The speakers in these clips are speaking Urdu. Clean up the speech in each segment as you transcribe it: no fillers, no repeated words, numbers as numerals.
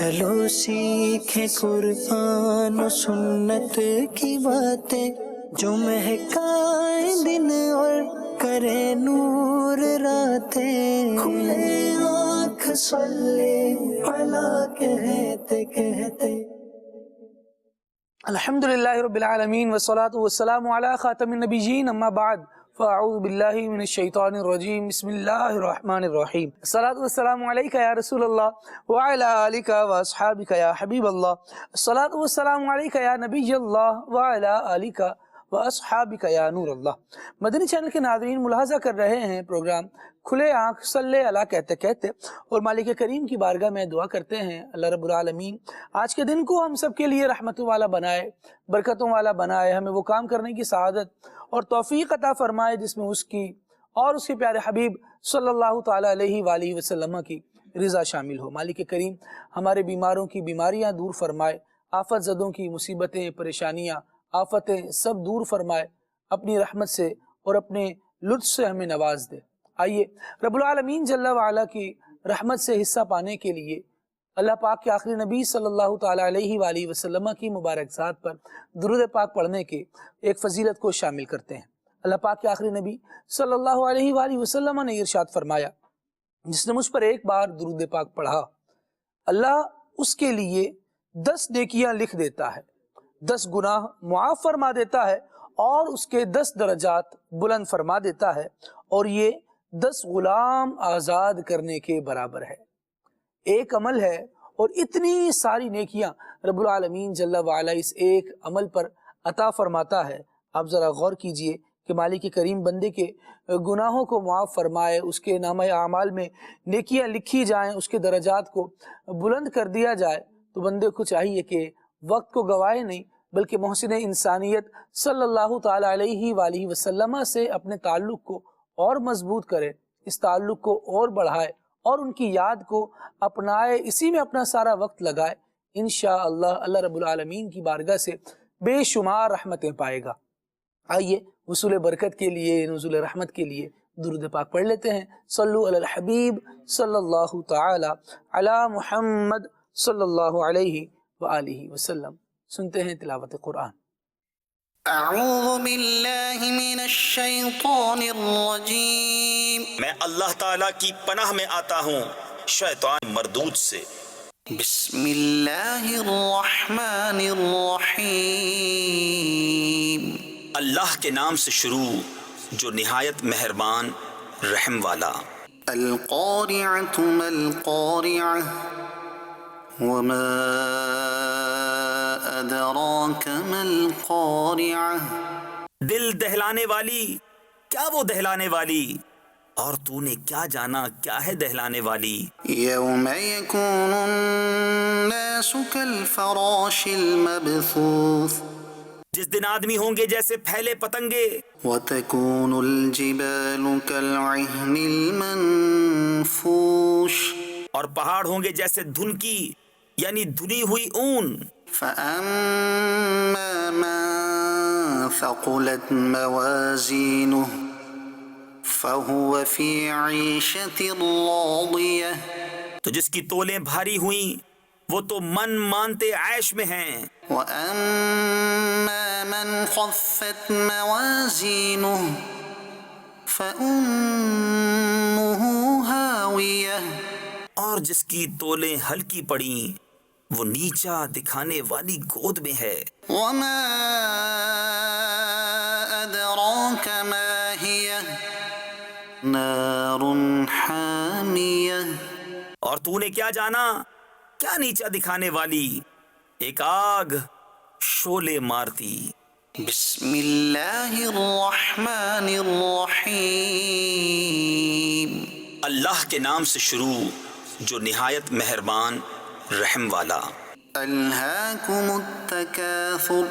چلو سیکھیں قرآن و سنت کی باتیں جو مہکائیں دن اور کرے نور راتیں. کھلے آنکھ صلی علی کہتے کہتے. الحمدللہ رب العالمین والصلاة والسلام علی خاتم النبیین اما بعد فاعوذ باللہ من الشیطان الرجیم بسم اللہ الرحمن الرحیم. الصلاة والسلام علیکہ یا رسول اللہ وعلی آلکہ واصحابکہ یا حبیب اللہ. الصلاة والسلام علیکہ یا نبی اللہ وعلی آلکہ واصحابکہ یا نور اللہ. مدنی چینل کے ناظرین ملاحظہ کر رہے ہیں پروگرام کھلے آنکھ صلی اللہ کہتے کہتے، اور مالک کریم کی بارگاہ میں دعا کرتے ہیں اللہ رب العالمین آج کے دن کو ہم سب کے لیے رحمتوں والا بنائے، برکتوں والا بنائے، ہمیں وہ کام کرنے کی سعادت اور توفیق عطا فرمائے جس میں اس کی اور اس کے پیارے حبیب صلی اللہ تعالیٰ علیہ وآلہ وسلم کی رضا شامل ہو. مالک کریم ہمارے بیماروں کی بیماریاں دور فرمائے، آفت زدوں کی مصیبتیں، پریشانیاں، آفتیں سب دور فرمائے، اپنی رحمت سے اور اپنے لطف سے ہمیں نواز دے. آئیے رب العالمین جل وعلا کی رحمت سے حصہ پانے کے لیے اللہ پاک کے آخری نبی صلی اللہ تعالیٰ علیہ وآلہ وسلم کی مبارک ذات پر درود پاک پڑھنے کے ایک فضیلت کو شامل کرتے ہیں. اللہ پاک کے آخری نبی صلی اللہ علیہ وآلہ وسلم نے ارشاد فرمایا، جس نے مجھ پر ایک بار درود پاک پڑھا اللہ اس کے لیے 10 نیکیاں لکھ دیتا ہے، 10 گناہ معاف فرما دیتا ہے اور اس کے 10 درجات بلند فرما دیتا ہے، اور یہ 10 غلام آزاد کرنے کے برابر ہے. ایک عمل ہے اور اتنی ساری نیکیاں رب العالمین جل وعلا اس ایک عمل پر عطا فرماتا ہے. آپ ذرا غور کیجئے کہ مالک کریم بندے کے گناہوں کو معاف فرمائے، اس کے نامہ اعمال میں نیکیاں لکھی جائیں، اس کے درجات کو بلند کر دیا جائے، تو بندے کو چاہیے کہ وقت کو گوائے نہیں بلکہ محسن انسانیت صلی اللہ تعالیٰ علیہ وآلہ وسلم سے اپنے تعلق کو اور مضبوط کرے، اس تعلق کو اور بڑھائے اور ان کی یاد کو اپنائے، اسی میں اپنا سارا وقت لگائے. انشاءاللہ اللہ رب العالمین کی بارگاہ سے بے شمار رحمتیں پائے گا. آئیے وصول برکت کے لیے، نزول رحمت کے لیے درود پاک پڑھ لیتے ہیں. صلو علی الحبیب صلی اللہ تعالی علی محمد صلی اللہ علیہ وآلہ وسلم. سنتے ہیں تلاوت قرآن. اعوذ باللہ من الشیطان الرجیم. میں اللہ تعالیٰ کی پناہ میں آتا ہوں شیطان مردود سے. بسم اللہ الرحمن الرحیم. اللہ کے نام سے شروع جو نہایت مہربان رحم والا. القارعۃ ما القارعۃ وما ادراک ما القارعۃ. دل دہلانے والی، کیا وہ دہلانے والی، اور تو نے کیا جانا کیا ہے دہلانے والی. یوم یکون الناس کالفراش المبثوث. جس دن آدمی ہوں گے جیسے پھیلے پتنگے، وتکون الجبال کالعہن المنفوش. اور پہاڑ ہوں گے جیسے دھن کی یعنی دھنی ہوئی اون. فأما من ثقلت موازینہ فهو فی عیشۃ راضیہ. تو جس کی تولیں بھاری ہوئیں وہ تو من مانتے عیش میں ہیں. وَأَمَّا مَنْ خَفَّتْ مَوَازِينُهُ فَأُمُّهُ هَاوِيَةٌ. اور جس کی تولیں ہلکی پڑیں وہ نیچا دکھانے والی گود میں ہے. وَمَا أَدْرَاكَ مَا هِيَهْ نَارٌ حَامِيَةٌ. اور تو نے کیا جانا کیا نیچا دکھانے والی، ایک آگ شعلے مارتی. بسم اللہ الرحمن الرحیم. اللہ کے نام سے شروع جو نہایت مہربان رحم والا. الہاکم التکاثر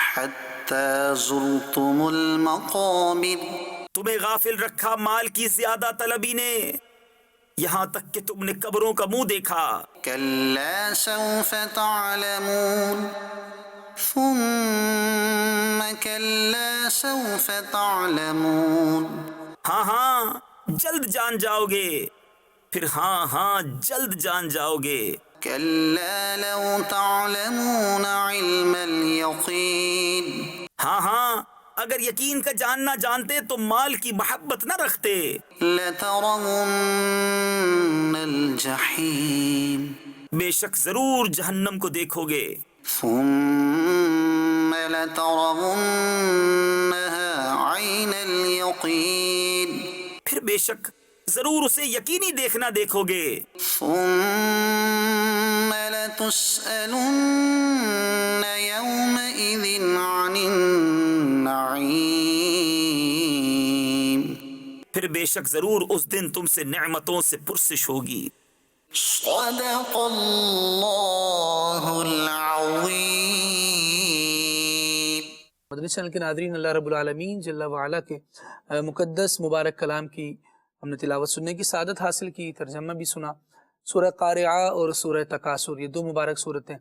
حتی زرتم المقابر. تمہیں غافل رکھا مال کی زیادہ طلبی نے، یہاں تک کہ تم نے قبروں کا منہ دیکھا. کلا سوف تعلمون ثم کلا سوف تعلمون. ہاں ہاں جلد جان جاؤ گے، پھر ہاں ہاں جلد جان جاؤ گے. كلا لو تعلمون علم اليقين ہاں ہاں، اگر یقین کا جاننا جانتے تو مال کی محبت نہ رکھتے. لترون الجحیم بے شک ضرور جہنم کو دیکھو گے. ثم لترونها عین الیقین پھر بے شک ضرور اسے یقینی دیکھنا دیکھو گے. ثم لتسألن يومئذ عن النعیم پھر بے شک ضرور اس دن تم سے نعمتوں سے پرسش ہوگی. صدق اللہ العظیم. مدنی چینل کے ناظرین، اللہ رب العالمین جل وعلا کے مقدس مبارک کلام کی ہم نے تلاوت سننے کی سعادت حاصل کی، ترجمہ بھی سنا. سورہ قارعہ اور سورہ تکاثر، یہ دو مبارک صورتیں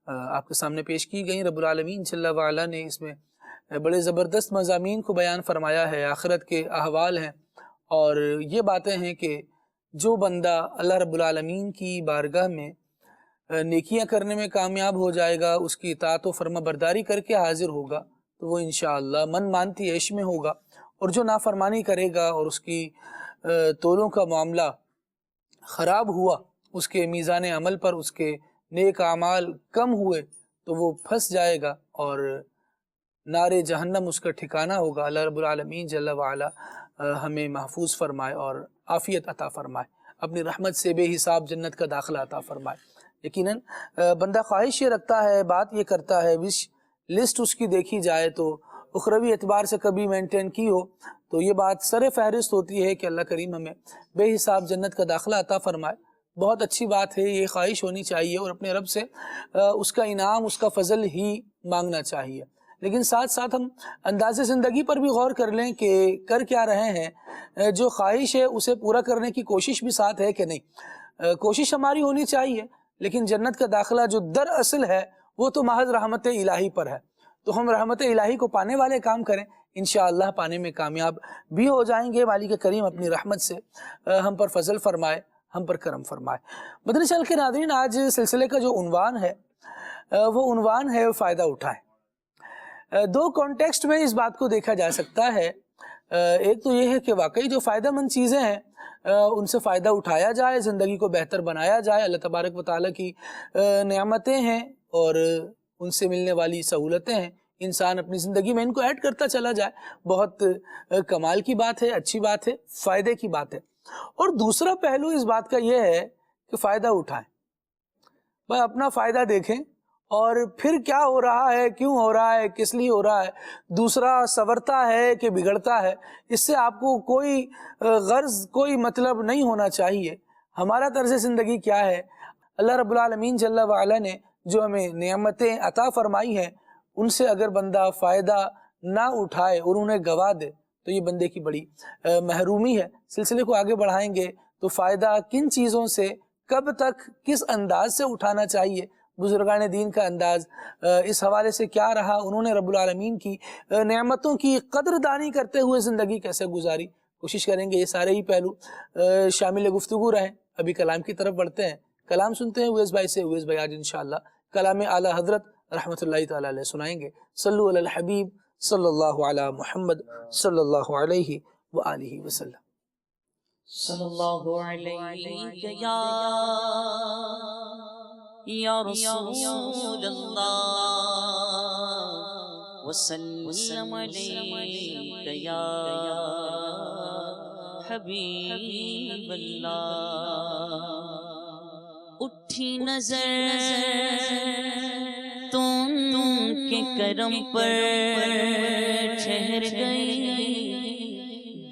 آپ کے سامنے پیش کی گئیں. رب العالمین جل وعلا نے اس میں بڑے زبردست مضامین کو بیان فرمایا ہے، آخرت کے احوال ہیں، اور یہ باتیں ہیں کہ جو بندہ اللہ رب العالمین کی بارگاہ میں نیکیاں کرنے میں کامیاب ہو جائے گا، اس کی اطاعت و فرما برداری کر کے حاضر ہوگا تو وہ انشاءاللہ من مانتی عیش میں ہوگا، اور جو نافرمانی کرے گا اور اس کی تولوں کا معاملہ خراب ہوا، اس کے میزان عمل پر اس کے نیک اعمال کم ہوئے تو وہ پھنس جائے گا اور نار جہنم اس کا ٹھکانہ ہوگا. اللہ رب العالمین جل وعلا ہمیں محفوظ فرمائے اور عافیت عطا فرمائے، اپنی رحمت سے بے حساب جنت کا داخلہ عطا فرمائے. یقیناً بندہ خواہش یہ رکھتا ہے، بات یہ کرتا ہے، وش لسٹ اس کی دیکھی جائے تو اخروی اعتبار سے کبھی مینٹین کی ہو تو یہ بات سر فہرست ہوتی ہے کہ اللہ کریم ہمیں بے حساب جنت کا داخلہ عطا فرمائے. بہت اچھی بات ہے، یہ خواہش ہونی چاہیے اور اپنے رب سے اس کا انعام، اس کا فضل ہی مانگنا چاہیے. لیکن ساتھ ساتھ ہم انداز زندگی پر بھی غور کر لیں کہ کر کیا رہے ہیں. جو خواہش ہے اسے پورا کرنے کی کوشش بھی ساتھ ہے کہ نہیں. کوشش ہماری ہونی چاہیے، لیکن جنت کا داخلہ جو دراصل ہے وہ تو محض رحمت الہی پر ہے. تو ہم رحمت الہی کو پانے والے کام کریں، انشاءاللہ پانے میں کامیاب بھی ہو جائیں گے. مالک کریم اپنی رحمت سے ہم پر فضل فرمائے، ہم پر کرم فرمائے. مدنی چینل کے ناظرین، آج سلسلے کا جو عنوان ہے وہ عنوان ہے فائدہ اٹھائیں. دو کانٹیکسٹ میں اس بات کو دیکھا جا سکتا ہے. ایک تو یہ ہے کہ واقعی جو فائدہ مند چیزیں ہیں ان سے فائدہ اٹھایا جائے، زندگی کو بہتر بنایا جائے. اللہ تبارک و تعالیٰ کی نعمتیں ہیں اور ان سے ملنے والی سہولتیں ہیں، انسان اپنی زندگی میں ان کو ایڈ کرتا چلا جائے. بہت کمال کی بات ہے، اچھی بات ہے، فائدے کی بات ہے. اور دوسرا پہلو اس بات کا یہ ہے کہ فائدہ اٹھائیں، بس اپنا فائدہ دیکھیں اور پھر کیا ہو رہا ہے، کیوں ہو رہا ہے، کس لیے ہو رہا ہے، دوسرا سنورتا ہے کہ بگڑتا ہے، اس سے آپ کو کوئی غرض، کوئی مطلب نہیں ہونا چاہیے. ہمارا طرز زندگی کیا ہے؟ اللہ رب العالمین جل وعلا نے جو ہمیں نعمتیں عطا فرمائی ہیں ان سے اگر بندہ فائدہ نہ اٹھائے اور انہیں گوا دے تو یہ بندے کی بڑی محرومی ہے. سلسلے کو آگے بڑھائیں گے تو فائدہ کن چیزوں سے، کب تک، کس انداز سے اٹھانا چاہیے، بزرگان دین کا انداز اس حوالے سے کیا رہا، انہوں نے رب العالمین کی نعمتوں کی قدردانی کرتے ہوئے زندگی کیسے گزاری. کوشش کریں گے یہ سارے ہی پہلو شامل گفتگو رہیں. ابھی کلام کی طرف بڑھتے ہیں، کلام سنتے ہیں اویس بھائی سے. اویس بھائی آج انشاءاللہ کلام اعلیٰ حضرت رحمۃ اللہ تعالی علیہ سنائیں گے. صلو علی الحبیب صلی اللہ علی محمد صلی اللہ علیہ وآلہ وسلم. صلی اللہ علیہ یا رسول اللہ وسلم علیک یا حبیب اللہ. اٹھی نظر تم کے کرم پر ٹھہر گئی،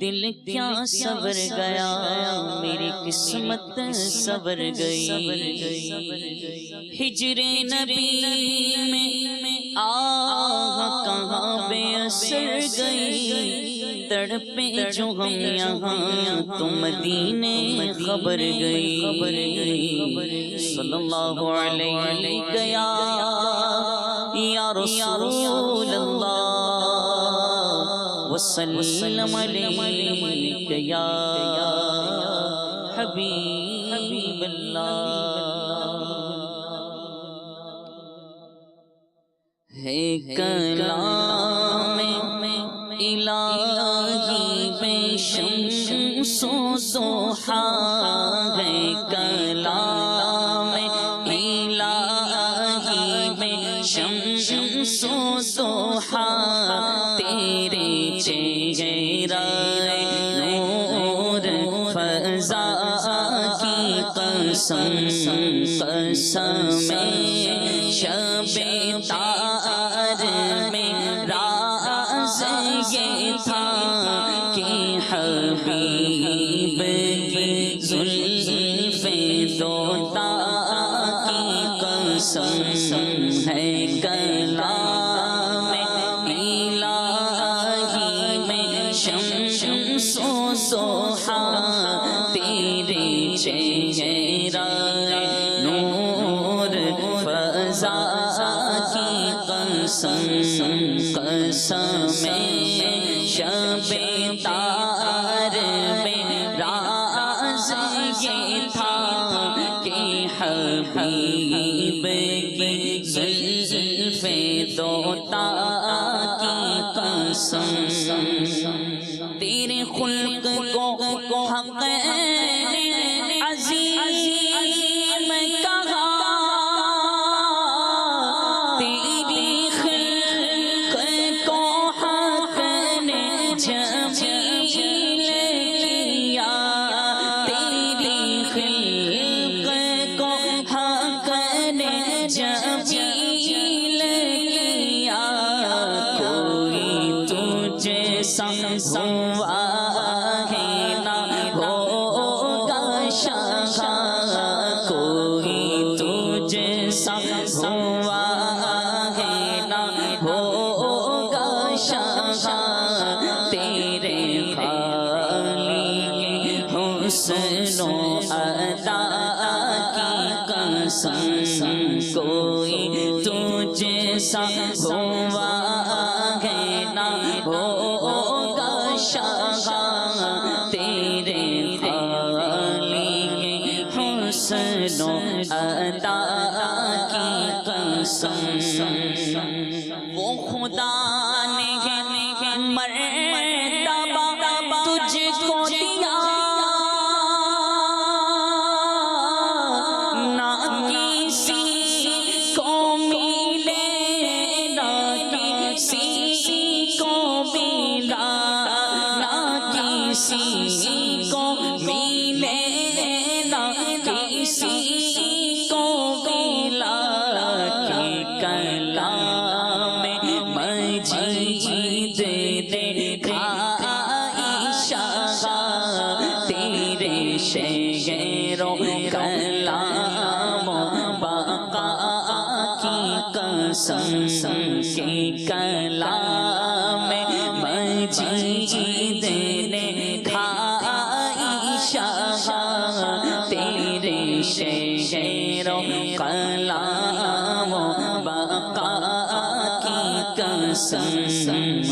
دل کیا سور گیا، میری قسمت سور گئی. ہجر نبی میں آہ کہاں بے اثر گئی، تڑپے جو ہم یہاں تو مدینے خبر گئی. صلی اللہ علیہ یا رسول اللہ وسلم علیک یا حبیب اللہ. ہے کلام الہی میں شمس و ضحا ہے کلام الہی میں شمس و ضحا تیرے چہرہ نور فضا کی قسم قسم شب تار میں راز یہ تھا کہ حبیب کی زلف دوتا کی قسم ہے کلام الہی میں شمس و ضحا تیرے چہرہ نور فضا کی قسم قسم شب تار میں راز یہ تھا کہ حبیب کی زلف دوتا کی قسم تیرے خلق کو حق عظیم کہا تیری خلق کو حق نے جمیل کیا تیری خلق کو حق نے جمیل کیا کوئی تجھ سا ہوا ہے نہ ہوگا شاخا کوئی تجھ سا ہوا ہے نہ ہوگا شاخا تیرے خالق حسن و ادا کی قسم کوئی تجھ سا ہوا ہے نہ ہوگا شاخا تیرے خالق حسن و ادا کی قسم وہ خدا نے مرتبہ تجھ کو دیا نہ کسی کو ملے نہ کسی کو ملا نہ کسی کو ملے نہ کسی کو ملا کہ کلام مجید دیکھا عائشہ تیرے شعر و کلام بقا کی قسم کہ کلام مجید نے کھا عائشہ تیرے شعر و کلام بقا کی قسم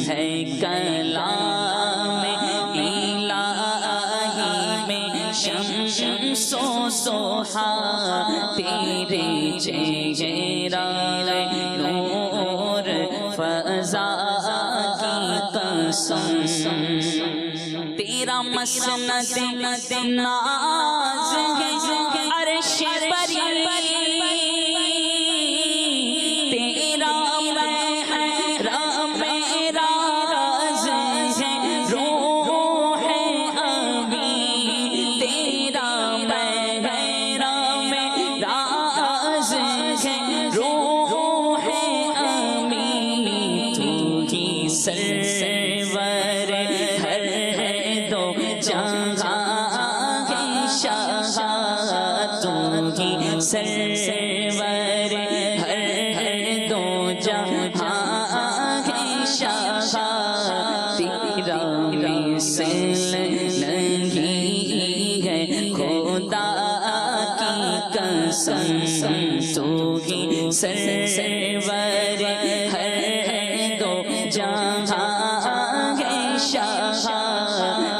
ہے کلام الہی میں شمس و ضحا تیرے چہرہ نور فضا کی قسم تیرا مسند ناز ہے عرش بری تیرا محرم راز ہے روح ابی تیرا محرم راز ہے روح ابی تو ہی سرور ہر دو جہاں ہے شاہ تو ہی سرور ہر دو جہاں ہے شاہ تیرا مثل نہیں ہے خدا کی قسم تو ہی سرور ہر دو جہاں ہے شاہ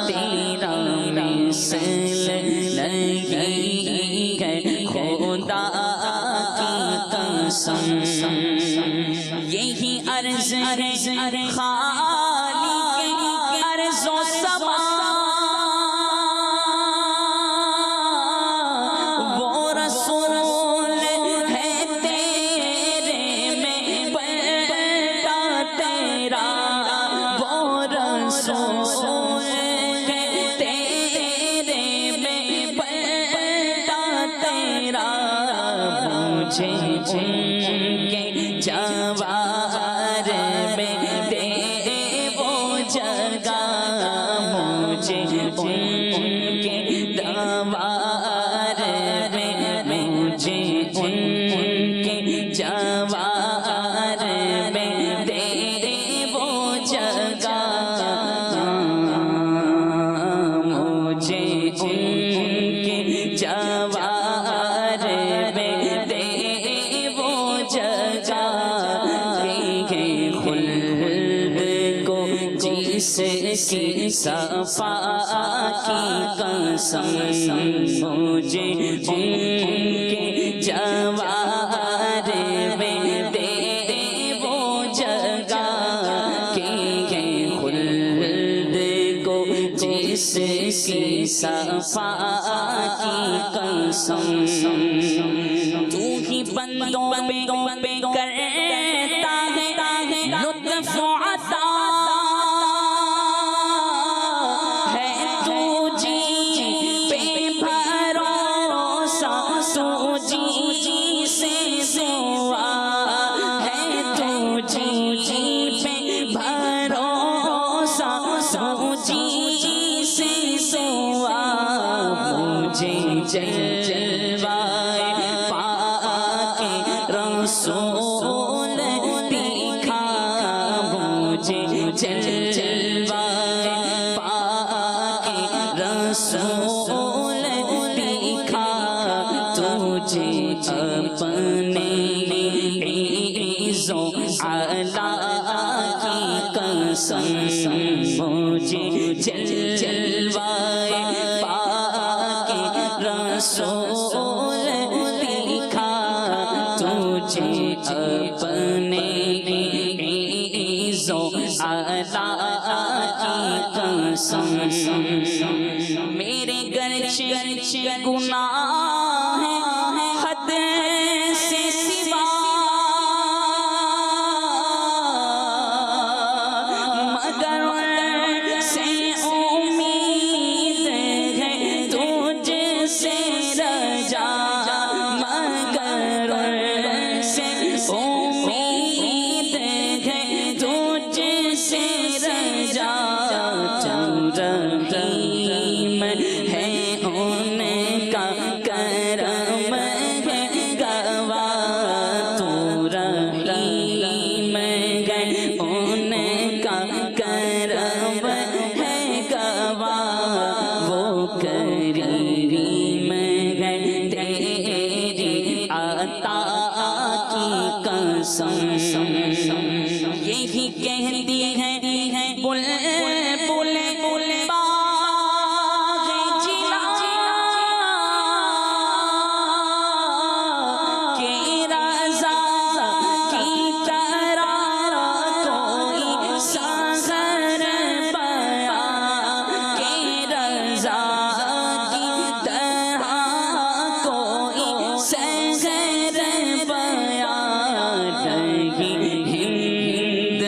تیرا مثل نہیں ہے خدا کی قسم یہی عرض ہے خالق عرض و سما وہ رسول ہے تیرے میں بڑا تیرا وہ رسول ہے تیرے میں بڑا تیرا مجھے ان کے جوار میں دے وہ جگہ مجھے ان کے دوار میں مجھے ان کے جوار میں دے وہ جگہ مجھے ان کے جوار میں دے وہ جگہ کہ خلد کو جس کی صفا کی قسم مجھے ان کے جوار میں دے وہ جگہ کہ خلد کو جس کی صفا کی قسم تو ہی بندوں پہ کرتا ہے لطف عطا ہے تو جی پہ بھروسہ تو جی سے دعا ہے تو جی پہ بھروسہ تو جی سے دعا مجھے جلوائے پاک رسول دکھا مجھے جلوائے پاک رسول دکھا تجھے اپنے عز و علا کی قسم مجھے جلوائے پاک رسول دکھا تجھے اپنے عز و علا کی قسم میرے گرچہ گناہ ہے حد سے سوا مگر سے امید ہے تجھ سے رجا مگر سے امید ہے تجھ سے رجا رحیم ہے ان کا کرم ہے گواہ تو رحیم ہے ان کا کرم ہے گواہ وہ کریم ہے تیری عطا کی قسم یہی کہتی ہے بل باغ جلا کہ رضا کی طرح کوئی سحر پایا کہ رضا کی طرح کوئی سحر پایا رہی ہند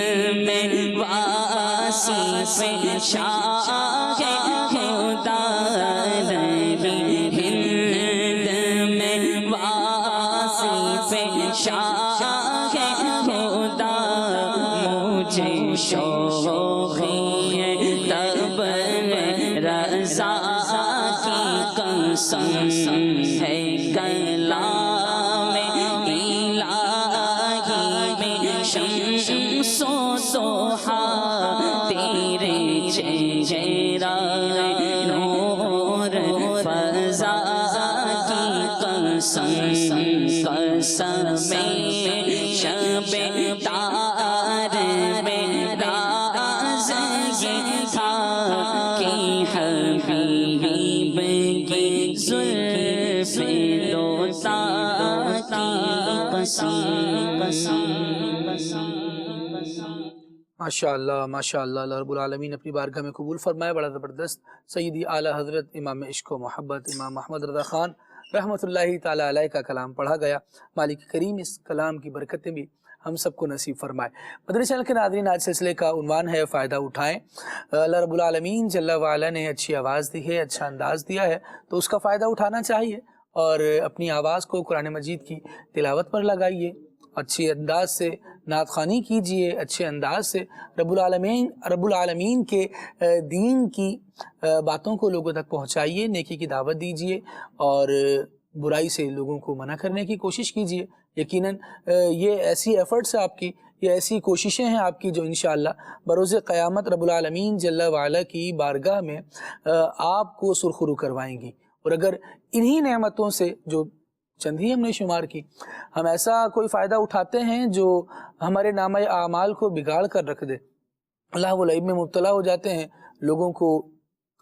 میں واصف شاہ خدا رہی ہند میں واصف شاہ خدا مجھے شوقی ہے تب رضا کی قسم ہے کلام الہی میں شمس و ضحا تیرے چہرہ نور فضا کی قسم قسم شب تار میں راز یہ تھا کہ حبیب کی زلف دوتا کی قسم ماشاء اللہ، اللہ رب العالمین اپنی بارگاہ میں قبول فرمائے. بڑا زبردست. سیدی اعلیٰ حضرت امام عشق و محبت امام محمد رضا خان رحمۃ اللہ تعالیٰ علیہ کا کلام پڑھا گیا. مالک کریم اس کلام کی برکتیں بھی ہم سب کو نصیب فرمائے. مدنی چینل کے ناظرین، آج سلسلے کا عنوان ہے فائدہ اٹھائیں. اللہ رب العالمین جل وعلا نے اچھی آواز دی ہے، اچھا انداز دیا ہے، تو اس کا فائدہ اٹھانا چاہیے اور اپنی آواز کو قرآن مجید کی تلاوت پر لگائیے، اچھے انداز سے نعت خوانی کیجئے، اچھے انداز سے رب العالمین کے دین کی باتوں کو لوگوں تک پہنچائیے، نیکی کی دعوت دیجئے اور برائی سے لوگوں کو منع کرنے کی کوشش کیجئے. یقیناً یہ ایسی ایفرٹس ہیں آپ کی، یہ ایسی کوششیں ہیں آپ کی جو انشاءاللہ بروز قیامت رب العالمین جل وعلا کی بارگاہ میں آپ کو سرخرو کروائیں گی. اور اگر انہی نعمتوں سے جو چند ہی ہم نے شمار کی، ہم ایسا کوئی فائدہ اٹھاتے ہیں جو ہمارے نامہ اعمال کو بگاڑ کر رکھ دے، اللہ و لعب میں مبتلا ہو جاتے ہیں، لوگوں کو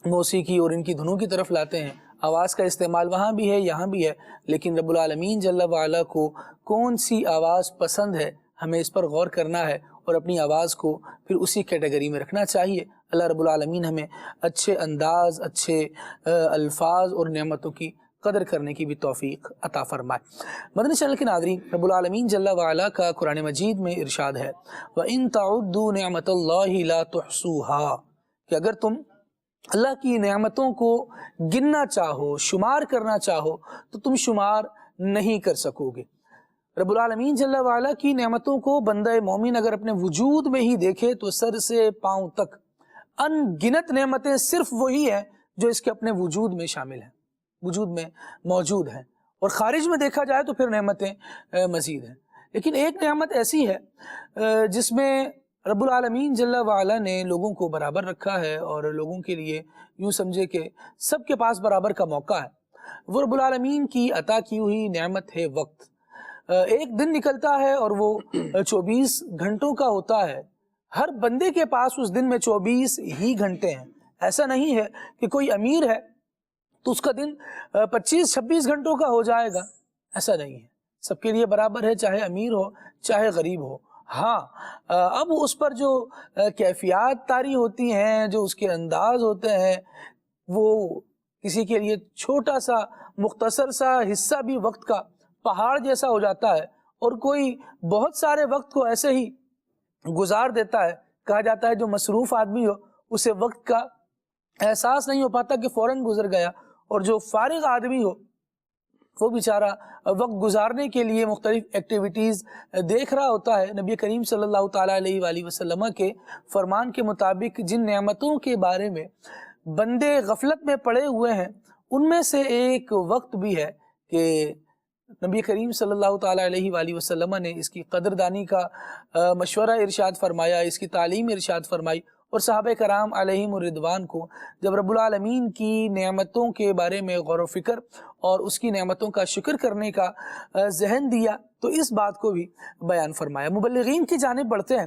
موسیقی اور ان کی دھنوں کی طرف لاتے ہیں، آواز کا استعمال وہاں بھی ہے یہاں بھی ہے، لیکن رب العالمین جل وعلا کو کون سی آواز پسند ہے، ہمیں اس پر غور کرنا ہے اور اپنی آواز کو پھر اسی کیٹیگری میں رکھنا چاہیے. اللہ رب العالمین ہمیں اچھے انداز، اچھے الفاظ اور نعمتوں کی قدر کرنے کی بھی توفیق عطا فرمائے. مدنی چینل کے ناظرین، رب العالمین جل وعلا کا قرآن مجید میں ارشاد ہے وَإِن تَعُدُّوا نِعْمَةَ اللَّهِ لَا تُحْصُوهَا، کہ اگر تم اللہ کی نعمتوں کو گننا چاہو، شمار کرنا چاہو تو تم شمار نہیں کر سکو گے. رب العالمین جل وعلا کی نعمتوں کو بندہ مومن اگر اپنے وجود میں ہی دیکھے تو سر سے پاؤں تک ان گنت نعمتیں صرف وہی ہیں جو اس کے اپنے وجود میں شامل ہیں، وجود میں موجود ہیں، اور خارج میں دیکھا جائے تو پھر نعمتیں مزید ہیں. لیکن ایک نعمت ایسی ہے جس میں رب العالمین جل وعلا نے لوگوں کو برابر رکھا ہے اور لوگوں کے لیے یوں سمجھے کہ سب کے پاس برابر کا موقع ہے. وہ رب العالمین کی عطا کی ہوئی نعمت ہے وقت. ایک دن نکلتا ہے اور وہ 24 گھنٹوں کا ہوتا ہے. ہر بندے کے پاس اس دن میں 24 ہی گھنٹے ہیں. ایسا نہیں ہے کہ کوئی امیر ہے تو اس کا دن 25-26 گھنٹوں کا ہو جائے گا، ایسا نہیں ہے. سب کے لیے برابر ہے، چاہے امیر ہو چاہے غریب ہو. ہاں، اب اس پر جو کیفیات طاری ہوتی ہیں، جو اس کے انداز ہوتے ہیں، وہ کسی کے لیے چھوٹا سا مختصر سا حصہ بھی وقت کا پہاڑ جیسا ہو جاتا ہے، اور کوئی بہت سارے وقت کو ایسے ہی گزار دیتا ہے. کہا جاتا ہے جو مصروف آدمی ہو اسے وقت کا احساس نہیں ہو پاتا کہ فوراً گزر گیا، اور جو فارغ آدمی ہو وہ بیچارہ وقت گزارنے کے لیے مختلف ایکٹیویٹیز دیکھ رہا ہوتا ہے. نبی کریم صلی اللہ تعالیٰ علیہ وآلہ وسلم کے فرمان کے مطابق جن نعمتوں کے بارے میں بندے غفلت میں پڑے ہوئے ہیں، ان میں سے ایک وقت بھی ہے کہ نبی کریم صلی اللہ تعالیٰ علیہ وآلہ وسلم نے اس کی قدردانی کا مشورہ ارشاد فرمایا، اس کی تعلیم ارشاد فرمائی، اور صحابہ کرام علیہم الرضوان کو جب رب العالمین کی نعمتوں کے بارے میں غور و فکر اور اس کی نعمتوں کا شکر کرنے کا ذہن دیا تو اس بات کو بھی بیان فرمایا. مبلغین کی جانب بڑھتے ہیں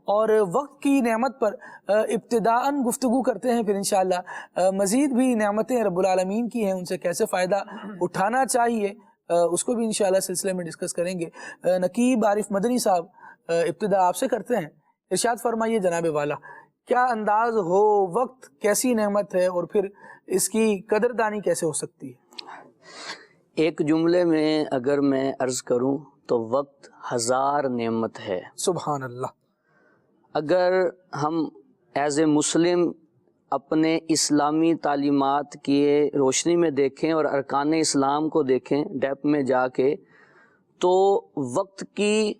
اور وقت کی نعمت پر ابتداءً گفتگو کرتے ہیں، پھر انشاءاللہ مزید بھی نعمتیں رب العالمین کی ہیں، ان سے کیسے فائدہ اٹھانا چاہیے اس کو بھی انشاءاللہ سلسلے میں ڈسکس کریں گے. نقیب عارف مدنی صاحب، ابتدا آپ سے کرتے ہیں. ارشاد فرمائیے جناب والا، کیا انداز ہو، وقت کیسی نعمت ہے اور پھر اس کی قدردانی کیسے ہو سکتی ہے؟ ایک جملے میں اگر میں عرض کروں تو وقت 1000 نعمت ہے. سبحان اللہ. اگر ہم ایز اے مسلم اپنے اسلامی تعلیمات کی روشنی میں دیکھیں اور ارکان اسلام کو دیکھیں ڈیپ میں جا کے، تو وقت کی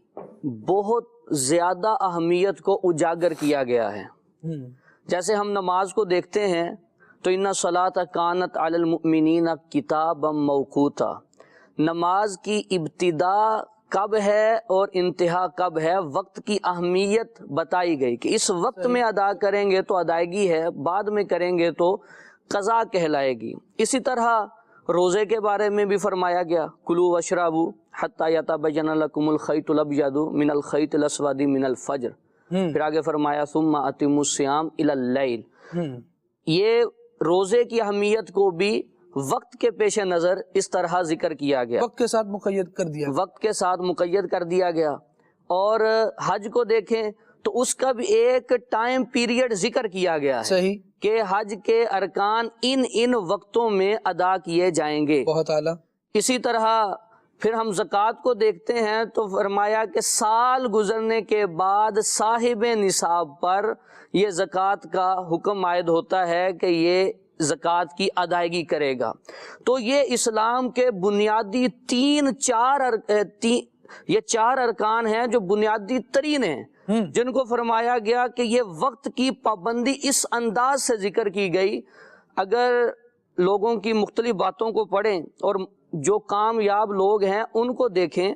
بہت زیادہ اہمیت کو اجاگر کیا گیا ہے. جیسے ہم نماز کو دیکھتے ہیں تو ان الصلاۃ کانت علی المؤمنین کتابا موقوتا، نماز کی ابتدا کب ہے اور انتہا کب ہے، وقت کی اہمیت بتائی گئی کہ اس وقت میں ادا کریں گے تو ادائیگی ہے، بعد میں کریں گے تو قضا کہلائے گی. اسی طرح روزے کے بارے میں بھی فرمایا گیا کلوا واشربوا حتی یتبین لکم الخیط الابیض من الخیط الاسود من الفجر. پھر آگے فرمایا ثم اتموا الصیام الی اللیل. یہ روزے کی اہمیت کو بھی وقت کے پیش نظر اس طرح ذکر کیا گیا، وقت کے ساتھ مقید کر دیا، وقت کے ساتھ مقید کر دیا گیا. اور حج کو دیکھیں تو اس کا بھی ایک ٹائم پیریڈ ذکر کیا گیا ہے صحیح، کہ حج کے ارکان ان وقتوں میں ادا کیے جائیں گے۔ بہت اعلیٰ۔ اسی طرح پھر ہم زکوٰۃ کو دیکھتے ہیں تو فرمایا کہ سال گزرنے کے بعد صاحب نصاب پر یہ زکوٰۃ کا حکم عائد ہوتا ہے کہ یہ زکوٰۃ کی ادائیگی کرے گا۔ تو یہ اسلام کے بنیادی یہ چار ارکان ہیں جو بنیادی ترین ہیں، جن کو فرمایا گیا کہ یہ وقت کی پابندی اس انداز سے ذکر کی گئی۔ اگر لوگوں کی مختلف باتوں کو پڑھیں اور جو کامیاب لوگ ہیں ان کو دیکھیں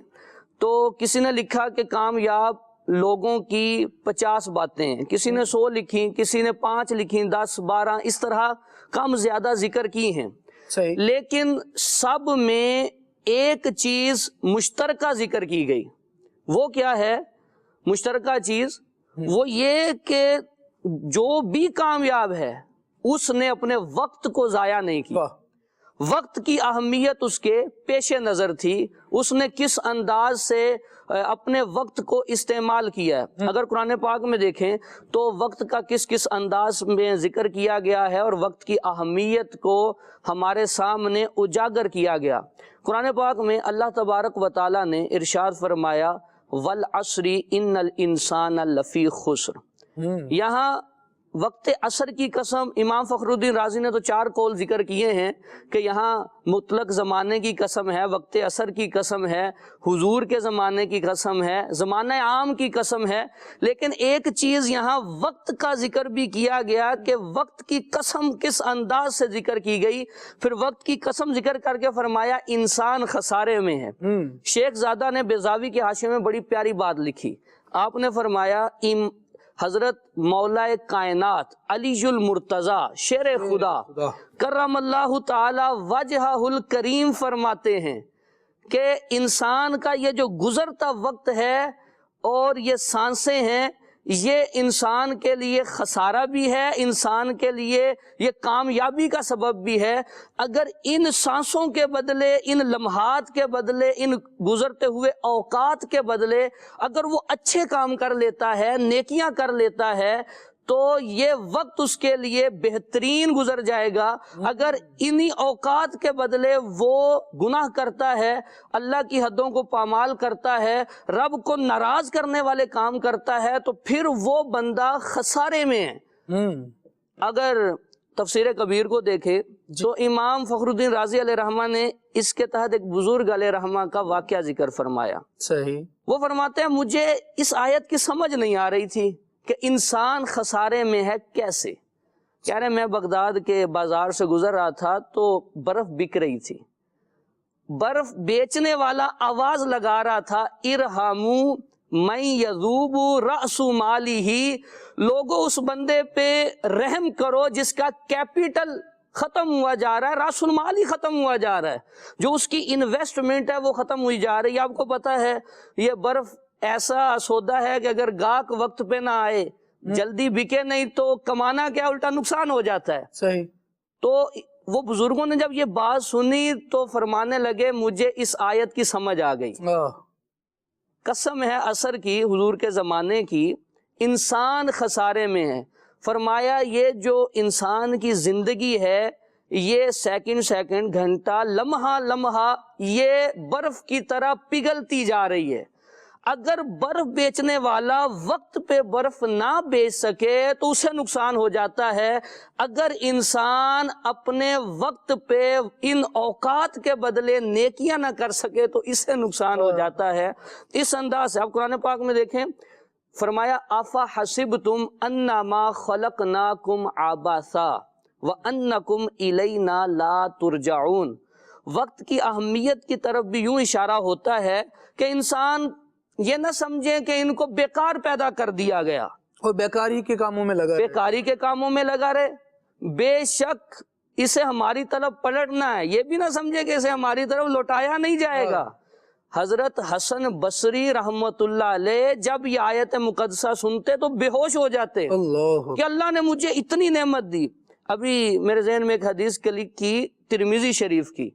تو کسی نے لکھا کہ کامیاب لوگوں کی 50 باتیں ہیں، کسی نے 100 لکھی، کسی نے 5 لکھی، 10 12 اس طرح کم زیادہ ذکر کی ہیں، صحیح، لیکن سب میں ایک چیز مشترکہ ذکر کی گئی۔ وہ کیا ہے مشترکہ چیز؟ وہ یہ کہ جو بھی کامیاب ہے اس نے اپنے وقت کو ضائع نہیں کیا، واہ، وقت کی اہمیت اس کے پیش نظر تھی، اس نے کس انداز سے اپنے وقت کو استعمال کیا ہے۔ اگر قرآن پاک میں دیکھیں تو وقت کا کس کس انداز میں ذکر کیا گیا ہے اور وقت کی اہمیت کو ہمارے سامنے اجاگر کیا گیا۔ قرآن پاک میں اللہ تبارک و تعالیٰ نے ارشاد فرمایا والعصر ان الانسان لفی خسر۔ یہاں وقت عصر کی قسم امام فخر الدین رازی نے تو 4 قول ذکر کیے ہیں کہ یہاں مطلق زمانے کی قسم ہے، وقت عصر کی قسم ہے، حضور کے زمانے کی قسم ہے، زمانہ عام کی قسم ہے، لیکن ایک چیز یہاں وقت کا ذکر بھی کیا گیا کہ وقت کی قسم کس انداز سے ذکر کی گئی۔ پھر وقت کی قسم ذکر کر کے فرمایا انسان خسارے میں ہے۔ شیخ زادہ نے بیضاوی کے حاشیے میں بڑی پیاری بات لکھی، آپ نے فرمایا حضرت مولا کائنات علی المرتضی شیر خدا کرم اللہ تعالی وجہہ الکریم فرماتے ہیں کہ انسان کا یہ جو گزرتا وقت ہے اور یہ سانسیں ہیں، یہ انسان کے لیے خسارہ بھی ہے، انسان کے لیے یہ کامیابی کا سبب بھی ہے۔ اگر ان سانسوں کے بدلے، ان لمحات کے بدلے، ان گزرتے ہوئے اوقات کے بدلے اگر وہ اچھے کام کر لیتا ہے، نیکیاں کر لیتا ہے تو یہ وقت اس کے لیے بہترین گزر جائے گا۔ اگر انہی اوقات کے بدلے وہ گناہ کرتا ہے، اللہ کی حدوں کو پامال کرتا ہے، رب کو ناراض کرنے والے کام کرتا ہے تو پھر وہ بندہ خسارے میں ہے۔ اگر تفسیر کبیر کو دیکھے تو امام فخر الدین رازی علیہ رحمہ نے اس کے تحت ایک بزرگ علیہ رحمہ کا واقعہ ذکر فرمایا۔ صحیح، وہ فرماتے ہیں مجھے اس آیت کی سمجھ نہیں آ رہی تھی کہ انسان خسارے میں ہے کیسے۔ کہہ رہے میں بغداد کے بازار سے گزر رہا تھا تو برف بک رہی تھی، برف بیچنے والا آواز لگا رہا تھا ارحمو من یذوب رأس مالی ہی، لوگوں اس بندے پہ رحم کرو جس کا کیپیٹل ختم ہوا جا رہا ہے، رأس المال ہی ختم ہوا جا رہا ہے، جو اس کی انویسٹمنٹ ہے وہ ختم ہوئی جا رہی ہے۔ آپ کو پتا ہے یہ برف ایسا سودا ہے کہ اگر گاہک وقت پہ نہ آئے، جلدی بکے نہیں تو کمانا کیا الٹا نقصان ہو جاتا ہے۔ صحیح، تو وہ بزرگوں نے جب یہ بات سنی تو فرمانے لگے مجھے اس آیت کی سمجھ آ گئی۔ قسم ہے عصر کی، حضور کے زمانے کی، انسان خسارے میں ہے۔ فرمایا یہ جو انسان کی زندگی ہے یہ سیکنڈ سیکنڈ، گھنٹہ، لمحہ لمحہ یہ برف کی طرح پگھلتی جا رہی ہے۔ اگر برف بیچنے والا وقت پہ برف نہ بیچ سکے تو اسے نقصان ہو جاتا ہے۔ اگر انسان اپنے وقت پہ ان اوقات کے بدلے نیکیاں نہ کر سکے تو اسے نقصان ہو جاتا ہے۔ اس انداز سے آپ قرآن پاک میں دیکھیں، فرمایا آفا حسبتم انما خلقناکم عبثا وانکم الینا لا ترجعون۔ وقت کی اہمیت کی طرف بھی یوں اشارہ ہوتا ہے کہ انسان یہ نہ سمجھے کہ ان کو بیکار پیدا کر دیا گیا اور بیکاری کے کاموں میں لگا رہے، بیکاری کے کاموں میں لگا رہے۔ بے شک اسے ہماری طرف پلٹنا ہے، یہ بھی نہ سمجھے کہ اسے ہماری طرف لوٹایا نہیں جائے گا۔ حضرت حسن بصری رحمت اللہ علیہ جب یہ آیت مقدسہ سنتے تو بے ہوش ہو جاتے اللہ، کہ اللہ نے مجھے اتنی نعمت دی۔ ابھی میرے ذہن میں ایک حدیث کلک کی ترمذی شریف کی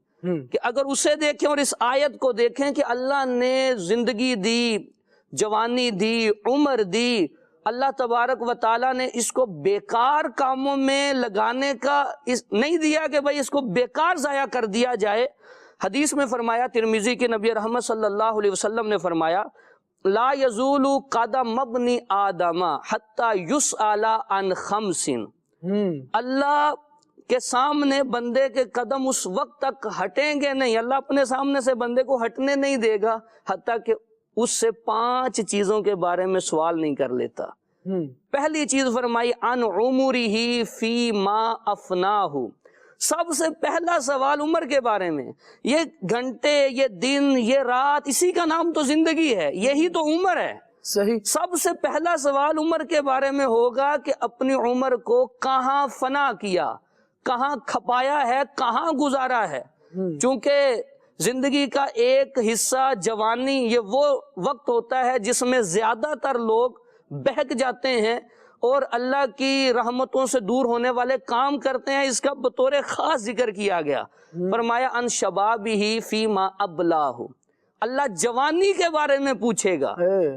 کہ اگر اسے دیکھیں اور اس آیت کو دیکھیں کہ اللہ نے زندگی دی، جوانی دی، عمر دی، اللہ تبارک و تعالیٰ نے اس کو بیکار کاموں میں لگانے کا نہیں دیا کہ بھائی اس کو بیکار ضائع کر دیا جائے۔ حدیث میں فرمایا، ترمذی کے نبی رحمت صلی اللہ علیہ وسلم نے فرمایا، لا یزول قدم ابن آدم حتی یسأل عن خمس، اللہ کے سامنے بندے کے قدم اس وقت تک ہٹیں گے نہیں، اللہ اپنے سامنے سے بندے کو ہٹنے نہیں دے گا حتیٰ کہ اس سے 5 چیزوں کے بارے میں سوال نہیں کر لیتا۔ پہلی چیز فرمائی عن عمرہ فی ما افناہ، سب سے پہلا سوال عمر کے بارے میں۔ یہ گھنٹے، یہ دن، یہ رات، اسی کا نام تو زندگی ہے، یہی تو عمر ہے۔ صحیح۔ سب سے پہلا سوال عمر کے بارے میں ہوگا کہ اپنی عمر کو کہاں فنا کیا، کہاں کھپایا ہے، کہاں گزارا ہے۔ چونکہ زندگی کا ایک حصہ جوانی، یہ وہ وقت ہوتا ہے جس میں زیادہ تر لوگ بہک جاتے ہیں اور اللہ کی رحمتوں سے دور ہونے والے کام کرتے ہیں۔ اس کا بطور خاص ذکر کیا گیا، فرمایا ان شبابہ فیما ابلاہ، اللہ جوانی کے بارے میں پوچھے گا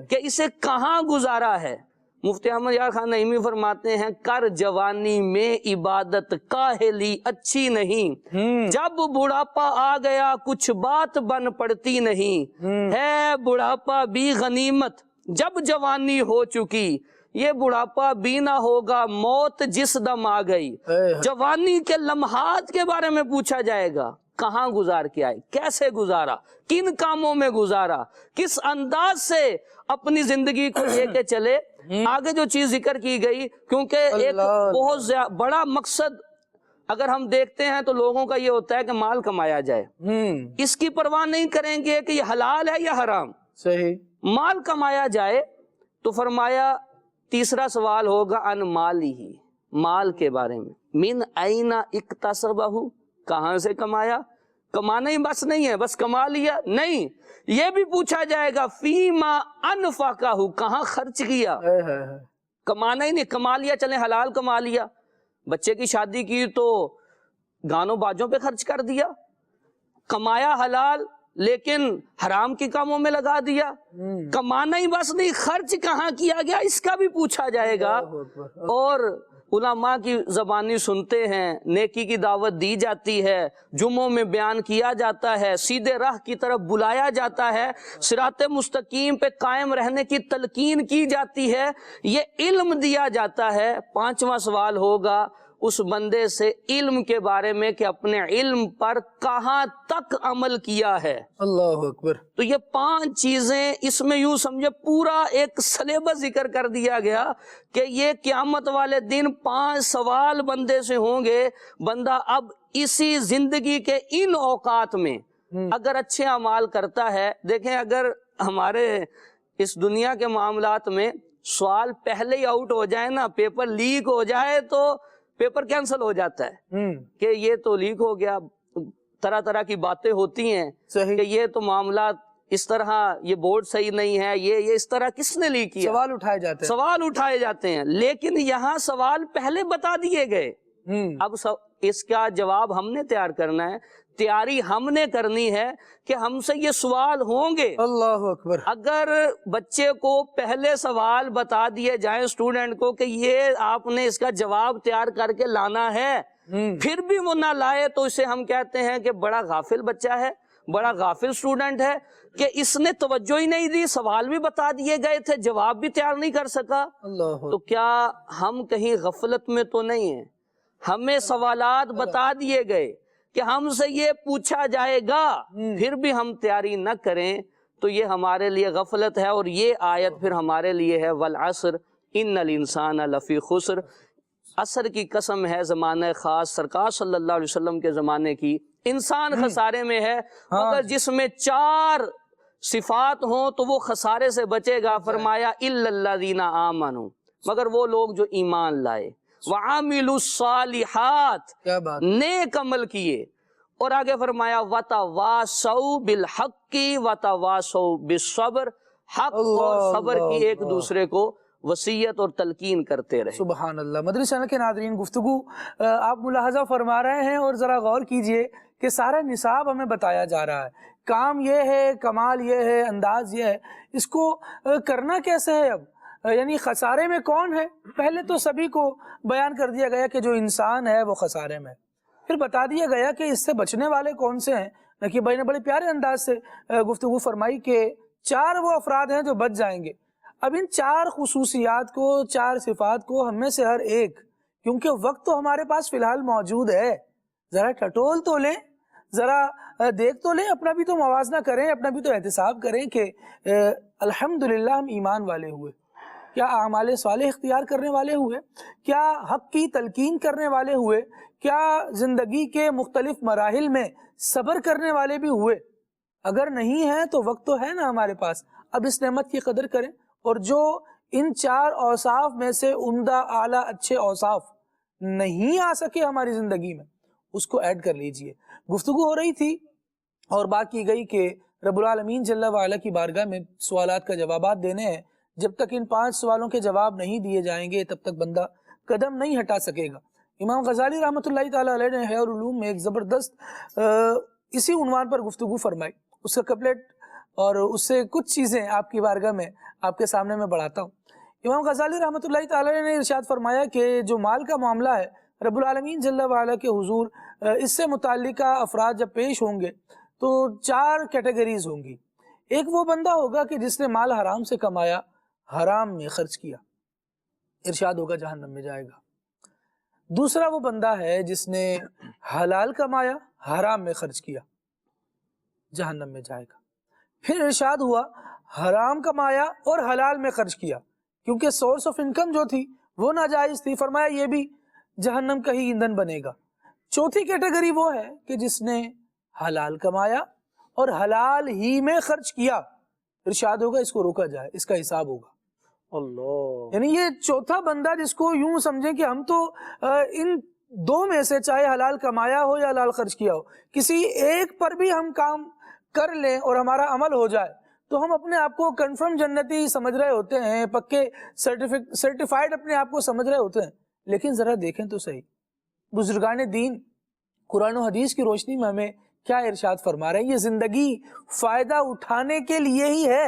کہ اسے کہاں گزارا ہے۔ مفتی احمد یار خان نعیمی فرماتے ہیں، کر جوانی میں عبادت کاہلی اچھی نہیں، جب بڑھاپا آ گیا کچھ بات بن پڑتی نہیں، ہے بڑھاپا بھی غنیمت جب جوانی ہو چکی، یہ بڑھاپا بھی نہ ہوگا موت جس دم آ گئی۔ جوانی کے لمحات کے بارے میں پوچھا جائے گا، کہاں گزار کے آئے، کیسے گزارا، کن کاموں میں گزارا، کس انداز سے اپنی زندگی کو لے کے چلے۔ آگے جو چیز ذکر کی گئی، کیونکہ ایک بہت بڑا مقصد اگر ہم دیکھتے ہیں تو لوگوں کا یہ ہوتا ہے کہ مال کمایا جائے، اس کی پرواہ نہیں کریں گے کہ یہ حلال ہے یا حرام، صحیح، مال کمایا جائے۔ تو فرمایا تیسرا سوال ہوگا ان مالی ہی، مال کے بارے میں، من این اکتسبہ، کہاں سے کمایا، کمانا ہی بس نہیں ہے بس کما لیا نہیں، یہ بھی پوچھا جائے گا فیما انفقہ، کہاں خرچ کیا۔ کمانا ہی نہیں، کما لیا چلیں حلال کما لیا، بچے کی شادی کی تو گانوں باجوں پہ خرچ کر دیا، کمایا حلال لیکن حرام کے کاموں میں لگا دیا۔ کمانا ہی بس نہیں، خرچ کہاں کیا گیا اس کا بھی پوچھا جائے گا۔ اور علماء کی زبانی سنتے ہیں، نیکی کی دعوت دی جاتی ہے، جمعوں میں بیان کیا جاتا ہے، سیدھے راہ کی طرف بلایا جاتا ہے، صراط مستقیم پہ قائم رہنے کی تلقین کی جاتی ہے، یہ علم دیا جاتا ہے۔ 5واں سوال ہوگا اس بندے سے علم کے بارے میں کہ اپنے علم پر کہاں تک عمل کیا ہے۔ اللہ اکبر۔ تو یہ 5 چیزیں اس میں یوں سمجھے پورا ایک سلیبس ذکر کر دیا گیا کہ یہ قیامت والے دن 5 سوال بندے سے ہوں گے۔ بندہ اب اسی زندگی کے ان اوقات میں اگر اچھے اعمال کرتا ہے، دیکھیں اگر ہمارے اس دنیا کے معاملات میں سوال پہلے ہی آؤٹ ہو جائے نا، پیپر لیک ہو جائے تو پیپر کینسل ہو جاتا ہے کہ یہ تو لیک ہو گیا، طرح طرح کی باتیں ہوتی ہیں کہ یہ تو معاملات اس طرح، یہ بورڈ صحیح نہیں ہے، یہ اس طرح کس نے لیک کیا، سوال اٹھائے جاتے ہیں، سوال اٹھائے جاتے ہیں۔ لیکن یہاں سوال پہلے بتا دیے گئے، اب اس کا جواب ہم نے تیار کرنا ہے، تیاری ہم نے کرنی ہے کہ ہم سے یہ سوال ہوں گے۔ اللہ اکبر۔ اگر بچے کو پہلے سوال بتا دیے جائیں اسٹوڈنٹ کو کہ یہ آپ نے اس کا جواب تیار کر کے لانا ہے، پھر بھی وہ نہ لائے تو اسے ہم کہتے ہیں کہ بڑا غافل بچہ ہے، بڑا غافل اسٹوڈنٹ ہے کہ اس نے توجہ ہی نہیں دی، سوال بھی بتا دیے گئے تھے، جواب بھی تیار نہیں کر سکا۔ تو کیا ہم کہیں غفلت میں تو نہیں ہیں؟ ہمیں سوالات بتا دیے گئے کہ ہم سے یہ پوچھا جائے گا، پھر بھی ہم تیاری نہ کریں تو یہ ہمارے لیے غفلت ہے۔ اور یہ آیت پھر ہمارے لیے ہے والعصر ان الانسان لفی خسر، عصر کی قسم ہے، زمانہ خاص سرکار صلی اللہ علیہ وسلم کے زمانے کی، انسان خسارے میں ہے، مگر جس میں 4 صفات ہوں تو وہ خسارے سے بچے گا۔ فرمایا الا الذین آمنوا، مگر وہ لوگ جو ایمان لائے، وعملوا الصالحات، نیک عمل کیے، اور آگے فرمایا وتواصوا بالحق وتواصوا بالصبر، حق اور صبر کی ایک دوسرے کو وصیت اور تلقین کرتے رہے۔ سبحان اللہ۔ مدنی چینل کے ناظرین، گفتگو آپ ملاحظہ فرما رہے ہیں اور ذرا غور کیجئے کہ سارا نصاب ہمیں بتایا جا رہا ہے، کام یہ ہے، کمال یہ ہے، انداز یہ ہے، اس کو کرنا کیسے ہے؟ یعنی خسارے میں کون ہے؟ پہلے تو سبھی کو بیان کر دیا گیا کہ جو انسان ہے وہ خسارے میں، پھر بتا دیا گیا کہ اس سے بچنے والے کون سے ہیں۔ نقی بھائی نے بڑے پیارے انداز سے گفتگو فرمائی کہ 4 وہ افراد ہیں جو بچ جائیں گے۔ اب ان 4 خصوصیات کو، 4 صفات کو ہم میں سے ہر ایک، کیونکہ وقت تو ہمارے پاس فی الحال موجود ہے، ذرا ٹٹول تو لیں، ذرا دیکھ تو لیں، اپنا بھی تو موازنہ کریں، اپنا بھی تو احتساب کریں کہ الحمدللہ ہم ایمان والے ہوئے، کیا اعمال صالح اختیار کرنے والے ہوئے، کیا حق کی تلقین کرنے والے ہوئے، کیا زندگی کے مختلف مراحل میں صبر کرنے والے بھی ہوئے۔ اگر نہیں ہے تو وقت تو ہے نا ہمارے پاس، اب اس نعمت کی قدر کریں، اور جو ان 4 اوصاف میں سے عمدہ اعلیٰ اچھے اوصاف نہیں آ سکے ہماری زندگی میں، اس کو ایڈ کر لیجئے۔ گفتگو ہو رہی تھی اور بات کی گئی کہ رب العالمین جل وعلا کی بارگاہ میں سوالات کا جوابات دینے ہیں، جب تک ان 5 سوالوں کے جواب نہیں دیے جائیں گے تب تک بندہ قدم نہیں ہٹا سکے گا۔ امام غزالی رحمۃ اللہ تعالیٰ علیہ نے احیاء العلوم میں ایک زبردست اسی عنوان پر گفتگو فرمائی، اس کا کپلیٹ اور اس سے کچھ چیزیں آپ کی بارگاہ میں آپ کے سامنے میں بڑھاتا ہوں۔ امام غزالی رحمۃ اللہ تعالیٰ نے ارشاد فرمایا کہ جو مال کا معاملہ ہے، رب العالمین جل وعلا کے حضور اس سے متعلقہ افراد جب پیش ہوں گے تو 4 کیٹیگریز ہوں گی۔ ایک وہ بندہ ہوگا کہ جس نے مال حرام سے کمایا، حرام میں خرچ کیا، ارشاد ہوگا جہنم میں جائے گا۔ دوسرا وہ بندہ ہے جس نے حلال کمایا، حرام میں خرچ کیا، جہنم میں جائے گا۔ پھر ارشاد ہوا حرام کمایا اور حلال میں خرچ کیا، کیونکہ سورس آف انکم جو تھی وہ ناجائز تھی، فرمایا یہ بھی جہنم کا ہی ایندھن بنے گا۔ چوتھی کیٹیگری وہ ہے کہ جس نے حلال کمایا اور حلال ہی میں خرچ کیا، ارشاد ہوگا اس کو روکا جائے، اس کا حساب ہوگا۔ اللہ، یعنی یہ چوتھا بندہ جس کو یوں سمجھیں کہ ہم تو ان 2 میں سے، چاہے حلال کمایا ہو یا حلال خرچ کیا ہو، کسی ایک پر بھی ہم کام کر لیں اور ہمارا عمل ہو جائے تو ہم اپنے آپ کو کنفرم جنتی سمجھ رہے ہوتے ہیں، پکے سرٹیفائیڈ اپنے آپ کو سمجھ رہے ہوتے ہیں۔ لیکن ذرا دیکھیں تو صحیح، بزرگان دین قرآن و حدیث کی روشنی میں ہمیں کیا ارشاد فرما رہے ہیں۔ یہ زندگی فائدہ اٹھانے کے لیے ہی ہے،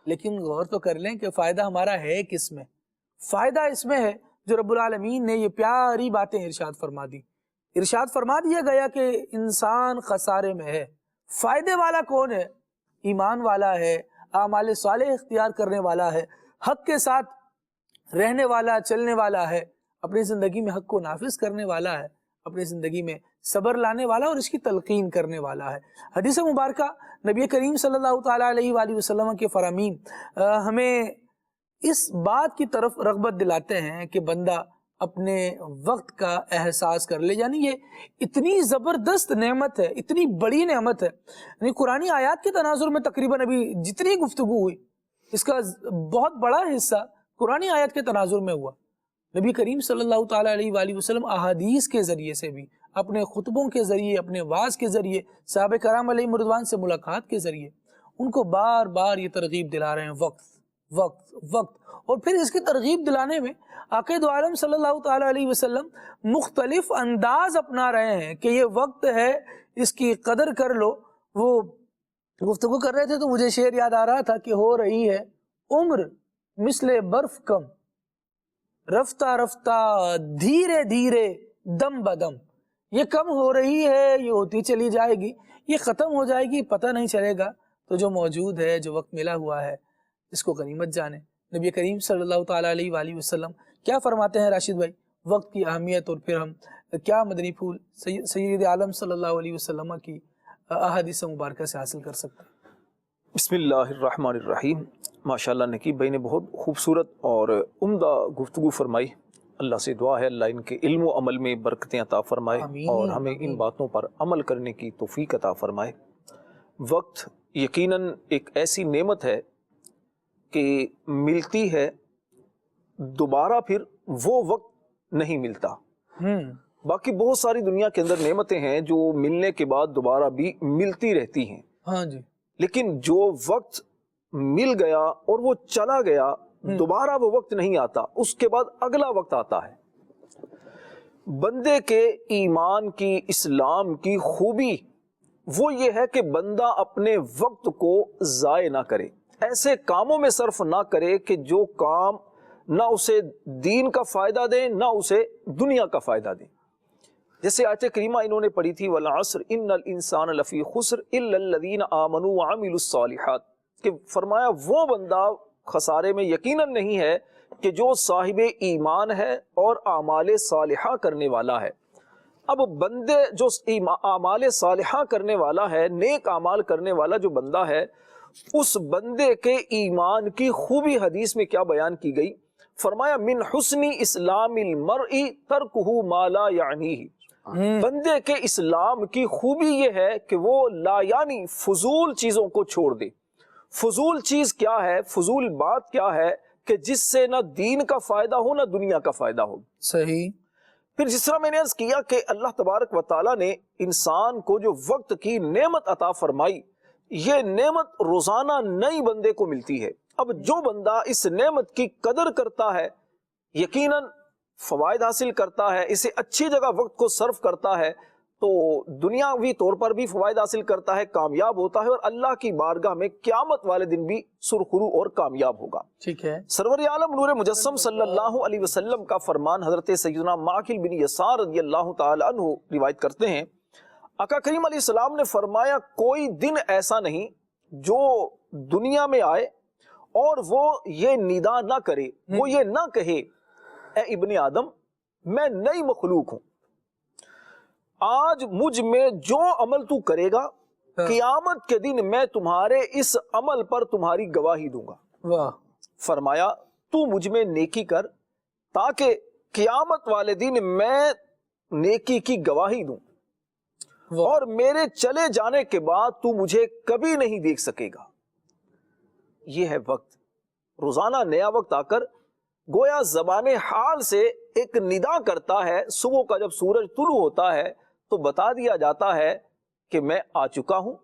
لیکن غور تو کر لیں کہ فائدہ ہمارا ہے کس میں؟ فائدہ اس میں ہے جو رب العالمین نے یہ پیاری باتیں ارشاد فرما دی۔ ارشاد فرما دیا گیا کہ انسان خسارے میں ہے۔ فائدے والا کون ہے؟ ایمان والا ہے، اعمال صالح اختیار کرنے والا ہے، حق کے ساتھ رہنے والا، چلنے والا ہے، اپنی زندگی میں حق کو نافذ کرنے والا ہے، اپنی زندگی میں صبر لانے والا اور اس کی تلقین کرنے والا ہے۔ حدیث مبارکہ نبی کریم صلی اللہ تعالیٰ علیہ وآلہ وسلم کے فرامین ہمیں اس بات کی طرف رغبت دلاتے ہیں کہ بندہ اپنے وقت کا احساس کر لے۔ یعنی یہ اتنی زبردست نعمت ہے، اتنی بڑی نعمت ہے، یعنی قرآنی آیات کے تناظر میں تقریباً ابھی جتنی گفتگو ہوئی اس کا بہت بڑا حصہ قرآنی آیات کے تناظر میں ہوا۔ نبی کریم صلی اللہ تعالیٰ علیہ وآلہ وسلم احادیث کے ذریعے سے بھی، اپنے خطبوں کے ذریعے، اپنے وعظ کے ذریعے، صحابہ کرام علیہ رضوان سے ملاقات کے ذریعے ان کو بار بار یہ ترغیب دلا رہے ہیں، وقت وقت وقت۔ اور پھر اس کی ترغیب دلانے میں آقا دو عالم صلی اللہ تعالیٰ علیہ وسلم مختلف انداز اپنا رہے ہیں کہ یہ وقت ہے، اس کی قدر کر لو۔ وہ گفتگو کر رہے تھے تو مجھے شعر یاد آ رہا تھا کہ ہو رہی ہے عمر مثل برف کم، رفتہ رفتہ دھیرے دھیرے دم بدم۔ یہ کم ہو رہی ہے، یہ ہوتی چلی جائے گی، یہ ختم ہو جائے گی، پتہ نہیں چلے گا۔ تو جو موجود ہے، جو وقت ملا ہوا ہے، اس کو غنیمت جانے۔ نبی کریم صلی اللہ تعالیٰ علیہ وآلہ وسلم کیا فرماتے ہیں راشد بھائی؟ وقت کی اہمیت، اور پھر ہم کیا مدنی پھول سید عالم صلی اللہ علیہ وسلم کی احادیث مبارکہ سے حاصل کر سکتے ہیں؟ بسم اللہ الرحمن الرحیم۔ ماشاءاللہ نقیب بھائی نے بہت خوبصورت اور عمدہ گفتگو فرمائی۔ اللہ سے دعا ہے اللہ ان کے علم و عمل میں برکتیں عطا فرمائے اور ہمیں ان باتوں پر عمل کرنے کی توفیق عطا فرمائے۔ وقت یقیناً ایک ایسی نعمت ہے کہ ملتی ہے، دوبارہ پھر وہ وقت نہیں ملتا۔ باقی بہت ساری دنیا کے اندر نعمتیں ہیں جو ملنے کے بعد دوبارہ بھی ملتی رہتی ہیں، ہاں جی، لیکن جو وقت مل گیا اور وہ چلا گیا، دوبارہ وہ وقت نہیں آتا، اس کے بعد اگلا وقت آتا ہے۔ بندے کے ایمان کی، اسلام کی خوبی وہ یہ ہے کہ بندہ اپنے وقت کو ضائع نہ کرے۔ ایسے کاموں میں صرف نہ کرے کہ جو کام نہ اسے دین کا فائدہ دیں نہ اسے دنیا کا فائدہ دیں. جیسے آیت کریمہ انہوں نے پڑھی تھی والعصر ان الانسان لفی خسر الا الذین آمنوا وعملوا الصالحات، کہ فرمایا وہ بندہ خسارے میں یقیناً نہیں ہے کہ جو صاحب ایمان ہے اور اعمال صالحہ کرنے والا ہے. اب بندے جو اعمال صالحہ کرنے والا ہے، نیک اعمال کرنے والا جو بندہ ہے، اس بندے کے ایمان کی خوبی حدیث میں کیا بیان کی گئی؟ فرمایا من حسن اسلام المرء ترکہ ما لا یعنیہ. بندے کے اسلام کی خوبی یہ ہے کہ وہ لا یعنی فضول چیزوں کو چھوڑ دے. فضول چیز کیا ہے؟ فضول بات کیا ہے کہ جس سے نہ دین کا فائدہ ہو نہ دنیا کا فائدہ ہو. صحیح. پھر جس طرح میں نے عرض کیا کہ اللہ تبارک و تعالیٰ نے انسان کو جو وقت کی نعمت عطا فرمائی، یہ نعمت روزانہ نئی بندے کو ملتی ہے. اب جو بندہ اس نعمت کی قدر کرتا ہے، یقیناً فوائد حاصل کرتا ہے، اسے اچھی جگہ وقت کو صرف کرتا ہے، تو دنیاوی طور پر بھی فوائد حاصل کرتا ہے، کامیاب ہوتا ہے، اور اللہ کی بارگاہ میں قیامت والے دن بھی سرخرو اور کامیاب ہوگا. ٹھیک ہے. سرور عالم نور مجسم صلی اللہ علیہ وسلم کا فرمان حضرت سیدنا معقل بن یسار رضی اللہ تعالی عنہ روایت کرتے ہیں، آقا کریم علیہ السلام نے فرمایا کوئی دن ایسا نہیں جو دنیا میں آئے اور وہ یہ ندا نہ کرے، وہ یہ نہ کہے اے ابن آدم میں نئی مخلوق ہوں، آج مجھ میں جو عمل تو کرے گا قیامت کے دن میں تمہارے اس عمل پر تمہاری گواہی دوں گا. واہ. فرمایا تو مجھ میں نیکی کر تاکہ قیامت والے دن میں نیکی کی گواہی دوں، اور میرے چلے جانے کے بعد تو مجھے کبھی نہیں دیکھ سکے گا. یہ ہے وقت. روزانہ نیا وقت آ کر گویا زبان حال سے ایک ندا کرتا ہے. صبح کا جب سورج طلوع ہوتا ہے تو بتا دیا جاتا ہے کہ میں آ چکا ہوں،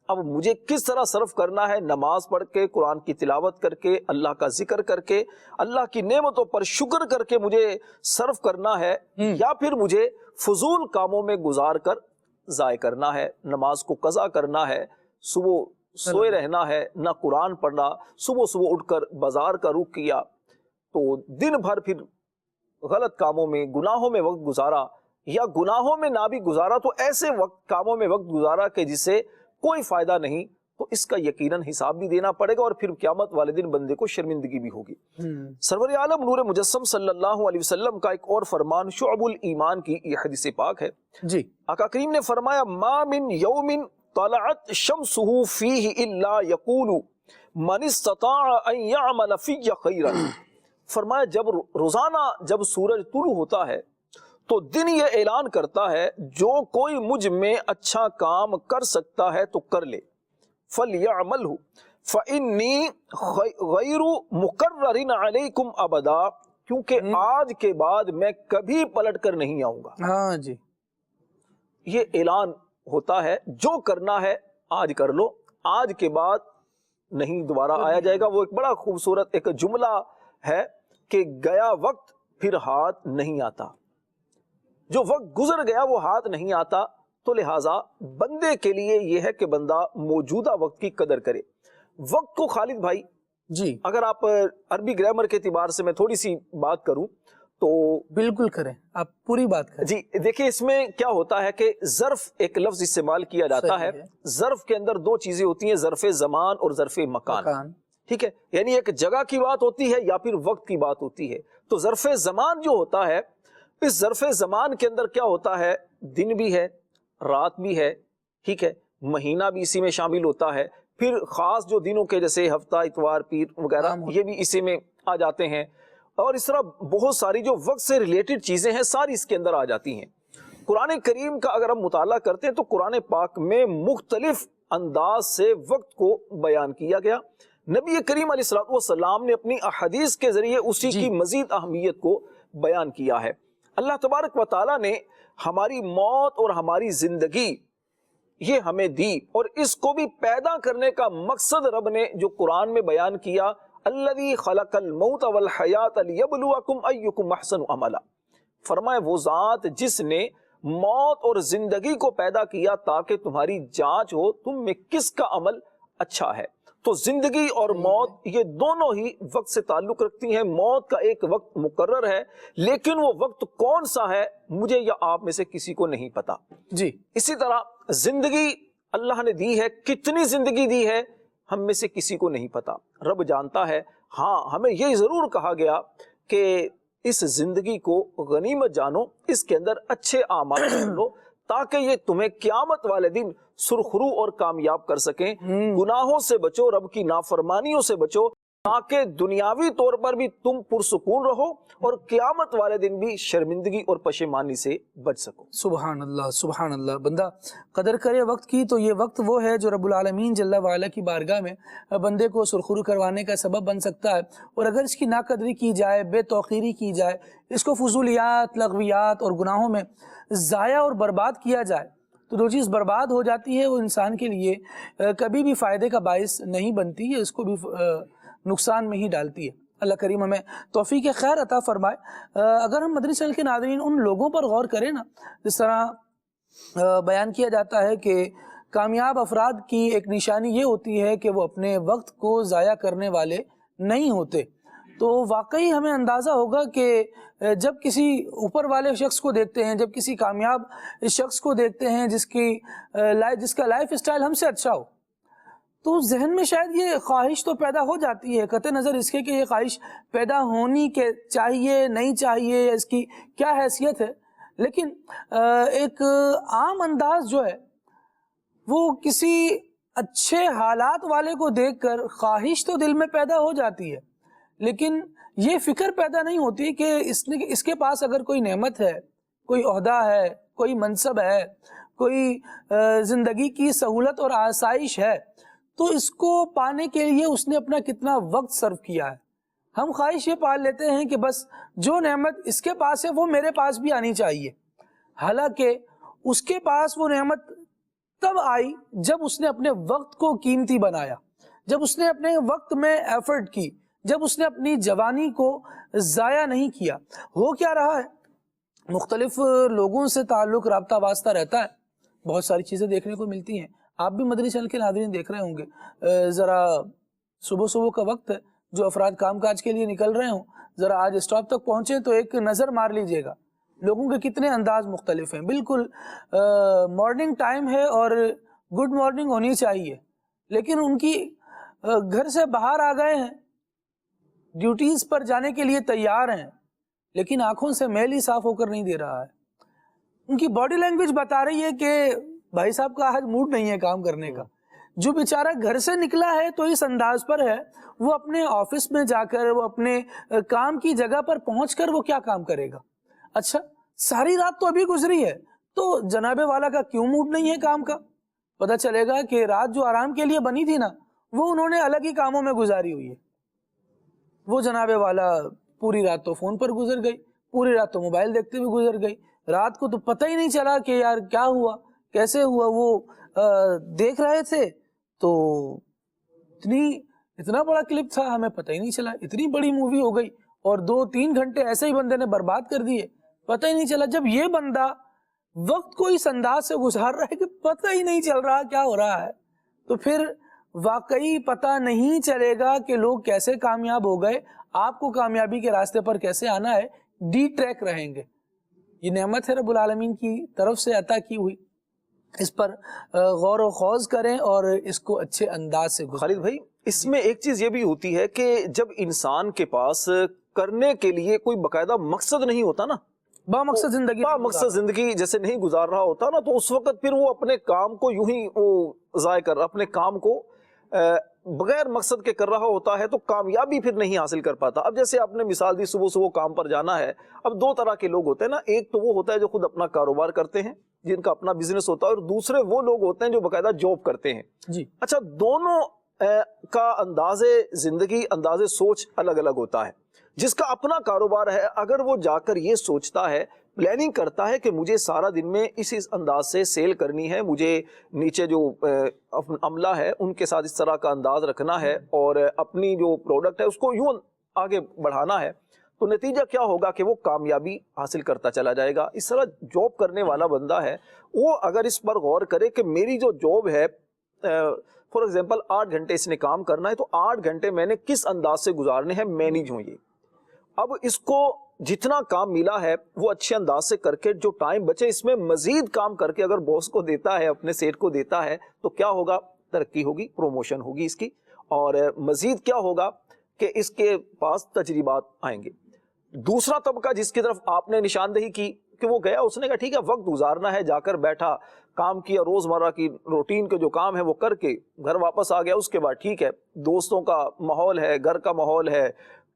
اب مجھے کس طرح صرف کرنا ہے، نماز پڑھ کے، قرآن کی تلاوت کر کے، اللہ کا ذکر کر کے، اللہ کی نعمتوں پر شکر کر کے مجھے صرف کرنا ہے، یا پھر مجھے فضول کاموں میں گزار کر ضائع کرنا ہے، نماز کو قضا کرنا ہے، صبح سوئے رہنا ہے، نہ قرآن پڑھنا، صبح اٹھ کر بازار کا رخ کیا تو دن بھر پھر غلط کاموں میں، گناہوں میں وقت گزارا، یا گناہوں میں نہ بھی گزارا تو ایسے کاموں میں وقت گزارا کہ جسے کوئی فائدہ نہیں، تو اس کا یقیناً حساب بھی دینا پڑے گا، اور پھر قیامت والے دن بندے کو شرمندگی بھی ہوگی. سرور عالم نور مجسم صلی اللہ علیہ وسلم کا ایک اور فرمان شعب الایمان کی یہ حدیث پاک ہے. جی. آقا کریم نے فرمایا ما من یوم طلعت شمسہ فیہ الا یقول من استطاع ان یعمل فی خیرا. فرمایا جب روزانہ جب سورج طلوع ہوتا ہے تو دن یہ اعلان کرتا ہے جو کوئی مجھ میں اچھا کام کر سکتا ہے تو کر لے، فَلْيَعْمَلْهُ فَإِنِّي غَيْرُ مُقَرَّرٍ عَلَيْكُمْ أَبَدًا، کیونکہ آج کے بعد میں کبھی پلٹ کر نہیں آؤں گا. ہاں جی. یہ اعلان ہوتا ہے جو کرنا ہے آج کر لو، آج کے بعد نہیں دوبارہ آیا جائے گا. وہ ایک بڑا خوبصورت ایک جملہ ہے کہ گیا وقت پھر ہاتھ نہیں آتا. جو وقت گزر گیا وہ ہاتھ نہیں آتا، تو لہٰذا بندے کے لیے یہ ہے کہ بندہ موجودہ وقت کی قدر کرے. وقت کو خالد بھائی جی اگر آپ عربی گرامر کے اعتبار سے میں تھوڑی سی بات کروں تو بالکل کریں، آپ پوری بات کریں. جی دیکھیں اس میں کیا ہوتا ہے کہ ظرف ایک لفظ استعمال کیا جاتا ہے. ظرف کے اندر دو چیزیں ہوتی ہیں، ظرف زمان اور ظرف مکان. ٹھیک ہے، یعنی ایک جگہ کی بات ہوتی ہے یا پھر وقت کی بات ہوتی ہے. تو ظرف زمان جو ہوتا ہے، اس ظرف زمان کے اندر کیا ہوتا ہے، دن بھی ہے، رات بھی ہے، ٹھیک ہے، مہینہ بھی اسی میں شامل ہوتا ہے، پھر خاص جو دنوں کے جیسے ہفتہ، اتوار، پیر وغیرہ یہ بھی اسی میں آ جاتے ہیں، اور اس طرح بہت ساری جو وقت سے ریلیٹڈ چیزیں ہیں ساری اس کے اندر آ جاتی ہیں. قرآن کریم کا اگر ہم مطالعہ کرتے ہیں تو قرآن پاک میں مختلف انداز سے وقت کو بیان کیا گیا. نبی کریم علیہ السلام نے اپنی احادیث کے ذریعے اسی کی مزید اہمیت کو بیان کیا ہے. اللہ تبارک و تعالیٰ نے ہماری موت اور ہماری زندگی یہ ہمیں دی، اور اس کو بھی پیدا کرنے کا مقصد رب نے جو قرآن میں بیان کیا، الذی خلق الموت والحیات لیبلوکم ایکم احسن عملا. فرمائے وہ ذات جس نے موت اور زندگی کو پیدا کیا تاکہ تمہاری جانچ ہو تم میں کس کا عمل اچھا ہے. تو زندگی اور موت یہ دونوں ہی وقت سے تعلق رکھتی ہیں. موت کا ایک وقت مقرر ہے، لیکن وہ وقت کون سا ہے مجھے یا آپ میں سے کسی کو نہیں پتا. جی اسی طرح زندگی اللہ نے دی ہے، کتنی زندگی دی ہے ہم میں سے کسی کو نہیں پتا، رب جانتا ہے. ہاں ہمیں یہ ضرور کہا گیا کہ اس زندگی کو غنیمت جانو، اس کے اندر اچھے اعمال کر لو تاکہ یہ تمہیں قیامت والے دن سرخرو اور کامیاب کر سکیں. گناہوں سے بچو، رب کی نافرمانیوں سے بچو، تاکہ دنیاوی طور پر بھی تم پرسکون رہو اور قیامت والے دن بھی شرمندگی اور پشیمانی سے بچ سکو. سبحان اللہ سبحان اللہ. بندہ قدر کرے وقت کی تو یہ وقت وہ ہے جو رب العالمین جل وعلا کی بارگاہ میں بندے کو سرخرو کروانے کا سبب بن سکتا ہے. اور اگر اس کی ناقدری کی جائے، بے توقیری کی جائے، اس کو فضولیات، لغویات اور گناہوں میں ضائع اور برباد کیا جائے تو جو چیز برباد ہو جاتی ہے وہ انسان کے لیے کبھی بھی فائدے کا باعث نہیں بنتی ہے، اس کو بھی نقصان میں ہی ڈالتی ہے. اللہ کریم ہمیں توفیق خیر عطا فرمائے. اگر ہم مدنی چینل کے ناظرین ان لوگوں پر غور کریں نا، جس طرح بیان کیا جاتا ہے کہ کامیاب افراد کی ایک نشانی یہ ہوتی ہے کہ وہ اپنے وقت کو ضائع کرنے والے نہیں ہوتے، تو واقعی ہمیں اندازہ ہوگا کہ جب کسی اوپر والے شخص کو دیکھتے ہیں، جب کسی کامیاب شخص کو دیکھتے ہیں جس کا لائف اسٹائل ہم سے اچھا ہو، تو ذہن میں شاید یہ خواہش تو پیدا ہو جاتی ہے، قطع نظر اس کے کہ یہ خواہش پیدا ہونی کے چاہیے نہیں چاہیے، اس کی کیا حیثیت ہے. لیکن ایک عام انداز جو ہے وہ کسی اچھے حالات والے کو دیکھ کر خواہش تو دل میں پیدا ہو جاتی ہے، لیکن یہ فکر پیدا نہیں ہوتی کہ اس کے پاس اگر کوئی نعمت ہے، کوئی عہدہ ہے، کوئی منصب ہے، کوئی زندگی کی سہولت اور آسائش ہے، تو اس کو پانے کے لیے اس نے اپنا کتنا وقت صرف کیا ہے. ہم خواہش یہ پال لیتے ہیں کہ بس جو نعمت اس کے پاس ہے وہ میرے پاس بھی آنی چاہیے، حالانکہ اس کے پاس وہ نعمت تب آئی جب اس نے اپنے وقت کو قیمتی بنایا، جب اس نے اپنے وقت میں ایفرٹ کی، جب اس نے اپنی جوانی کو ضائع نہیں کیا. ہو کیا رہا ہے، مختلف لوگوں سے تعلق رابطہ واسطہ رہتا ہے، بہت ساری چیزیں دیکھنے کو ملتی ہیں. آپ بھی مدنی چینل کے ناظرین دیکھ رہے ہوں گے، ذرا صبح کا وقت ہے، جو افراد کام کاج کے لیے نکل رہے ہوں ذرا آج اسٹاپ تک پہنچے تو ایک نظر مار لیجئے گا، لوگوں کے کتنے انداز مختلف ہیں. بالکل مارننگ ٹائم ہے اور گڈ مارننگ ہونی چاہیے، لیکن ان کی گھر سے باہر آ گئے ہیں، ڈیوٹیز پر جانے کے لیے تیار ہیں، لیکن آنکھوں سے میل ہی صاف ہو کر نہیں دے رہا ہے. ان کی باڈی لینگویج بتا رہی ہے کہ بھائی صاحب کا آج موڈ نہیں ہے کام کرنے کا. جو بیچارہ گھر سے نکلا ہے تو اس انداز پر ہے، وہ اپنے آفس میں جا کر، وہ اپنے کام کی جگہ پر پہنچ کر وہ کیا کام کرے گا. اچھا ساری رات تو ابھی گزری ہے، تو جناب والا کا کیوں موڈ نہیں ہے کام کا؟ پتہ چلے گا کہ رات جو آرام کے لیے بنی تھی نا، وہ انہوں نے الگ ہی کاموں میں گزاری ہوئی ہے. وہ جناب والا پوری رات تو فون پر گزر گئی، پوری رات تو موبائل دیکھتے ہوئے گزر گئی، رات کو تو پتہ ہی نہیں چلا کہ یار کیا ہوا کیسے ہوا. وہ دیکھ رہے تھے تو اتنا بڑا کلپ تھا، ہمیں پتہ ہی نہیں چلا، اتنی بڑی مووی ہو گئی اور 2-3 گھنٹے ایسے ہی بندے نے برباد کر دیے، پتہ ہی نہیں چلا. جب یہ بندہ وقت کو اس انداز سے گزار رہا ہے کہ پتہ ہی نہیں چل رہا کیا ہو رہا ہے، تو پھر واقعی پتہ نہیں چلے گا کہ لوگ کیسے کامیاب ہو گئے. آپ کو کامیابی کے راستے پر کیسے آنا ہے، ڈی ٹریک رہیں گے. یہ نعمت ہے رب العالمین کی طرف سے عطا کی ہوئی، اس پر غور و خوض کریں اور اس کو اچھے انداز سے گزاریں. خالد بھائی اس میں ایک چیز یہ بھی ہوتی ہے کہ جب انسان کے پاس کرنے کے لیے کوئی باقاعدہ مقصد نہیں ہوتا نا، با مقصد زندگی جیسے نہیں گزار رہا ہوتا نا، تو اس وقت پھر وہ اپنے کام کو یوں ہی وہ ضائع کر رہا، اپنے کام کو بغیر مقصد کے کر رہا ہوتا ہے، تو کامیابی پھر نہیں حاصل کر پاتا. اب جیسے آپ نے مثال دی صبح کام پر جانا ہے، اب 2 طرح کے لوگ ہوتے ہیں نا، ایک تو وہ ہوتا ہے جو خود اپنا کاروبار کرتے ہیں، جن کا اپنا بزنس ہوتا ہے، اور دوسرے وہ لوگ ہوتے ہیں جو باقاعدہ جاب کرتے ہیں. جی اچھا دونوں کا انداز زندگی، انداز سوچ الگ الگ ہوتا ہے. جس کا اپنا کاروبار ہے، اگر وہ جا کر یہ سوچتا ہے، پلاننگ کرتا ہے کہ مجھے سارا دن میں اس انداز سے سیل کرنی ہے، مجھے نیچے جو عملہ ہے ان کے ساتھ اس طرح کا انداز رکھنا ہے اور اپنی جو پروڈکٹ ہے اس کو یوں آگے بڑھانا ہے، تو نتیجہ کیا ہوگا کہ وہ کامیابی حاصل کرتا چلا جائے گا. اس طرح جاب کرنے والا بندہ ہے، وہ اگر اس پر غور کرے کہ میری جو جاب ہے فار ایگزامپل 8 گھنٹے اس نے کام کرنا ہے تو 8 گھنٹے میں نے کس انداز سے گزارنے ہیں، مینیج ہوں یہ. اب اس کو جتنا کام ملا ہے وہ اچھے انداز سے کر کے جو ٹائم بچے اس میں مزید کام کر کے اگر باس کو دیتا ہے، اپنے سیٹ کو دیتا ہے، تو کیا ہوگا؟ ترقی ہوگی، پروموشن ہوگی اس کی، اور مزید کیا ہوگا کہ اس کے پاس تجربات آئیں گے. دوسرا طبقہ جس کی طرف آپ نے نشاندہی کی کہ وہ گیا، اس نے کہا ٹھیک ہے وقت گزارنا ہے، جا کر بیٹھا، کام کیا، روزمرہ کی روٹین کے جو کام ہے وہ کر کے گھر واپس آ گیا. اس کے بعد ٹھیک ہے دوستوں کا ماحول ہے، گھر کا ماحول ہے،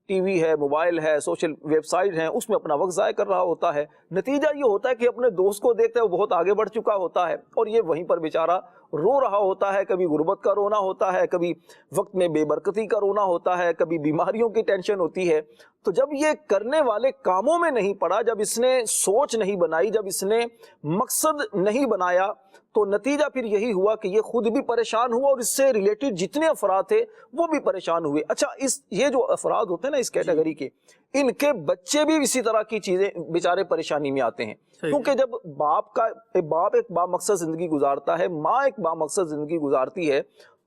ٹی وی ہے، موبائل ہے، سوشل ویب سائٹ ہیں، اس میں اپنا وقت ضائع کر رہا ہوتا ہے. نتیجہ یہ ہوتا ہے کہ اپنے دوست کو دیکھتا ہے وہ بہت آگے بڑھ چکا ہوتا ہے اور یہ وہیں پر بیچارہ رو رہا ہوتا ہے. کبھی غربت کا رونا ہوتا ہے، کبھی وقت میں بے برکتی کا رونا ہوتا ہے، کبھی بیماریوں کی ٹینشن ہوتی ہے. تو جب یہ کرنے والے کاموں میں نہیں پڑا، جب اس نے سوچ نہیں بنائی، جب اس نے مقصد نہیں بنایا، تو نتیجہ پھر یہی ہوا کہ یہ خود بھی پریشان ہوا اور اس سے ریلیٹڈ جتنے افراد تھے وہ بھی پریشان ہوئے. اچھا یہ جو افراد ہوتے ہیں نا اس کیٹیگری کے، ان کے بچے بھی اسی طرح کی چیزیں بیچارے پریشانی میں آتے ہیں. کیونکہ جب باپ ایک با مقصد زندگی گزارتا ہے، ماں ایک با مقصد زندگی گزارتی ہے،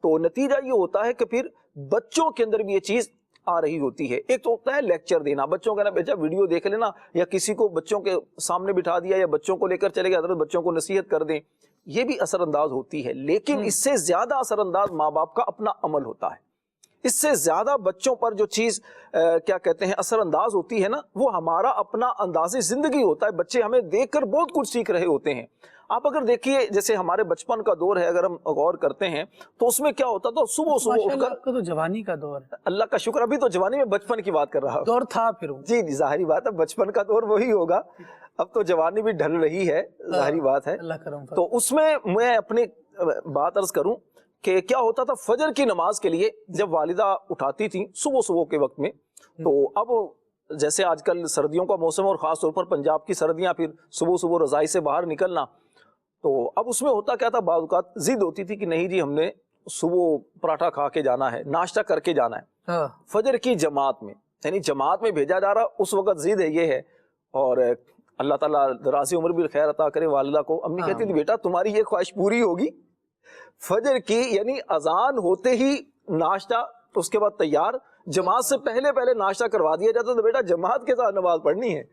تو نتیجہ یہ ہوتا ہے کہ پھر بچوں کے اندر بھی یہ چیز آ رہی ہوتی ہے. ایک تو ہوتا ہے لیکچر دینا، بچوں کا نا بیٹا ویڈیو دیکھ لینا، یا کسی کو بچوں کے سامنے بٹھا دیا یا بچوں کو لے کر چلے گئے حضرت بچوں کو نصیحت کر دیں، یہ بھی اثر انداز ہوتی ہے. لیکن اس سے زیادہ اثر انداز ماں باپ کا اپنا عمل ہوتا ہے. اس سے زیادہ بچوں پر جو چیز کیا کہتے ہیں اثر انداز ہوتی ہے نا، وہ ہمارا اپنا انداز زندگی ہوتا ہے. بچے ہمیں دیکھ کر بہت کچھ سیکھ رہے ہوتے ہیں. آپ اگر دیکھیے جیسے ہمارے بچپن کا دور ہے، اگر ہم غور کرتے ہیں تو اس میں کیا ہوتا تھا، صبح اٹھ کر، تو جوانی کا دور ہے، اللہ کا شکر ابھی تو جوانی میں بچپن کی بات کر رہا ہوں، دور تھا پھر جی ظاہری بات ہے بچپن کا دور وہی ہوگا، اب تو جوانی بھی ڈھل رہی ہے، ظاہری بات ہے. اللہ کرم. تو اس میں اپنی بات عرض کروں کہ کیا ہوتا تھا، فجر کی نماز کے لیے جب والدہ اٹھاتی تھی صبح کے وقت میں، تو اب جیسے آج کل سردیوں کا موسم اور خاص طور پر پنجاب کی سردیاں، پھر صبح رضائی سے باہر نکلنا، تو اب اس میں ہوتا کیا تھا، بعض اوقات ضد ہوتی تھی کہ نہیں جی ہم نے صبح پراٹھا کھا کے جانا ہے، ناشتہ کر کے جانا ہے فجر کی جماعت میں، یعنی جماعت میں بھیجا جا رہا. اس وقت ضد ہے یہ ہے، اور اللہ تعالیٰ دراز عمر بھی خیر عطا کرے والدہ کو. امی کہتی تھی بیٹا تمہاری یہ خواہش پوری ہوگی، فجر کی یعنی اذان ہوتے ہی ناشتہ، اس کے بعد تیار، جماعت سے پہلے ناشتہ کروا دیا جاتا تو بیٹا جماعت کے ساتھ نماز پڑھنی ہے.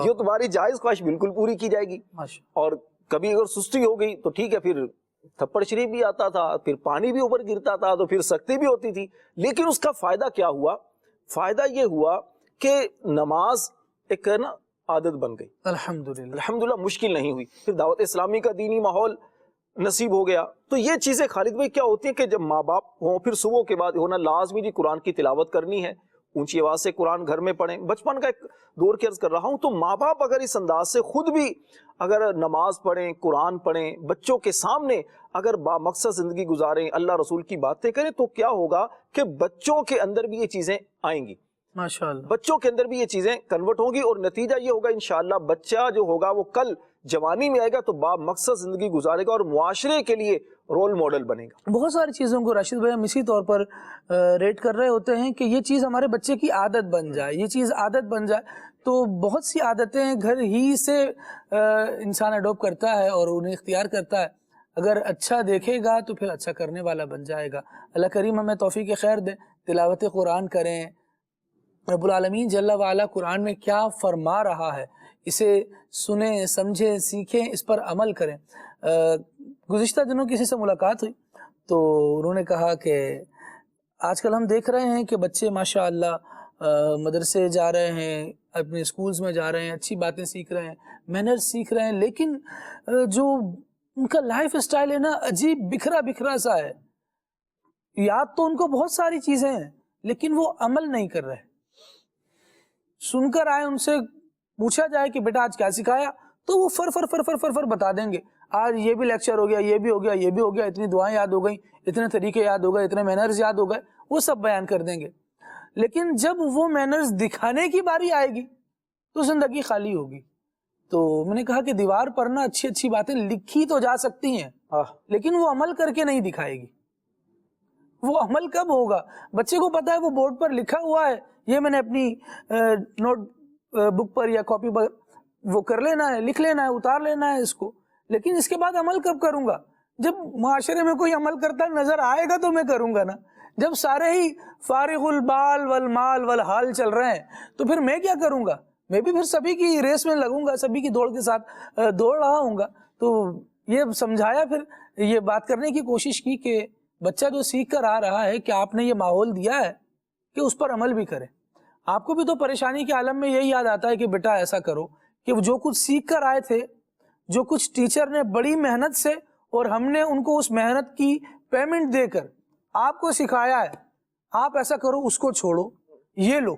یہ تمہاری جائز خواہش بالکل پوری کی جائے گی. اور کبھی اگر سستی ہو گئی تو ٹھیک ہے، پھر تھپڑ شریف بھی آتا تھا، پھر پانی بھی اوپر گرتا تھا، تو پھر سختی بھی ہوتی تھی. لیکن اس کا فائدہ کیا ہوا؟ فائدہ یہ ہوا کہ نماز ایک نا عادت بن گئی، الحمدللہ مشکل نہیں ہوئی. پھر دعوت اسلامی کا دینی ماحول نصیب ہو گیا. تو یہ چیزیں خالد بھائی کیا ہوتی ہیں کہ جب ماں باپ ہوں، پھر صبح کے بعد ہونا لازمی جی قرآن کی تلاوت کرنی ہے، اونچی آواز سے قرآن گھر میں پڑھیں. بچپن کا ایک دور کی عرض کر رہا ہوں. تو ماں باپ اگر اس انداز سے خود بھی اگر نماز پڑھیں، قرآن پڑھیں، بچوں کے سامنے اگر با مقصد زندگی گزاریں، اللہ رسول کی باتیں کریں، تو کیا ہوگا کہ بچوں کے اندر بھی یہ چیزیں آئیں گی، ماشاءاللہ بچوں کے اندر بھی یہ چیزیں کنورٹ ہوں گی. اور نتیجہ یہ ہوگا انشاءاللہ بچہ جو ہوگا وہ کل جوانی میں آئے گا تو با مقصد زندگی گزارے گا اور معاشرے کے لیے رول ماڈل بنے گا. بہت ساری چیزوں کو راشد بھائی ہم اسی طور پر ریٹ کر رہے ہوتے ہیں کہ یہ چیز ہمارے بچے کی عادت بن جائے، یہ چیز عادت بن جائے. تو بہت سی عادتیں گھر ہی سے انسان اڈوپ کرتا ہے اور انہیں اختیار کرتا ہے. اگر اچھا دیکھے گا تو پھر اچھا کرنے والا بن جائے گا. اللہ کریم ہمیں توفیق خیر دے، تلاوت قرآن کریں. رب العالمین جل وعلا قرآن میں کیا فرما رہا ہے اسے سنیں، سمجھیں، سیکھیں، اس پر عمل کریں. گزشتہ دنوں کسی سے ملاقات ہوئی تو انہوں نے کہا کہ آج کل ہم دیکھ رہے ہیں کہ بچے ماشاء اللہ مدرسے جا رہے ہیں، اپنے اسکولز میں جا رہے ہیں، اچھی باتیں سیکھ رہے ہیں، مینرز سیکھ رہے ہیں، لیکن جو ان کا لائف اسٹائل ہے نا عجیب بکھرا سا ہے. یاد تو ان کو بہت ساری چیزیں ہیں لیکن وہ عمل نہیں کر رہے. سن کر آئے، ان سے پوچھا جائے کہ بیٹا آج کیا سکھایا تو وہ فر بتا دیں گے. آج یہ بھی لیکچر ہو گیا، یہ بھی ہو گیا، یہ بھی ہو گیا، اتنی دعائیں یاد ہو گئیں، اتنے طریقے یاد ہو گئے، اتنے مینرز یاد ہو گئے، وہ سب بیان کر دیں گے. لیکن جب وہ مینرز دکھانے کی باری آئے گی تو زندگی خالی ہوگی. تو میں نے کہا کہ دیوار پر نا اچھی باتیں لکھی تو جا سکتی ہیں لیکن وہ عمل کر کے نہیں دکھائے گی. وہ عمل کب ہوگا؟ بچے کو پتا ہے وہ بورڈ پر لکھا ہوا ہے، یہ میں نے اپنی نوٹ بک پر یا کاپی پر وہ کر لینا ہے، لکھ لینا ہے، اتار لینا ہے اس کو، لیکن اس کے بعد عمل کب کروں گا؟ جب معاشرے میں کوئی عمل کرتا نظر آئے گا تو میں کروں گا نا. جب سارے ہی فارغ البال والمال والحال چل رہے ہیں تو پھر میں کیا کروں گا؟ میں بھی پھر سبھی کی ریس میں لگوں گا, سبھی کی دوڑ کے ساتھ دوڑ رہا ہوں گا. تو یہ سمجھایا, پھر یہ بات کرنے کی کوشش کی کہ بچہ جو سیکھ کر آ رہا ہے کہ آپ نے یہ ماحول دیا ہے کہ اس پر عمل بھی کرے. آپ کو بھی تو پریشانی کے عالم میں یہی یاد آتا ہے کہ بیٹا ایسا کرو, کہ جو کچھ سیکھ کر آئے تھے, جو کچھ ٹیچر نے بڑی محنت سے اور ہم نے ان کو اس محنت کی پیمنٹ دے کر آپ کو سکھایا ہے, آپ ایسا کرو, اس کو چھوڑو, یہ لو.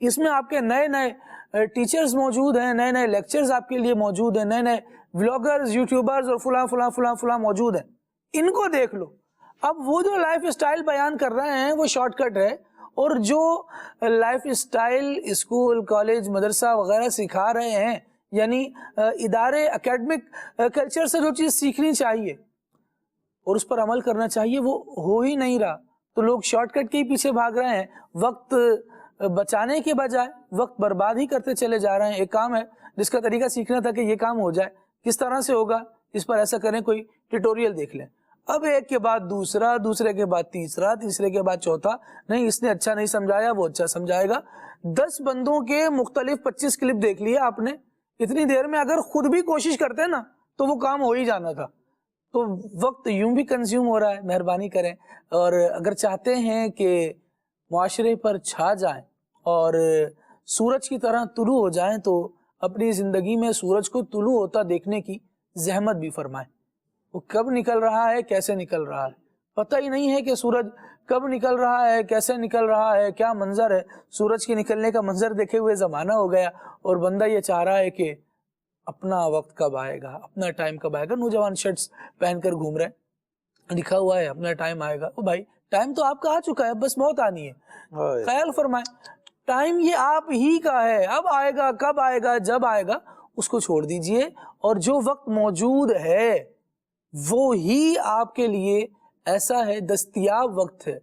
اس میں آپ کے نئے نئے ٹیچرز موجود ہیں, نئے نئے لیکچرز آپ کے لیے موجود ہیں, نئے نئے ولاگرز, یوٹیوبرز اور فلاں فلاں فلاں فلاں موجود ہیں, ان کو دیکھ لو. اب وہ جو لائف اسٹائل بیان کر رہے ہیں وہ شارٹ کٹ ہے, اور جو لائف اسٹائل اسکول, کالج, مدرسہ وغیرہ سکھا رہے ہیں, یعنی ادارے اکیڈمک کلچر سے جو چیز سیکھنی چاہیے اور اس پر عمل کرنا چاہیے وہ ہو ہی نہیں رہا. تو لوگ شارٹ کٹ کے ہی پیچھے بھاگ رہے ہیں, وقت بچانے کے بجائے وقت برباد ہی کرتے چلے جا رہے ہیں. ایک کام ہے جس کا طریقہ سیکھنا تھا کہ یہ کام ہو جائے, کس طرح سے ہوگا, اس پر ایسا کریں, کوئی ٹیوٹوریل دیکھ لیں. اب ایک کے بعد دوسرا, دوسرے کے بعد تیسرا, تیسرے کے بعد چوتھا, نہیں اس نے اچھا نہیں سمجھایا, وہ اچھا سمجھائے گا. 10 بندوں کے مختلف 25 کلپ دیکھ لیے آپ نے اتنی دیر میں. اگر خود بھی کوشش کرتے نا تو وہ کام ہو ہی جانا تھا. تو وقت یوں بھی کنزیوم ہو رہا ہے. مہربانی کریں, اور اگر چاہتے ہیں کہ معاشرے پر چھا جائیں اور سورج کی طرح طلوع ہو جائیں تو اپنی زندگی میں سورج کو طلوع ہوتا دیکھنے کی زحمت بھی فرمائیں. وہ کب نکل رہا ہے, کیسے نکل رہا ہے, پتہ ہی نہیں ہے کہ سورج کب نکل رہا ہے, کیسے نکل رہا ہے, کیا منظر ہے. سورج کے نکلنے کا منظر دیکھے ہوئے زمانہ ہو گیا, اور بندہ یہ چاہ رہا ہے کہ اپنا وقت کب آئے گا, اپنا ٹائم کب آئے گا. نوجوان شرٹس پہن کر گھوم رہے ہیں, لکھا ہوا ہے اپنا ٹائم آئے گا. او بھائی, ٹائم تو آپ کا آ چکا ہے, بس موت آنی ہے. خیال فرمائیں, ٹائم یہ آپ ہی کا ہے, اب آئے گا, کب آئے گا, جب آئے گا اس کو چھوڑ دیجئے, اور جو وقت موجود ہے وہ ہی آپ کے لیے ایسا ہے, دستیاب وقت ہے,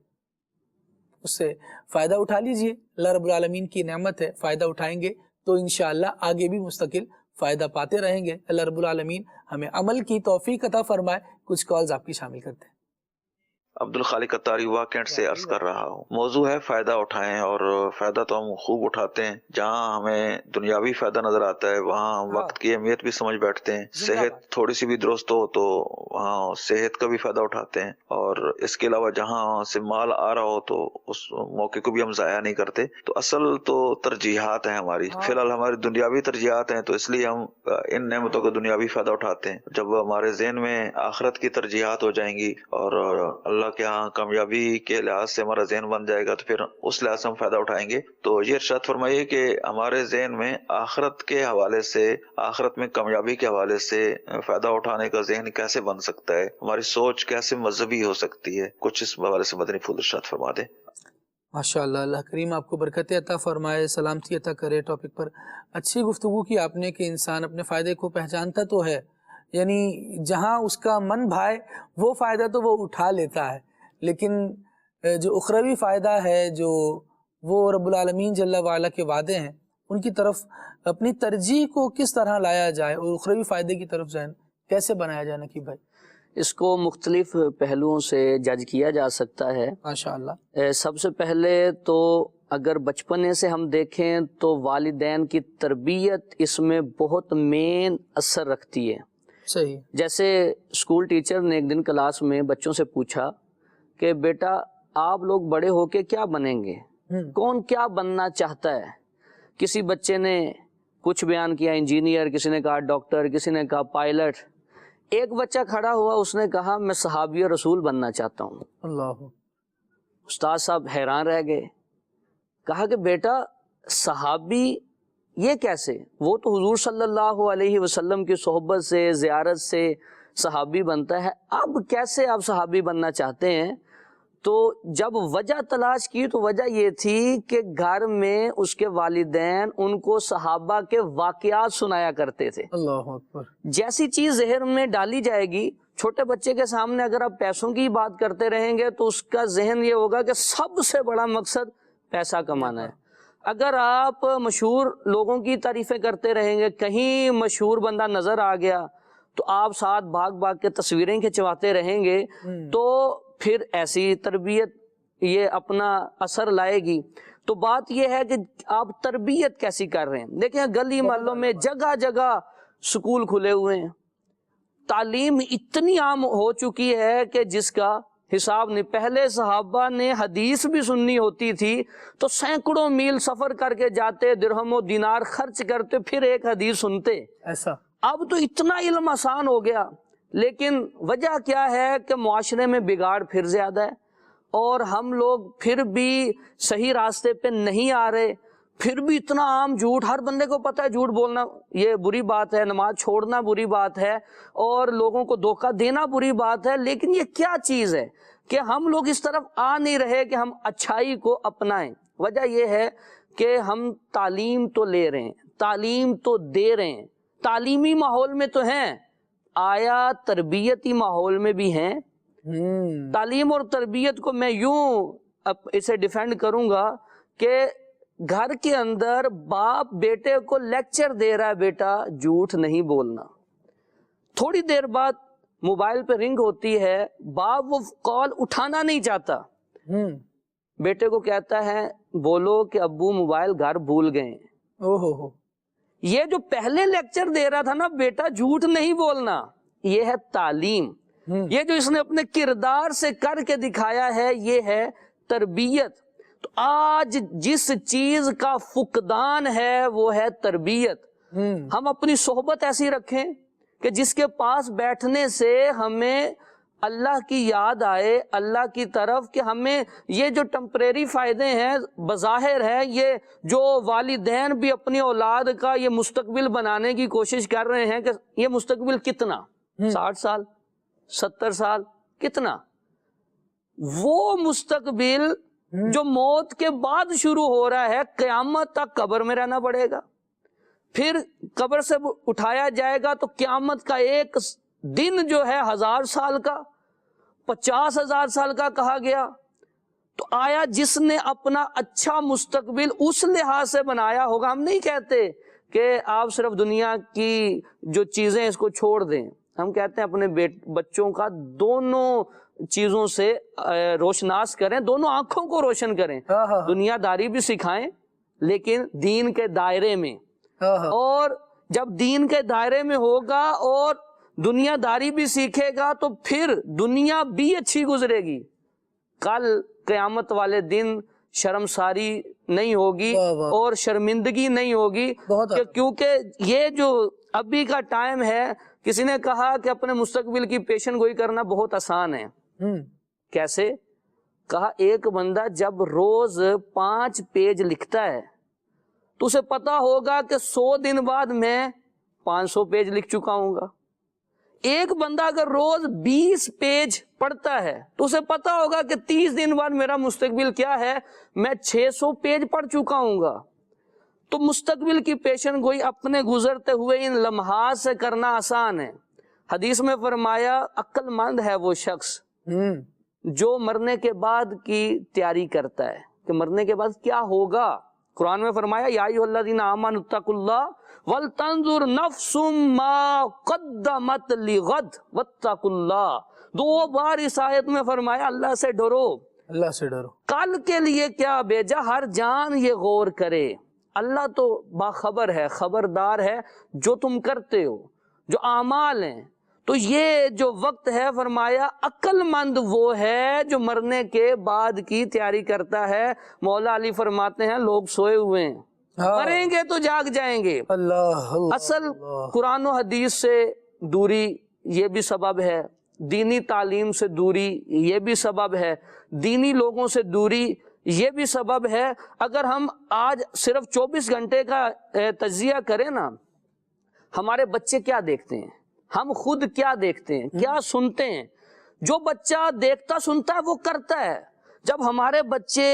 اس سے فائدہ اٹھا لیجئے. اللہ رب العالمین کی نعمت ہے, فائدہ اٹھائیں گے تو انشاءاللہ آگے بھی مستقل فائدہ پاتے رہیں گے. اللہ رب العالمین ہمیں عمل کی توفیق عطا فرمائے. کچھ کالز آپ کی شامل کرتے ہیں. عبد الخالق اتاری ہوا کینٹ سے عرض کر رہا ہوں. موضوع ہے فائدہ اٹھائیں, اور فائدہ تو ہم خوب اٹھاتے ہیں. جہاں ہمیں دنیاوی فائدہ نظر آتا ہے وہاں ہم وقت کی اہمیت بھی سمجھ بیٹھتے ہیں. صحت تھوڑی سی بھی درست ہو تو وہاں صحت کا بھی فائدہ اٹھاتے ہیں, اور اس کے علاوہ جہاں سے مال آ رہا ہو تو اس موقع کو بھی ہم ضائع نہیں کرتے. تو اصل تو ترجیحات ہیں ہماری, فی الحال ہماری دنیاوی ترجیحات ہیں, تو اس لیے ہم ان نعمتوں کا دنیاوی فائدہ اٹھاتے ہیں. جب ہمارے ذہن میں آخرت کی ترجیحات ہو جائیں گی اور اللہ کے ہاں کامیابی کے لحاظ سے ہمارا ذہن بن جائے گا تو پھر اس لحاظ سے ہم فائدہ اٹھائیں گے. تو یہ ارشاد فرمائیے کہ ہمارے ذہن میں آخرت کے حوالے سے, آخرت میں کامیابی کے حوالے سے فائدہ اٹھانے کا ذہن کیسے بن سکتا ہے, ہماری سوچ کیسے مذہبی ہو سکتی ہے, کچھ اس حوالے سے مدنی پھول ارشاد فرما دیں. ماشاءاللہ, اللہ کریم آپ کو برکت عطا فرمائے, سلامتی عطا کرے. ٹاپک پر اچھی گفتگو کی آپ نے کہ انسان اپنے فائدے کو پہچانتا تو ہے, یعنی جہاں اس کا من بھائے وہ فائدہ تو وہ اٹھا لیتا ہے, لیکن جو اخروی فائدہ ہے, جو وہ رب العالمین جل وعلا کے وعدے ہیں, ان کی طرف اپنی ترجیح کو کس طرح لایا جائے اور اخروی فائدے کی طرف ذہن کیسے بنایا جائے. نقیب بھائی, اس کو مختلف پہلوؤں سے جج کیا جا سکتا ہے. ماشاءاللہ, سب سے پہلے تو اگر بچپنے سے ہم دیکھیں تو والدین کی تربیت اس میں بہت مین اثر رکھتی ہے. صحیح. جیسے اسکول ٹیچر نے ایک دن کلاس میں بچوں سے پوچھا کہ بیٹا آپ لوگ بڑے ہو کے کیا بنیں گے, کون کیا بننا چاہتا ہے. کسی بچے نے کچھ بیان کیا, انجینئر, کسی نے کہا ڈاکٹر, کسی نے کہا پائلٹ. ایک بچہ کھڑا ہوا, اس نے کہا میں صحابی اور رسول بننا چاہتا ہوں. اللہ. استاد صاحب حیران رہ گئے, کہا کہ بیٹا صحابی یہ کیسے, وہ تو حضور صلی اللہ علیہ وسلم کی صحبت سے, زیارت سے صحابی بنتا ہے, اب کیسے آپ صحابی بننا چاہتے ہیں. تو جب وجہ تلاش کی تو وجہ یہ تھی کہ گھر میں اس کے والدین ان کو صحابہ کے واقعات سنایا کرتے تھے. اللہ اکبر. جیسی چیز ذہن میں ڈالی جائے گی, چھوٹے بچے کے سامنے اگر آپ پیسوں کی بات کرتے رہیں گے تو اس کا ذہن یہ ہوگا کہ سب سے بڑا مقصد پیسہ کمانا ہے. اگر آپ مشہور لوگوں کی تعریفیں کرتے رہیں گے, کہیں مشہور بندہ نظر آ گیا تو آپ ساتھ بھاگ بھاگ کے تصویریں کھنچواتے رہیں گے تو پھر ایسی تربیت یہ اپنا اثر لائے گی. تو بات یہ ہے کہ آپ تربیت کیسی کر رہے ہیں. دیکھیں گلی محلوں میں جگہ جگہ سکول کھلے ہوئے ہیں, تعلیم اتنی عام ہو چکی ہے کہ جس کا حساب نہیں. پہلے صحابہ نے حدیث بھی سننی ہوتی تھی تو سینکڑوں میل سفر کر کے جاتے, درہم و دینار خرچ کرتے, پھر ایک حدیث سنتے. ایسا اب تو اتنا علم آسان ہو گیا, لیکن وجہ کیا ہے کہ معاشرے میں بگاڑ پھر زیادہ ہے, اور ہم لوگ پھر بھی صحیح راستے پہ نہیں آ رہے. پھر بھی اتنا عام جھوٹ, ہر بندے کو پتہ ہے جھوٹ بولنا یہ بری بات ہے, نماز چھوڑنا بری بات ہے, اور لوگوں کو دھوکہ دینا بری بات ہے. لیکن یہ کیا چیز ہے کہ ہم لوگ اس طرف آ نہیں رہے کہ ہم اچھائی کو اپنائیں. وجہ یہ ہے کہ ہم تعلیم تو لے رہے ہیں, تعلیم تو دے رہے ہیں, تعلیمی ماحول میں تو ہیں, آیا تربیتی ماحول میں بھی ہیں. تعلیم اور تربیت کو میں یوں اسے ڈیفینڈ کروں گا کہ گھر کے اندر باپ بیٹے کو لیکچر دے رہا ہے, بیٹا جھوٹ نہیں بولنا. تھوڑی دیر بعد موبائل پہ رنگ ہوتی ہے, باپ وہ کال اٹھانا نہیں چاہتا, بیٹے کو کہتا ہے بولو کہ ابو موبائل گھر بھول گئے. یہ جو پہلے لیکچر دے رہا تھا نا, بیٹا جھوٹ نہیں بولنا, یہ ہے تعلیم. یہ جو اس نے اپنے کردار سے کر کے دکھایا ہے, یہ ہے تربیت. تو آج جس چیز کا فقدان ہے وہ ہے تربیت. ہم اپنی صحبت ایسی رکھیں کہ جس کے پاس بیٹھنے سے ہمیں اللہ کی یاد آئے, اللہ کی طرف, کہ ہمیں یہ جو ٹمپریری فائدے ہیں بظاہر ہے, یہ جو والدین بھی اپنی اولاد کا یہ مستقبل بنانے کی کوشش کر رہے ہیں کہ یہ مستقبل کتنا, 60 سال 70 سال کتنا, وہ مستقبل جو موت کے بعد شروع ہو رہا ہے, قیامت تک قبر میں رہنا پڑے گا, پھر قبر سے اٹھایا جائے گا تو قیامت کا ایک دن جو ہے 1000 سال کا, 50,000 سال کا کہا گیا. تو آیا جس نے اپنا اچھا مستقبل اس لحاظ سے بنایا ہوگا, ہم نہیں کہتے کہ آپ صرف دنیا کی جو چیزیں اس کو چھوڑ دیں, ہم کہتے ہیں اپنے بچوں کا دونوں چیزوں سے روشناس کریں, دونوں آنکھوں کو روشن کریں, دنیا داری بھی سکھائیں لیکن دین کے دائرے میں. اور جب دین کے دائرے میں ہوگا اور دنیا داری بھی سیکھے گا تو پھر دنیا بھی اچھی گزرے گی. کل قیامت والے دن شرمساری نہیں ہوگی اور شرمندگی نہیں ہوگی, کیونکہ یہ جو ابھی کا ٹائم ہے, کسی نے کہا کہ اپنے مستقبل کی پیشن گوئی کرنا بہت آسان ہے. کیسے؟ کہا ایک بندہ جب روز 5 پیج لکھتا ہے تو اسے پتا ہوگا کہ 100 دن بعد میں 500 پیج لکھ چکا ہوں گا. ایک بندہ اگر روز 20 پیج پڑھتا ہے تو اسے پتا ہوگا کہ 30 دن بعد میرا مستقبل کیا ہے, میں 600 پیج پڑھ چکا ہوں گا. تو مستقبل کی پیشن گوئی اپنے گزرتے ہوئے ان لمحات سے کرنا آسان ہے. حدیث میں فرمایا عقل مند ہے وہ شخص جو مرنے کے بعد کی تیاری کرتا ہے کہ مرنے کے بعد کیا ہوگا. قرآن میں فرمایا یا ایھا الذین آمنوا اتقوا اللہ ولتنظر نفس ما قدمت لغد واتقوا اللہ. 2 بار اس آیت میں فرمایا اللہ سے ڈرو, اللہ سے ڈرو, کل کے لیے کیا بھیجا, ہر جان یہ غور کرے. اللہ تو باخبر ہے, خبردار ہے جو تم کرتے ہو, جو اعمال ہیں. تو یہ جو وقت ہے فرمایا عقل مند وہ ہے جو مرنے کے بعد کی تیاری کرتا ہے. مولا علی فرماتے ہیں لوگ سوئے ہوئے ہیں, مریں گے تو جاگ جائیں گے. اصل قرآن و حدیث سے دوری یہ بھی سبب ہے, دینی تعلیم سے دوری یہ بھی سبب ہے, دینی لوگوں سے دوری یہ بھی سبب ہے. اگر ہم آج صرف 24 گھنٹے کا تجزیہ کریں نا, ہمارے بچے کیا دیکھتے ہیں, ہم خود کیا دیکھتے ہیں, کیا سنتے ہیں. جو بچہ دیکھتا سنتا ہے وہ کرتا ہے. جب ہمارے بچے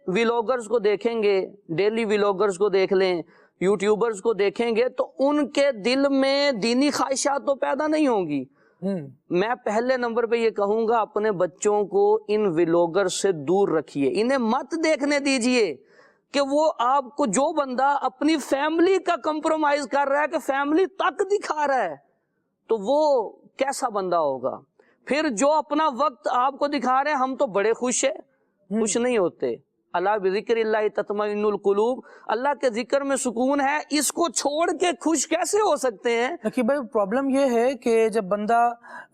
ویلوگرز کو دیکھیں گے, ڈیلی ویلوگرز کو دیکھ لیں, یوٹیوبرز کو دیکھیں گے, تو ان کے دل میں دینی خواہشات تو پیدا نہیں ہوں گی. میں پہلے نمبر پہ یہ کہوں گا اپنے بچوں کو ان ویلوگر سے دور رکھیے, انہیں مت دیکھنے دیجئے کہ وہ آپ کو جو بندہ اپنی فیملی کا کمپرومائز کر رہا ہے کہ فیملی تک دکھا رہا ہے, تو وہ کیسا بندہ ہوگا؟ پھر جو اپنا وقت آپ کو دکھا رہے ہیں ہم تو بڑے خوش ہیں، خوش نہیں ہوتے۔ اللہ بذکر اللہ تطمئن القلوب، اللہ کے ذکر میں سکون ہے، اس کو چھوڑ کے خوش کیسے ہو سکتے ہیں؟ دیکھیے بھائی پرابلم یہ ہے کہ جب بندہ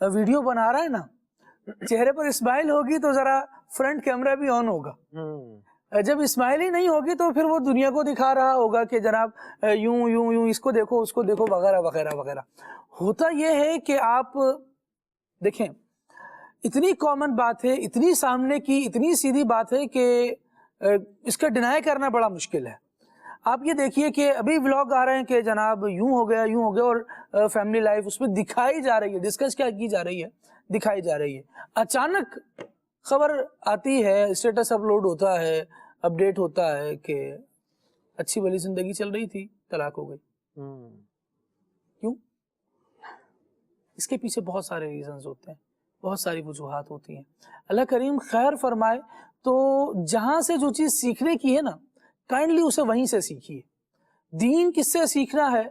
ویڈیو بنا رہا ہے نا، چہرے پر اسمائل ہوگی تو ذرا فرنٹ کیمرہ بھی آن ہوگا، جب اسمائل ہی نہیں ہوگی تو پھر وہ دنیا کو دکھا رہا ہوگا کہ جناب یوں یوں یوں، اس کو دیکھو اس کو دیکھو وغیرہ وغیرہ وغیرہ۔ ہوتا یہ ہے کہ آپ دیکھیں اتنی کامن بات ہے، اتنی سامنے کی اتنی سیدھی بات ہے کہ اس کا ڈینائی کرنا بڑا مشکل ہے۔ آپ یہ دیکھیے کہ ابھی ولاگ آ رہے ہیں کہ جناب یوں ہو گیا یوں ہو گیا، اور فیملی لائف اس میں دکھائی جا رہی ہے، ڈسکس کیا کی جا رہی ہے، دکھائی جا رہی ہے۔ اچانک خبر آتی ہے، اسٹیٹس اپلوڈ ہوتا ہے، اپڈیٹ ہوتا ہے کہ اچھی بھلی زندگی چل رہی تھی، طلاق ہو گئی۔ کیوں؟ اس کے پیچھے بہت سارے ریزنز ہوتے ہیں، بہت ساری وجوہات ہوتی ہیں۔ اللہ کریم خیر فرمائے تو جہاں سے جو چیز سیکھنے کی ہے نا، کائنڈلی اسے وہیں سے سیکھیے۔ دین کس سے سیکھنا ہے،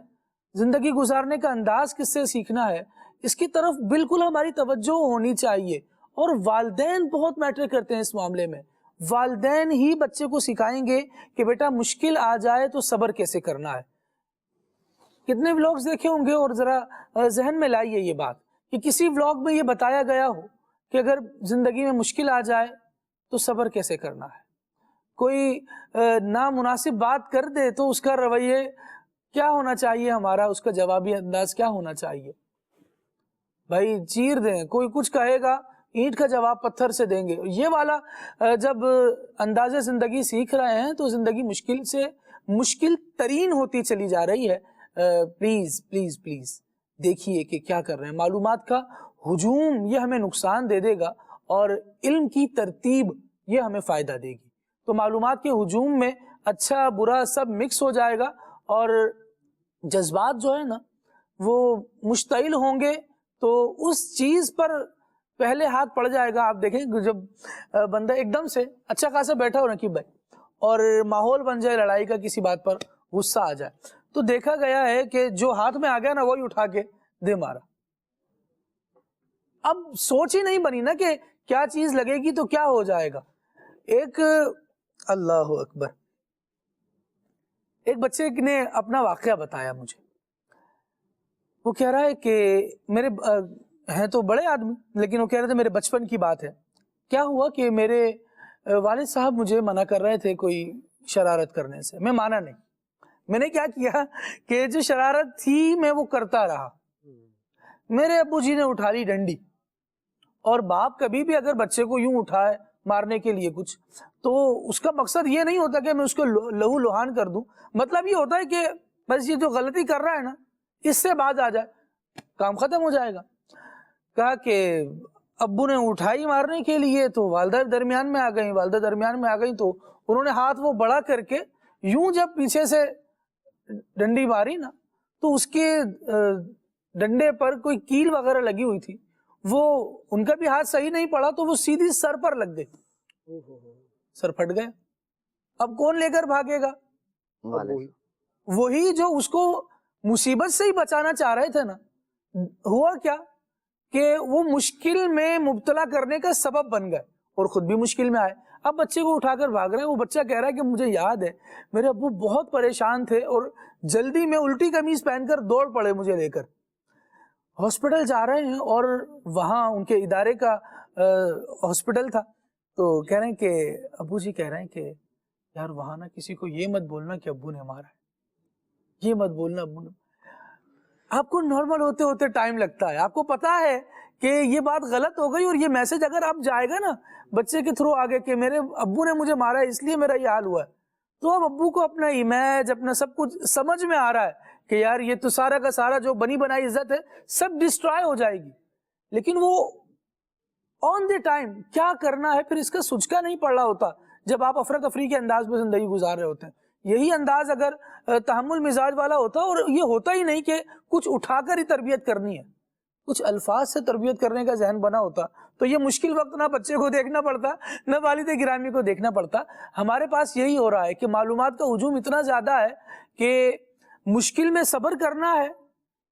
زندگی گزارنے کا انداز کس سے سیکھنا ہے، اس کی طرف بالکل ہماری توجہ ہونی چاہیے۔ اور والدین بہت میٹر کرتے ہیں اس معاملے میں۔ والدین ہی بچے کو سکھائیں گے کہ بیٹا مشکل آ جائے تو صبر کیسے کرنا ہے۔ کتنے ولاگز دیکھے ہوں گے، اور ذرا ذہن میں لائیے یہ بات کہ کسی ولاگ میں یہ بتایا گیا ہو کہ اگر زندگی میں مشکل آ جائے تو صبر کیسے کرنا ہے۔ کوئی نامناسب بات کر دے تو اس کا رویے کیا ہونا چاہیے، ہمارا اس کا جوابی انداز کیا ہونا چاہیے۔ بھائی چیر دیں، کوئی کچھ کہے گا اینٹ کا جواب پتھر سے دیں گے۔ یہ والا جب انداز زندگی سیکھ رہے ہیں تو زندگی مشکل سے مشکل ترین ہوتی چلی جا رہی ہے۔ پلیز پلیز پلیز دیکھیے کہ کیا کر رہے ہیں۔ معلومات کا ہجوم یہ ہمیں نقصان دے دے گا، اور علم کی ترتیب یہ ہمیں فائدہ دے گی۔ تو معلومات کے ہجوم میں اچھا برا سب مکس ہو جائے گا، اور جذبات جو ہے نا وہ مشتعل ہوں گے، تو اس چیز پر پہلے ہاتھ پڑ جائے گا۔ آپ دیکھیں جب بندہ ایک دم سے اچھا خاصا بیٹھا ہو نقیب بھائی، اور ماحول بن جائے لڑائی کا، کسی بات پر غصہ آ جائے، تو دیکھا گیا ہے کہ جو ہاتھ میں آ گیا نا وہی اٹھا کے دے مارا۔ اب سوچ ہی نہیں بنی نا کہ کیا چیز لگے گی تو کیا ہو جائے گا۔ ایک اللہ اکبر، ایک بچے نے اپنا واقعہ بتایا مجھے۔ وہ کہہ رہا ہے کہ میرے ہیں تو بڑے آدمی، لیکن وہ کہہ رہے تھے میرے بچپن کی بات ہے۔ کیا ہوا کہ میرے والد صاحب مجھے منع کر رہے تھے کوئی شرارت کرنے سے، میں مانا نہیں۔ میں نے کیا کیا کہ جو شرارت تھی میں وہ کرتا رہا۔ میرے ابو جی نے اٹھا لی ڈنڈی، اور باپ کبھی بھی اگر بچے کو یوں اٹھائے مارنے کے لیے کچھ، تو اس کا مقصد یہ نہیں ہوتا کہ میں اس کو لہو لہان کر دوں، مطلب یہ ہوتا ہے کہ بس یہ جو غلطی کر رہا ہے نا اس سے باز آ جائے، کام ختم ہو جائے گا۔ کہا کہ ابو نے اٹھائی مارنے کے لیے تو والدہ درمیان میں آ گئیں، والدہ درمیان میں آ گئیں تو انہوں نے ہاتھ وہ بڑا کر کے یوں جب پیچھے سے ڈنڈی ماری نا، تو اس کے ڈنڈے پر کوئی کیل وغیرہ لگی ہوئی تھی، وہ ان کا بھی ہاتھ صحیح نہیں پڑا تو وہ سیدھی سر پر لگ گئی، سر پھٹ گیا۔ اب کون لے کر بھاگے گا؟ وہی جو اس کو مصیبت سے ہی بچانا چاہ رہے تھے نا۔ ہوا کیا کہ وہ مشکل میں مبتلا کرنے کا سبب بن گئے، اور خود بھی مشکل میں آئے۔ اب بچے کو اٹھا کر بھاگ رہے ہیں، وہ بچہ کہہ رہا ہے کہ مجھے یاد ہے میرے ابو بہت پریشان تھے، اور جلدی میں الٹی قمیض پہن کر دوڑ پڑے مجھے لے کر۔ ہاسپٹل جا رہے ہیں، اور وہاں ان کے ادارے کا ہاسپٹل تھا، تو کہہ رہے ہیں کہ ابو جی کہہ رہے ہیں کہ یار وہاں نا کسی کو یہ مت بولنا کہ ابو نے مارا ہے، یہ مت بولنا ابو نے۔ آپ کو نارمل ہوتے ہوتے ٹائم لگتا ہے، آپ کو پتا ہے کہ یہ بات غلط ہو گئی، اور یہ میسج اگر آپ جائے گا نا بچے کے تھرو آگے کہ میرے ابو نے مجھے مارا ہے اس لیے میرا یہ حال ہوا ہے، تو اب ابو کو اپنا امیج، اپنا سب کچھ سمجھ میں آ رہا ہے کہ یار یہ تو سارا کا سارا جو بنی بنائی عزت ہے سب ڈسٹرائے ہو جائے گی۔ لیکن وہ آن دی ٹائم کیا کرنا ہے پھر اس کا سوچکا نہیں پڑ رہا ہوتا جب آپ افراتفری کے انداز میں زندگی گزار رہے ہوتے ہیں۔ یہی انداز اگر تحمل مزاج والا ہوتا، اور یہ ہوتا ہی نہیں کہ کچھ اٹھا کر ہی تربیت کرنی ہے، کچھ الفاظ سے تربیت کرنے کا ذہن بنا ہوتا، تو یہ مشکل وقت نہ بچے کو دیکھنا پڑتا، نہ والد گرامی کو دیکھنا پڑتا۔ ہمارے پاس یہی ہو رہا ہے کہ معلومات کا ہجوم اتنا زیادہ ہے کہ مشکل میں صبر کرنا ہے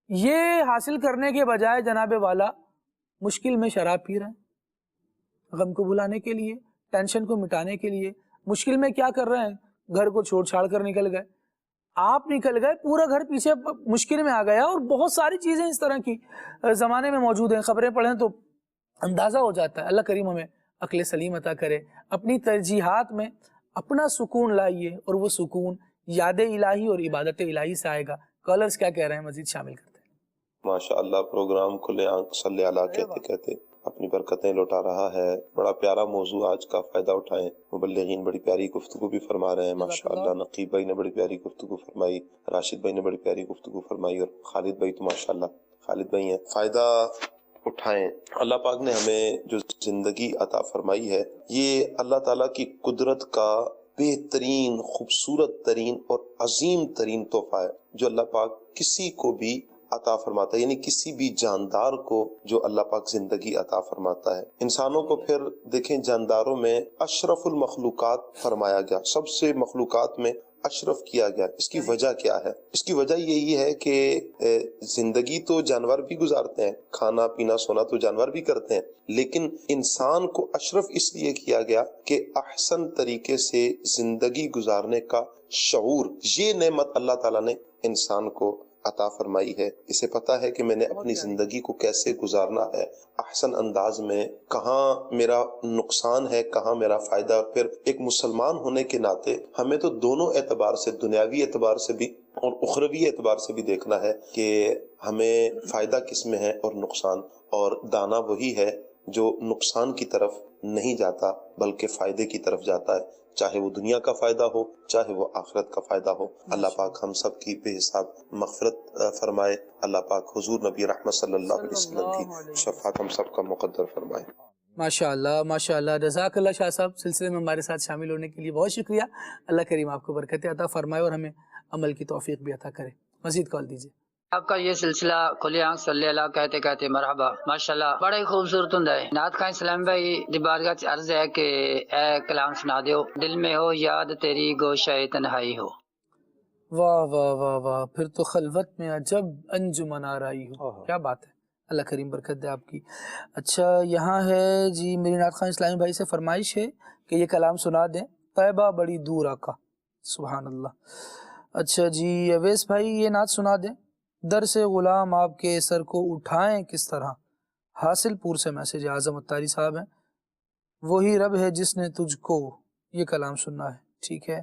یہ حاصل کرنے کے بجائے جناب والا مشکل میں شراب پی رہے ہیں، غم کو بھلانے کے لیے، ٹینشن کو مٹانے کے لیے مشکل میں کیا کر رہے ہیں، گھر کو چھوڑ چھاڑ کر نکل گئے، آپ نکل گئے، پورا گھر پیچھے مشکل میں آ گیا، اور بہت ساری چیزیں اس طرح کی زمانے میں موجود ہیں، خبریں پڑھیں تو اندازہ ہو جاتا ہے۔ اللہ کریم ہمیں عقل سلیم عطا کرے، اپنی ترجیحات میں اپنا سکون لائیے، اور وہ سکون یاد الہی اور عبادت الہی سے آئے گا۔ کالرز کیا کہہ رہے ہیں مزید شامل کرتے ہیں۔ ماشاءاللہ پروگرام کھلے آنکھ صلی اللہ کہتے کہتے اپنی برکتیں لوٹا رہا ہے، بڑا پیارا موضوع آج کا، فائدہ اٹھائیں۔ مبلغین بڑی پیاری گفتگو بھی فرما رہے ہیں ماشاءاللہ، نقیب بھائی نے بڑی پیاری گفتگو فرمائی، راشد بھائی نے بڑی پیاری گفتگو فرمائی، اور خالد بھائی تو ماشاءاللہ خالد بھائی ہیں۔ فائدہ اٹھائیں۔ اللہ پاک نے ہمیں جو زندگی عطا فرمائی ہے، یہ اللہ تعالیٰ کی قدرت کا بہترین، خوبصورت ترین اور عظیم ترین تحفہ ہے جو اللہ پاک کسی کو بھی عطا فرماتا ہے، یعنی کسی بھی جاندار کو جو اللہ پاک زندگی عطا فرماتا ہے۔ انسانوں کو پھر دیکھیں، جانداروں میں اشرف المخلوقات فرمایا گیا، سب سے مخلوقات میں اشرف کیا گیا۔ اس کی وجہ کیا ہے؟ اس کی وجہ یہی ہے کہ زندگی تو جانور بھی گزارتے ہیں، کھانا پینا سونا تو جانور بھی کرتے ہیں، لیکن انسان کو اشرف اس لیے کیا گیا کہ احسن طریقے سے زندگی گزارنے کا شعور، یہ نعمت اللہ تعالیٰ نے انسان کو عطا فرمائی ہے۔ اسے پتا ہے کہ میں نے اپنی زندگی کو کیسے گزارنا ہے، احسن انداز میں، کہاں میرا نقصان ہے، کہاں میرا فائدہ۔ اور پھر ایک مسلمان ہونے کے ناطے ہمیں تو دونوں اعتبار سے، دنیاوی اعتبار سے بھی اور اخروی اعتبار سے بھی دیکھنا ہے کہ ہمیں فائدہ کس میں ہے اور نقصان، اور دانا وہی ہے جو نقصان کی طرف نہیں جاتا بلکہ فائدے کی طرف جاتا ہے، چاہے وہ دنیا کا فائدہ ہو چاہے وہ آخرت کا فائدہ ہو۔ اللہ پاک ہم سب کی بے حساب مغفرت فرمائے، اللہ پاک حضور نبی رحمت صلی اللہ علیہ وسلم کی شفاعت ہم سب کا مقدر فرمائے۔ ماشاءاللہ ماشاءاللہ، جزاک اللہ شاہ صاحب، سلسلے میں ہمارے ساتھ شامل ہونے کے لیے بہت شکریہ۔ اللہ کریم آپ کو برکت عطا فرمائے اور ہمیں عمل کی توفیق بھی عطا کرے۔ مزید کال دیجیے۔ آپ کا یہ سلسلہ کھلی آنکھ صلی اللہ کہتے کہتے مرحبا، ماشاءاللہ بڑا ہی خوبصورت ہوں ہے۔ نعت خواہ اسلام بھائی دی بارگاہ چ عرض ہے کہ اے کلام سنا دیو، دل میں ہو یاد تیری گوشہ تنہائی ہو۔ واہ واہ واہ واہ، پھر تو خلوت میں عجب انجمن آرائی ہو، کیا بات ہے، اللہ کریم برکت دے آپ کی۔ اچھا یہاں ہے جی، میری نعت خواہ اسلامی بھائی سے فرمائش ہے کہ یہ کلام سنا دیں، طیبہ بڑی دور آقا، سبحان اللہ۔ اچھا جی اویس بھائی یہ نعت سنا دیں، در سے غلام آپ کے سر کو اٹھائیں کس طرح۔ حاصل پور سے میسج اعظم اتاری صاحب ہیں، وہی رب ہے جس نے تجھ کو، یہ کلام سننا ہے، ٹھیک ہے۔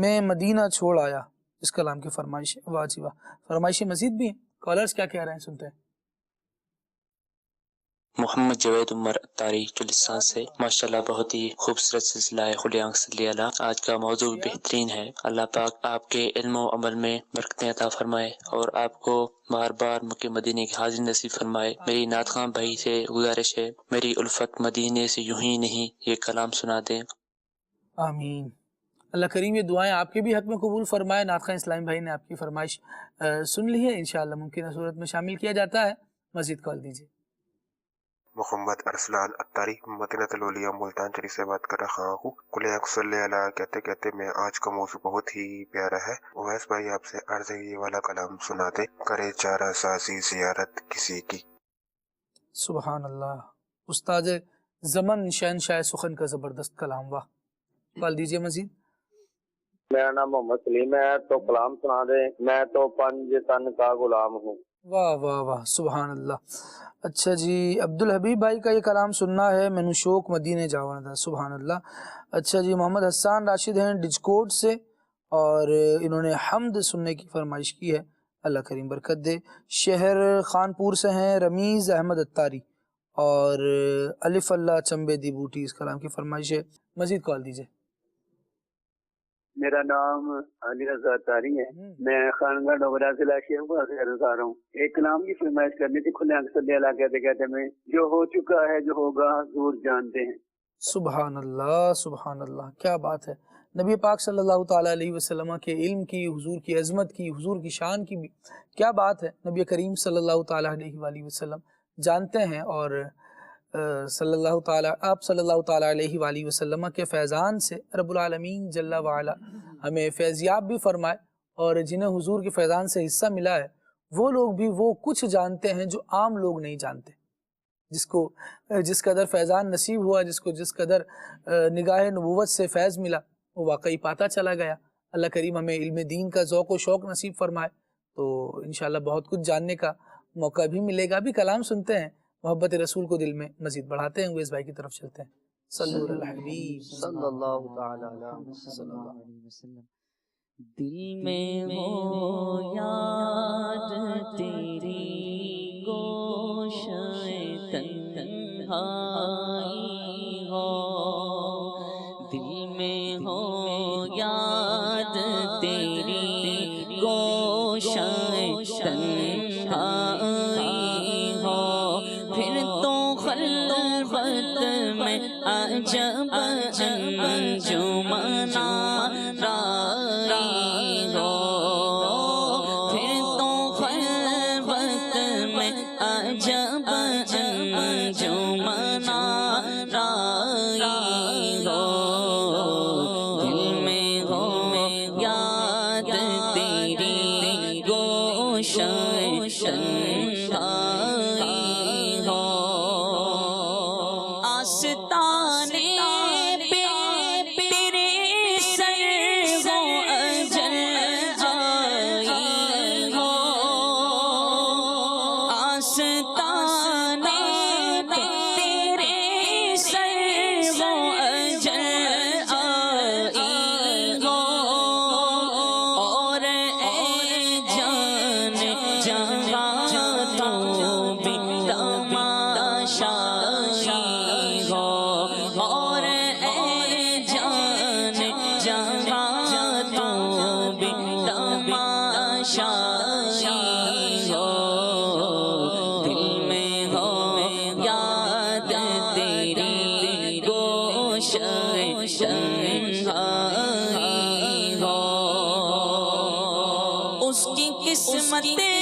میں مدینہ چھوڑ آیا، اس کلام کی فرمائش ہے، واہ جی واہ۔ فرمائشیں مزید بھی ہیں، کالرز کیا کہہ رہے ہیں سنتے ہیں۔ محمد جوید عمر اتاری چلستان سے، ماشاءاللہ بہت ہی خوبصورت سلسلہ ہے کھلی آنکھ صلی اللہ۔ آج کا موضوع بہترین ہے، اللہ پاک آپ کے علم و عمل میں برکتیں عطا فرمائے اور آپ کو بار بار مکہ مدینے کی حاضری نصیب فرمائے۔ میری نعت خواہ بھائی سے گزارش ہے، میری الفت مدینے سے یوں ہی نہیں، یہ کلام سنا دیں۔ آمین۔ اللہ کریم یہ دعائیں آپ کے بھی حق میں قبول فرمائے۔ نعت خواہ اسلامی بھائی نے آپ کی فرمائش سن لی ہے، انشاءاللہ ممکنہ صورت میں شامل کیا جاتا ہے۔ مزید کال دیجیے۔ محمد ارسلان اتاری مدینہ الاولیاء ملتان چری سے بات کر رہا ہوں۔ کل آنکھ صلی اللہ کہتے کہتے میں آج کا موضوع بہت ہی پیارا ہے۔ اویس بھائی آپ سے عرض ہے یہ والا کلام سنا دے، کرے چارہ سازی زیارت کسی کی۔ سبحان اللہ، استاد زمن شہنشاہ سخن کا زبردست کلام، واہ۔ کال دیجیے مزید۔ میرا نام محمد سلیم ہے، تو کلام سنا دیں، میں تو پنج تن کا غلام ہوں۔ واہ واہ واہ، سبحان اللہ۔ اچھا جی عبدالحبیب بھائی کا یہ کلام سننا ہے، مینو شوق مدینے جاوان دا، سبحان اللہ۔ اچھا جی محمد حسان راشد ہیں ڈجکوٹ سے، اور انہوں نے حمد سننے کی فرمائش کی ہے، اللہ کریم برکت دے۔ شہر خانپور سے ہیں رمیز احمد اتاری، اور الف اللہ چمبے دی بوٹی، اس کلام کی فرمائش ہے۔ مزید کال دیجیے۔ میرا نام علی رضا اتاری ہے، میں خانگاہ ڈوگرا ضلع شیخ سے عرض آ رہا ہوں۔ ایک کلام کی فرمائش کرنی تھی، کھلے آنکھ صلی اللہ کہتے کہتے میں، جو ہو چکا ہے جو ہوگا حضور جانتے ہیں۔ سبحان اللہ سبحان اللہ، کیا بات ہے۔ نبی پاک صلی اللہ تعالیٰ علیہ وسلم کے علم کی، حضور کی عظمت کی، حضور کی شان کی بھی کیا بات ہے، نبی کریم صلی اللہ تعالیٰ علیہ وآلہ وسلم جانتے ہیں، اور آپ صلی اللہ تعالیٰ علیہ وآلہ وسلم کے فیضان سے رب العالمین جل وعلا ہمیں فیضیاب بھی فرمائے اور جنہیں حضور کے فیضان سے حصہ ملا ہے وہ لوگ بھی وہ کچھ جانتے ہیں جو عام لوگ نہیں جانتے. جس قدر فیضان نصیب ہوا، جس قدر نگاہ نبوت سے فیض ملا، وہ واقعی پاتا چلا گیا. اللہ کریم ہمیں علم دین کا ذوق و شوق نصیب فرمائے. تو انشاءاللہ بہت کچھ جاننے کا موقع بھی ملے گا. بھی کلام سنتے ہیں، محبت رسول کو دل میں مزید بڑھاتے ہیں. اویس بھائی کی طرف چلتے ہیں. صلو علی الحبیب صلی اللہ تعالی علیہ وسلم. دل میں ہو یاد تیری گوشۂ تنہائی ہو، دل میں ہو یاد تیری گوشۂ تنہائی ہو، پھر تو خلوت میں عجب انجمنا اس کی قسمت سے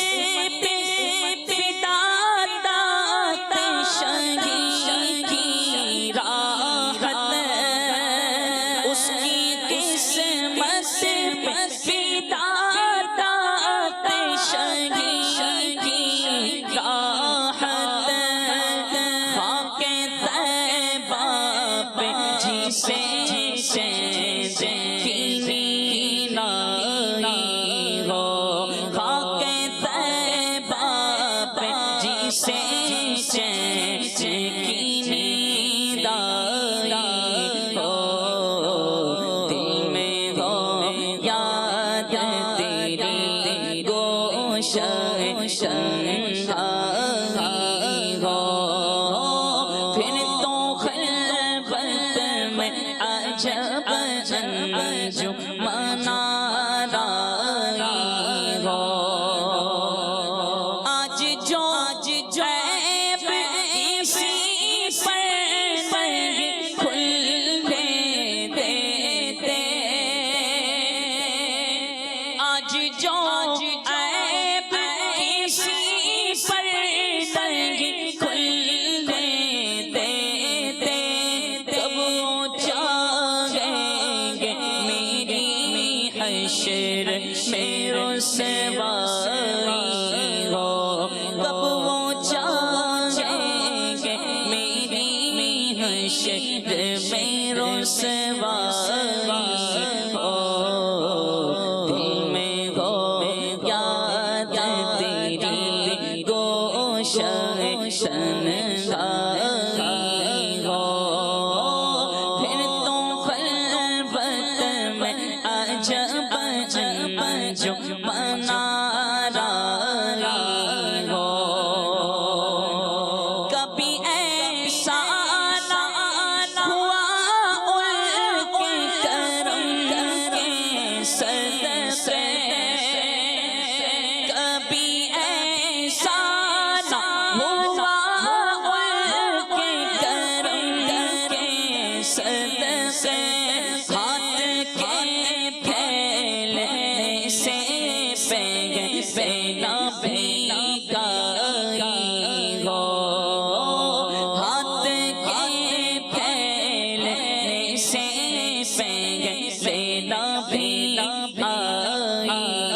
لینا بھی آئی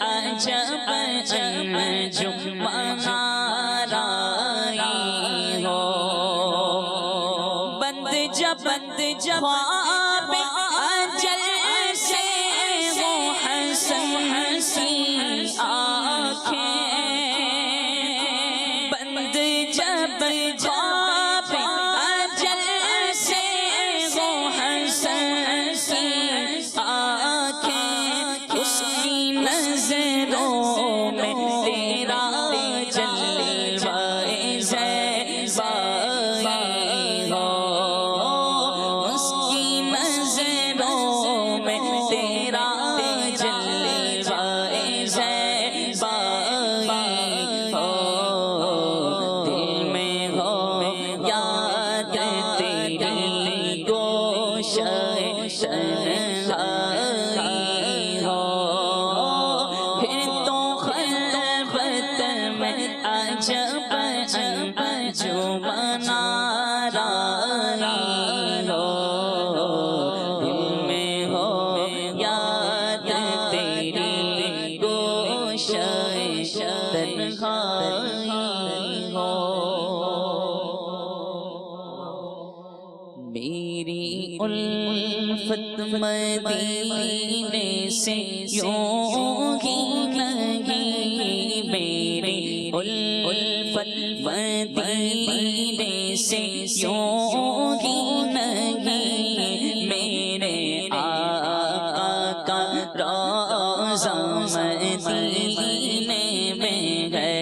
عجب انجمن آرائی ہو بند جب خواب اجل سے وہ حسن سی آنکھیں بند جب خواب اجل سے وہ حسن سی آنکھیں اس کی نظروں میں تیرا جلوہ زیبائی ہو اس کی نظروں میں تیرا جلوہ زیبائی ہو دل میں ہو یاد تیری گوشہ تنہائی ہو پھر تو خلوت میں عجب انجمن آرائی ہو دل میں ہو یاد تیری گوشہ تنہائی ہو میری الفت مدینے سے یوں ہی نہیں میری الفت مدینے سے یوں ہی نہیں میرے آقا کا روضہ مدینے میں ہے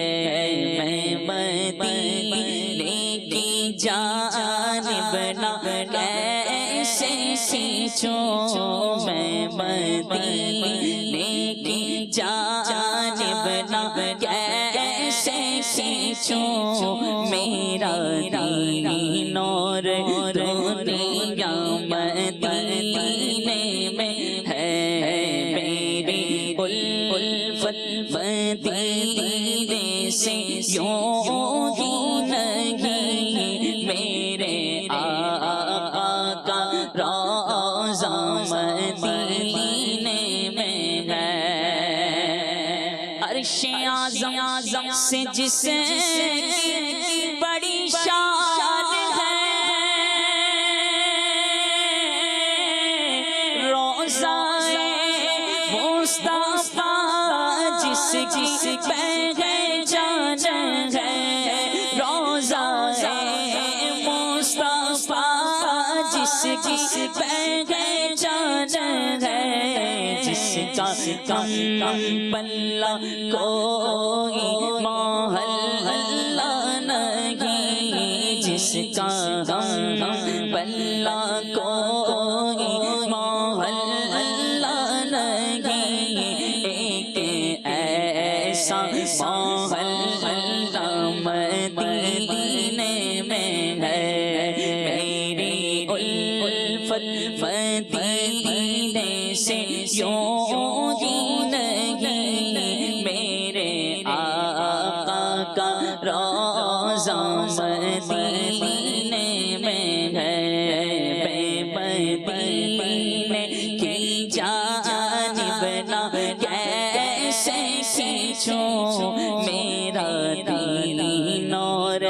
میں مدینے کی جانب نہ کیسے کھینچوں میں مدینے کی جانب نہ کیسے کھینچوں میرا دین اور دنیا مدینے میں ہے میری الفت مدینے سے یوں ہی نہیں میرے آقا کا روضہ مدینے میں ہے عرش اعظم سے جس کی بڑی شان ہے روضہ مصطفیٰ جس کی پہچان ہے روضہ مصطفیٰ جس کی پہچان ہے جس کا کم پلہ کوئی محلہ نہیں جس کا پلہ کوئی محلہ نہیں ایک ایسا محلہ مدینے میں ہے میری الفت مدینے سے یوں ہی نہیں میرے آقا کا روضہ مدینے میں ہے مدینے کی جانب نہ کیسے کھینچوں میرا دین اور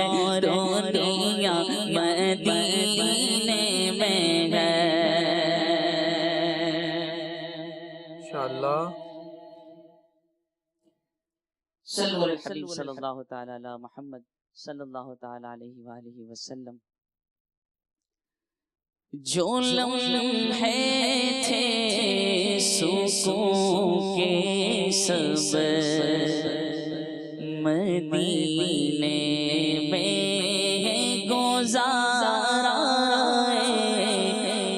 دنیا مدینے میں ہے انشاءاللہ صلو علی الحبیب صلی اللہ تعالی علی محمد صلی اللہ تعالی علیہ وآلہ وسلم جو لمحے تھے سکون کے سب مدینے میں گزارا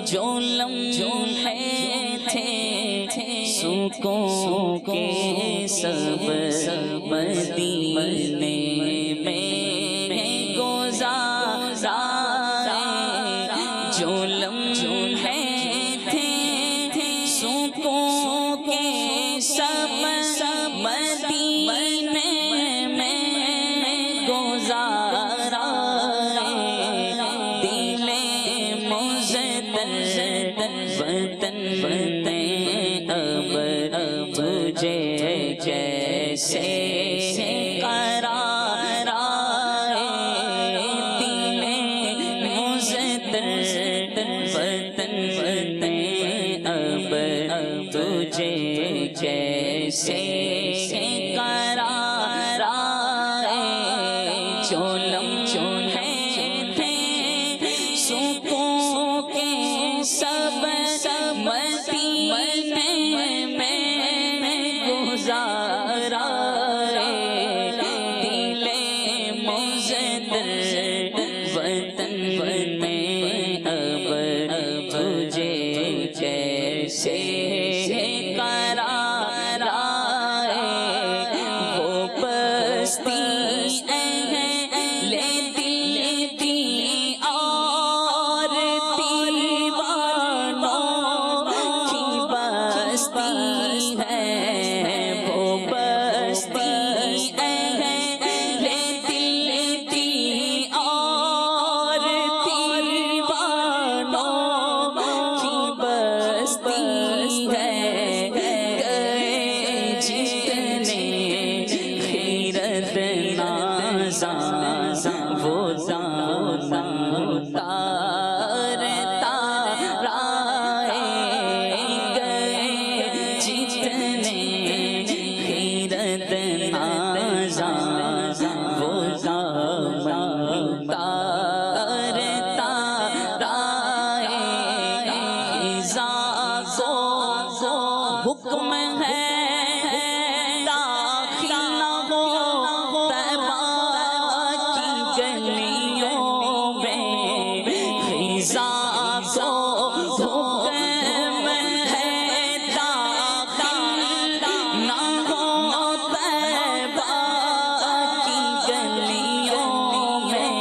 جو لمحے تھے سکون کے سب مدینے میں گزارا جو لمحے تھے سکون کے سب مدینے میں گزارا دل مزدر وطن اب تجھے جیسے قرار آئے دل مزدر وطن میں اب تجھے جیسے قرار آئے جو لمحے تھے سکون کے سب مدینے میں گزارا دل مزدر وطن میں اب تجھے جیسے قرار آئے وہ بستی اہل دل تھی اور دیوانوں کی بستی ہے وہ بستی اہل دل تھی اور دیوانوں کی بستی ہے گئے جتنے خیرت نازاں وہ دامن تارتا رائے گئے جتنے خیرت نازاں وہ دامن تارتا رائے خزاں کو حکم ہے داخل نہ ہو طیبہ کی گلیوں میں خزاں کو حکم ہے داخل نہ ہو طیبہ کی گلیوں میں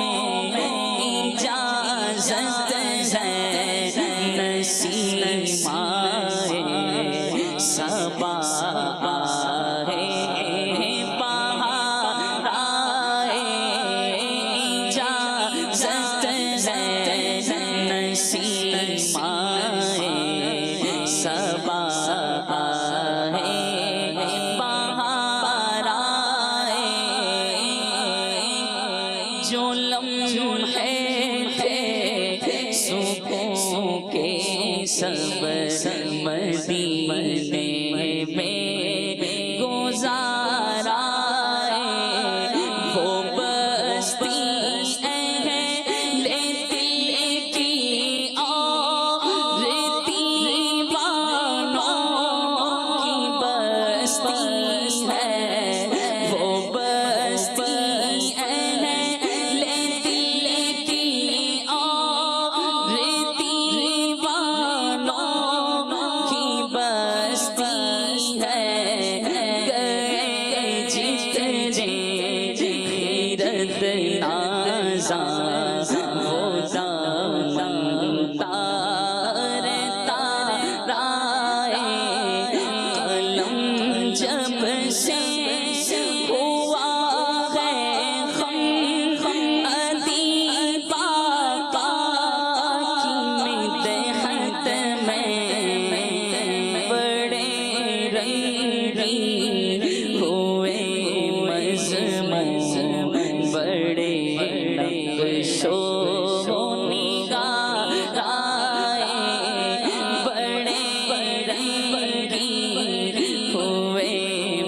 اجازت ہے نسیمائے صبا آئے بہار آئے اجازت ہے نسیمائے صبا آئے بہار آئے جو لمحے تھے سکون کے سب مدینے میں گزارا وہ بستی اہل دل کی اور دیوانوں کی بستی ہے وہ بستی اہل دل کی اور دیوانوں کی بستی ہے گئے جتنے خیرت نازاں وہ دامن تارتا رائے قلم جب سے ہوا ہے خم ادیبہ کا کی مدحت میں بڑے رنگی ہوئے مضمون بڑے نقش و نگار آئے بڑے رنگی ہوئے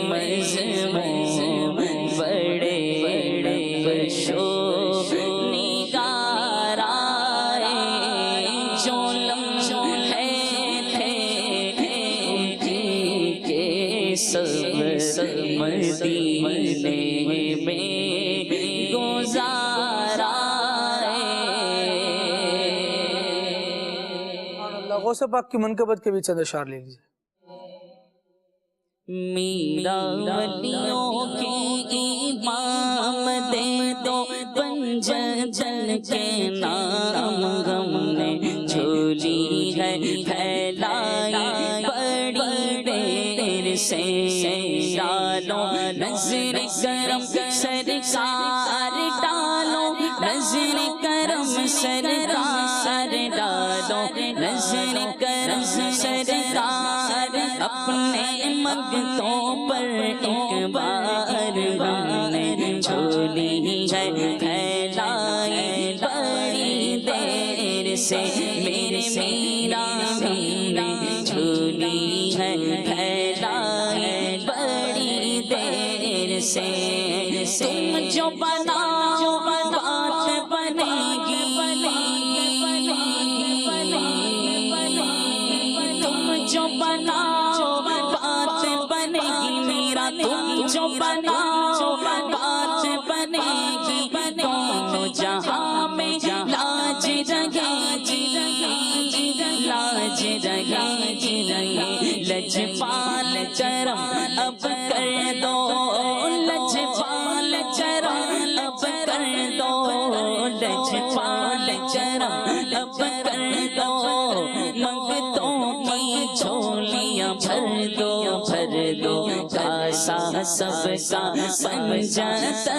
مضمون بڑے نقش و نگار آئے جو لمحے تھے ان کے سب مدینے میں گزارا غوث پاک کی منقبت کے بھی چند اشعار لے لیجیے. میرا ولیوں کی امام دے دو پنجتن کے نام غم نے جھولی ہے پھیلائی بڑی دیر سے ڈالو نظر کرم سرکار ڈالو نظر کرم سرکار ڈالو نظر کرم سرکار اپنے منگتوں پر ایک بار ہم نے جھولی ہے پھیلائی بڑی دیر سے میرے میرا ہم نے جھولی ہے پھیلائی بڑی دیر سے تم جو بناؤ بات بنے گی تم جو بناؤ بات بنے گی میرا تم جو بناؤ بات بنے گی دونوں جہاں میں لاج رہے گی لاج رہے گی لجپال کرم اب کر دو لجپال کرم اب کر دو لجپال کرم اب کر دو منگتوں کی جھولیاں بھر دو کاسا سب کا بن جاتا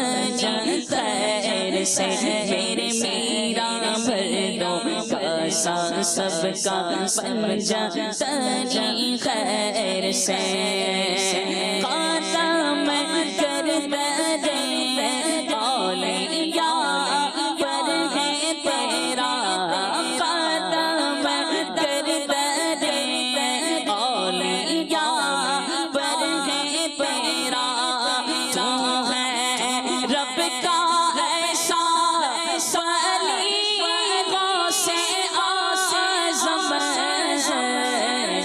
خیر سے میرے میرا بھر دو کاسا سب کا بن جاتا خیر سے خاتم کرتا رے اولیاء پر ہے تیرا خاتم کرتا رے اولیاء پر ہے تیرا تو ہے رب کا ایسا ولی غوث اعظم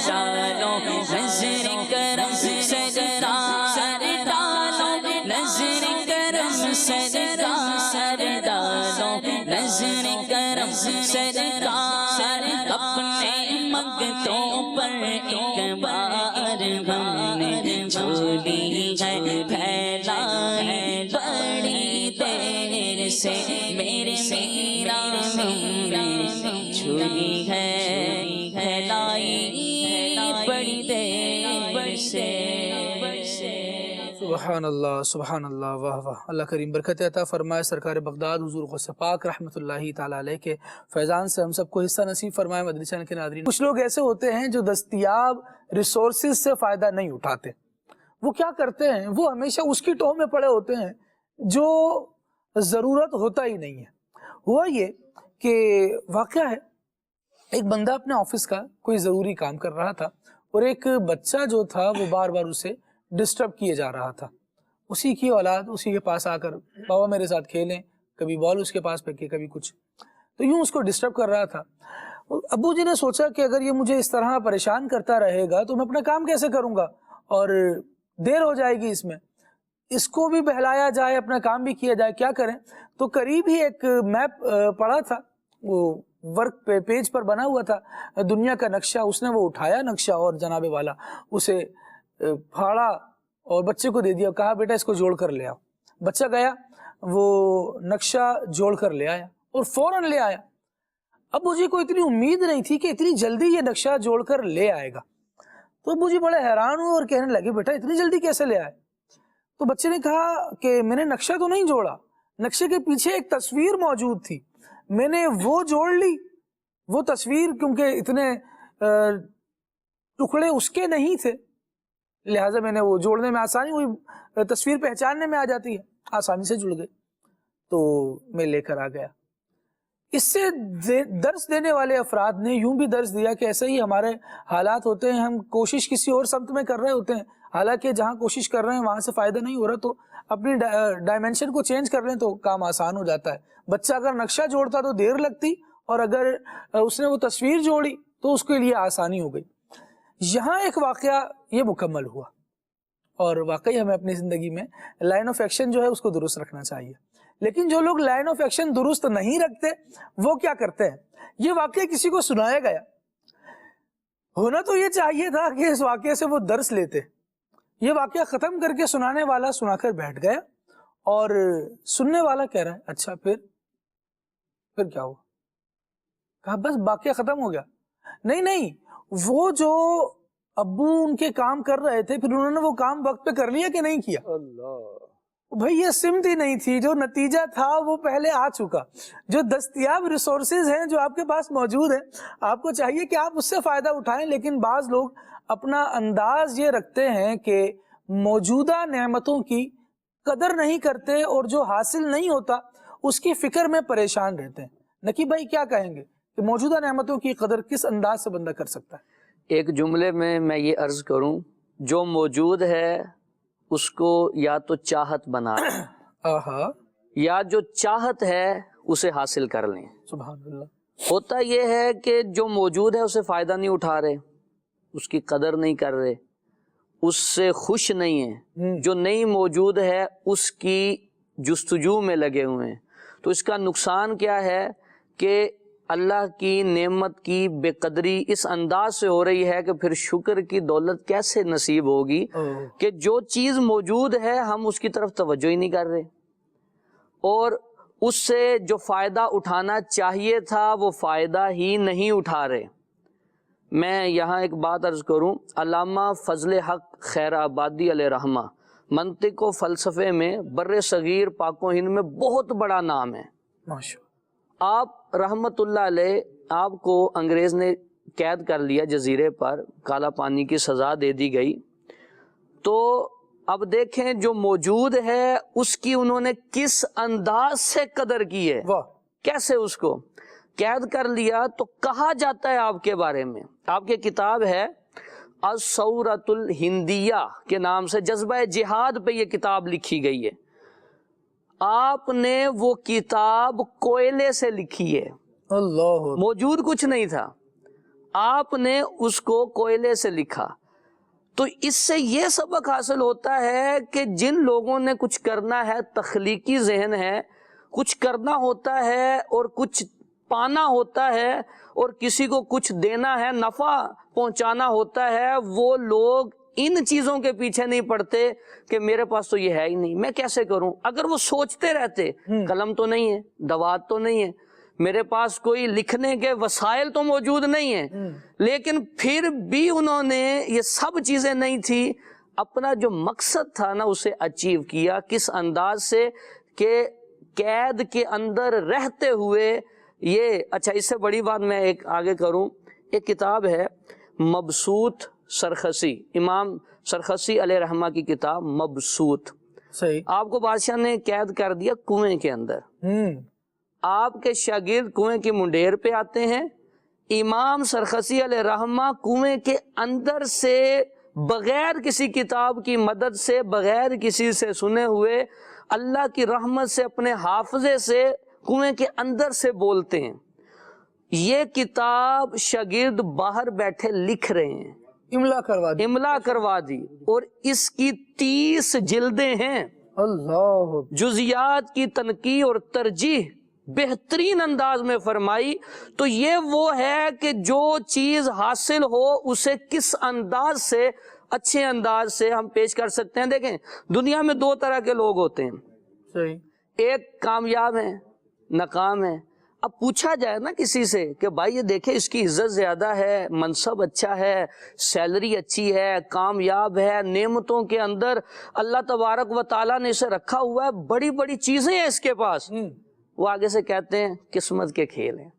ڈالو نظر کرم سرکار ڈالو نظر کرم سرکار ڈالو نظر کرم سرکار اپنے منگتوں پر ایک بار ہم نے جھولی ہے پھیلائی بڑی دیر سے میرے میرا ہم نے جھولی ہے پھیلائی بڑی دیر سے سبحان اللہ واہ واہ. اللہ کریم برکت عطا فرمائے. سرکار بغداد حضور غوث پاک رحمۃ اللہ تعالیٰ علیہ کے فیضان سے ہم سب کو حصہ نصیب فرمائے. مدنی چینل کے ناظرین، کچھ لوگ ایسے ہوتے ہیں جو دستیاب ریسورسز سے فائدہ نہیں اٹھاتے. وہ کیا کرتے ہیں؟ وہ ہمیشہ اس کی ٹوہ میں پڑے ہوتے ہیں جو ضرورت ہوتا ہی نہیں ہے. ہوا یہ کہ واقعہ ہے، ایک بندہ اپنے آفس کا کوئی ضروری کام کر رہا تھا اور ایک بچہ جو تھا وہ بار بار اسے ڈسٹرب کیے جا رہا تھا. اسی کی اولاد اسی کے پاس آ کر بابا میرے ساتھ کھیلیں، کبھی بال اس کے پاس پھینکے کبھی کچھ، تو یوں اس کو ڈسٹرب کر رہا تھا. ابو جی نے سوچا کہ اگر یہ مجھے اس طرح پریشان کرتا رہے گا تو میں اپنا کام کیسے کروں گا اور دیر ہو جائے گی. اس میں اس کو بھی بہلایا جائے، اپنا کام بھی کیا جائے، کیا کریں؟ تو قریب ہی ایک میپ پڑا تھا، وہ ورک پہ پیج پر بنا ہوا تھا دنیا کا نقشہ. اس نے وہ اٹھایا نقشہ اور جناب والا اسے پھاڑا اور بچے کو دے دیا، کہا بیٹا اس کو جوڑ کر لے آؤ. بچہ گیا، وہ نقشہ جوڑ کر لے آیا اور فوراً لے آیا. ابو جی کو اتنی امید نہیں تھی کہ اتنی جلدی یہ نقشہ جوڑ کر لے آئے گا. تو ابو جی بڑے حیران ہوئے اور کہنے لگے بیٹا اتنی جلدی کیسے لے آئے؟ تو بچے نے کہا کہ میں نے نقشہ تو نہیں جوڑا، نقشے کے پیچھے ایک تصویر موجود تھی، میں نے وہ جوڑ لی. وہ تصویر کیونکہ اتنے ٹکڑے اس کے نہیں تھے، لہٰذا میں نے وہ جوڑنے میں آسانی ہوئی، تصویر پہچاننے میں آ جاتی ہے، آسانی سے جڑ گئے. تو میں لے کر آ گیا. اس سے درس دینے والے افراد نے یوں بھی درس دیا کہ ایسے ہی ہمارے حالات ہوتے ہیں، ہم کوشش کسی اور سمت میں کر رہے ہوتے ہیں، حالانکہ جہاں کوشش کر رہے ہیں وہاں سے فائدہ نہیں ہو رہا، تو اپنی ڈائمینشن کو چینج کر لیں تو کام آسان ہو جاتا ہے. بچہ اگر نقشہ جوڑتا تو دیر لگتی، اور اگر اس نے وہ تصویر جوڑی تو اس کے لیے آسانی ہو گئی. یہاں ایک واقعہ یہ مکمل ہوا، اور واقعی ہمیں اپنی زندگی میں لائن آف ایکشن جو ہے اس کو درست رکھنا چاہیے. لیکن جو لوگ لائن آف ایکشن درست نہیں رکھتے وہ کیا کرتے ہیں؟ یہ واقعہ کسی کو سنایا گیا، ہونا تو یہ چاہیے تھا کہ اس واقعے سے وہ درس لیتے. یہ واقعہ ختم کر کے سنانے والا سنا کر بیٹھ گیا، اور سننے والا کہہ رہا ہے اچھا پھر کیا ہوا؟ کہا بس واقعہ ختم ہو گیا. نہیں، وہ جو ابو ان کے کام کر رہے تھے پھر انہوں نے وہ کام وقت پہ کر لیا کہ نہیں کیا؟ بھائی یہ سمت ہی نہیں تھی، جو نتیجہ تھا وہ پہلے آ چکا. جو دستیاب ریسورسز ہیں جو آپ کے پاس موجود ہیں، آپ کو چاہیے کہ آپ اس سے فائدہ اٹھائیں. لیکن بعض لوگ اپنا انداز یہ رکھتے ہیں کہ موجودہ نعمتوں کی قدر نہیں کرتے اور جو حاصل نہیں ہوتا اس کی فکر میں پریشان رہتے ہیں. نقیب بھائی کیا کہیں گے کہ موجودہ نعمتوں کی قدر کس انداز سے بندہ کر سکتا ہے؟ ایک جملے میں یہ عرض کروں، جو موجود ہے اس کو یا تو چاہت بنا لیں یا جو چاہت ہے اسے حاصل کر لیں. سبحان اللہ. ہوتا یہ ہے کہ جو موجود ہے اسے فائدہ نہیں اٹھا رہے، اس کی قدر نہیں کر رہے، اس سے خوش نہیں ہیں. جو نہیں موجود ہے اس کی جستجو میں لگے ہوئے ہیں. تو اس کا نقصان کیا ہے کہ اللہ کی نعمت کی بے قدری اس انداز سے ہو رہی ہے کہ پھر شکر کی دولت کیسے نصیب ہوگی کہ جو چیز موجود ہے ہم اس کی طرف توجہ ہی نہیں کر رہے، اور اس سے جو فائدہ اٹھانا چاہیے تھا وہ فائدہ ہی نہیں اٹھا رہے. میں یہاں ایک بات عرض کروں، علامہ فضل حق خیر آبادی علیہ رحمہ منطق و فلسفے میں بر صغیر پاک و ہند میں بہت بڑا نام ہے. آپ رحمت اللہ علیہ، آپ کو انگریز نے قید کر لیا جزیرے پر، کالا پانی کی سزا دے دی گئی. تو اب دیکھیں جو موجود ہے اس کی انہوں نے کس انداز سے قدر کی ہے. کیسے اس کو قید کر لیا. تو کہا جاتا ہے آپ کے بارے میں، آپ کی کتاب ہے الثورۃ الہندیہ کے نام سے، جذبہ جہاد پہ یہ کتاب لکھی گئی ہے. آپ نے وہ کتاب کوئلے سے لکھی ہے. اللہ، موجود کچھ نہیں تھا، آپ نے اس کو کوئلے سے لکھا. تو اس سے یہ سبق حاصل ہوتا ہے کہ جن لوگوں نے کچھ کرنا ہے، تخلیقی ذہن ہے، کچھ کرنا ہوتا ہے اور کچھ پانا ہوتا ہے اور کسی کو کچھ دینا ہے، نفع پہنچانا ہوتا ہے، وہ لوگ ان چیزوں کے پیچھے نہیں پڑتے کہ میرے پاس تو یہ ہے ہی نہیں، میں کیسے کروں. اگر وہ سوچتے رہتے قلم تو نہیں ہے، دوات تو نہیں ہے، میرے پاس کوئی لکھنے کے وسائل تو موجود نہیں ہیں، لیکن پھر بھی انہوں نے یہ سب چیزیں نہیں تھی، اپنا جو مقصد تھا نا اسے اچیو کیا. کس انداز سے کہ قید کے اندر رہتے ہوئے یہ. اچھا، اس سے بڑی بات میں ایک آگے کروں. ایک کتاب ہے مبسوط سرخسی، امام سرخسی علیہ رحمہ کی کتاب مبسوط. صحیح. آپ کو بادشاہ نے قید کر دیا کنویں کے اندر. آپ کے شاگرد کنویں کی منڈیر پہ آتے ہیں، امام سرخسی علیہ رحمہ کنویں کے اندر سے بغیر کسی کتاب کی مدد سے، بغیر کسی سے سنے ہوئے، اللہ کی رحمت سے اپنے حافظے سے کنویں کے اندر سے بولتے ہیں. یہ کتاب شاگرد باہر بیٹھے لکھ رہے ہیں، املا کروا دی اور اس کی 30 جلدیں ہیں. اللہ. جزیات کی تنقیح اور ترجیح بہترین انداز میں فرمائی. تو یہ وہ ہے کہ جو چیز حاصل ہو اسے کس انداز سے، اچھے انداز سے ہم پیش کر سکتے ہیں. دیکھیں دنیا میں 2 طرح کے لوگ ہوتے ہیں. صحیح. ایک کامیاب ہیں، ناکام ہیں. اب پوچھا جائے نا کسی سے کہ بھائی یہ دیکھیں اس کی عزت زیادہ ہے، منصب اچھا ہے، سیلری اچھی ہے، کامیاب ہے، نعمتوں کے اندر اللہ تبارک و تعالیٰ نے اسے رکھا ہوا ہے، بڑی بڑی چیزیں ہیں اس کے پاس. وہ آگے سے کہتے ہیں قسمت کے کھیل ہیں.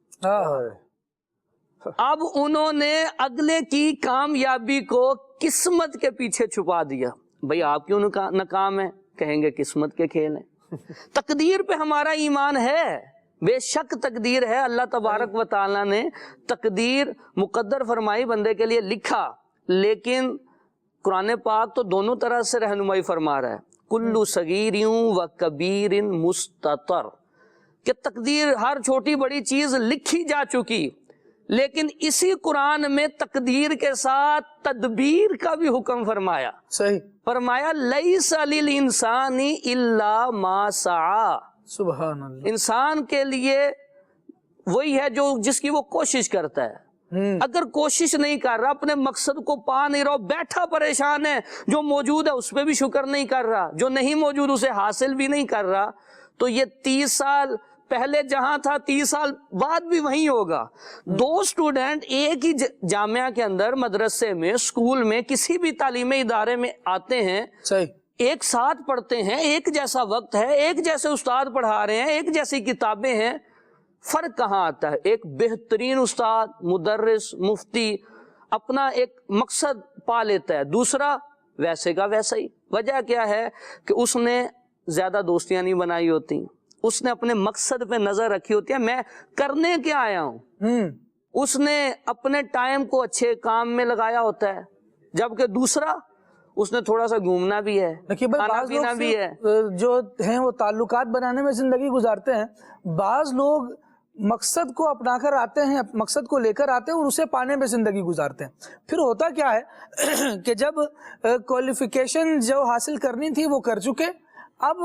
اب انہوں نے اگلے کی کامیابی کو قسمت کے پیچھے چھپا دیا. بھائی آپ کیوں ناکام ہیں؟ کہیں گے قسمت کے کھیل ہیں. تقدیر پہ ہمارا ایمان ہے، بے شک تقدیر ہے. اللہ تبارک و تعالیٰ نے تقدیر مقدر فرمائی، بندے کے لیے لکھا. لیکن قرآن پاک تو دونوں طرح سے رہنمائی فرما رہا ہے. کلو صغیر و کبیر مستطر، کہ تقدیر ہر چھوٹی بڑی چیز لکھی جا چکی. لیکن اسی قرآن میں تقدیر کے ساتھ تدبیر کا بھی حکم فرمایا. صحیح. فرمایا لیس للانسان الا ما سعی. سبحان اللہ. انسان کے لیے وہی ہے جو جس کی وہ کوشش کرتا ہے. اگر کوشش نہیں کر رہا، اپنے مقصد کو پا نہیں رہا، بیٹھا پریشان ہے، جو موجود ہے اس پہ بھی شکر نہیں کر رہا، جو نہیں موجود اسے حاصل بھی نہیں کر رہا، تو یہ 30 سال پہلے جہاں تھا 30 سال بعد بھی وہیں ہوگا. 2 اسٹوڈنٹ ایک ہی جامعہ کے اندر، مدرسے میں، اسکول میں، کسی بھی تعلیمی ادارے میں آتے ہیں. صحیح. ایک ساتھ پڑھتے ہیں، ایک جیسا وقت ہے، ایک جیسے استاد پڑھا رہے ہیں، ایک جیسی کتابیں ہیں، فرق کہاں آتا ہے؟ ایک بہترین استاد، مدرس، مفتی اپنا ایک مقصد پا لیتا ہے، دوسرا ویسے کا ویسا ہی۔ وجہ کیا ہے کہ اس نے زیادہ دوستیاں نہیں بنائی ہوتی، اس نے اپنے مقصد پہ نظر رکھی ہوتی ہے، میں کرنے کیا آیا ہوں، اس نے اپنے ٹائم کو اچھے کام میں لگایا ہوتا ہے، جبکہ دوسرا اس نے تھوڑا سا گھومنا بھی ہے، کھانا پینا بھی ہے۔ جو ہیں وہ تعلقات بنانے میں زندگی گزارتے ہیں، بعض لوگ مقصد کو اپنا کر آتے ہیں، مقصد کو لے کر آتے ہیں اور اسے پانے میں زندگی گزارتے ہیں۔ پھر ہوتا کیا ہے کہ جب کوالیفیکیشن جو حاصل کرنی تھی وہ کر چکے، اب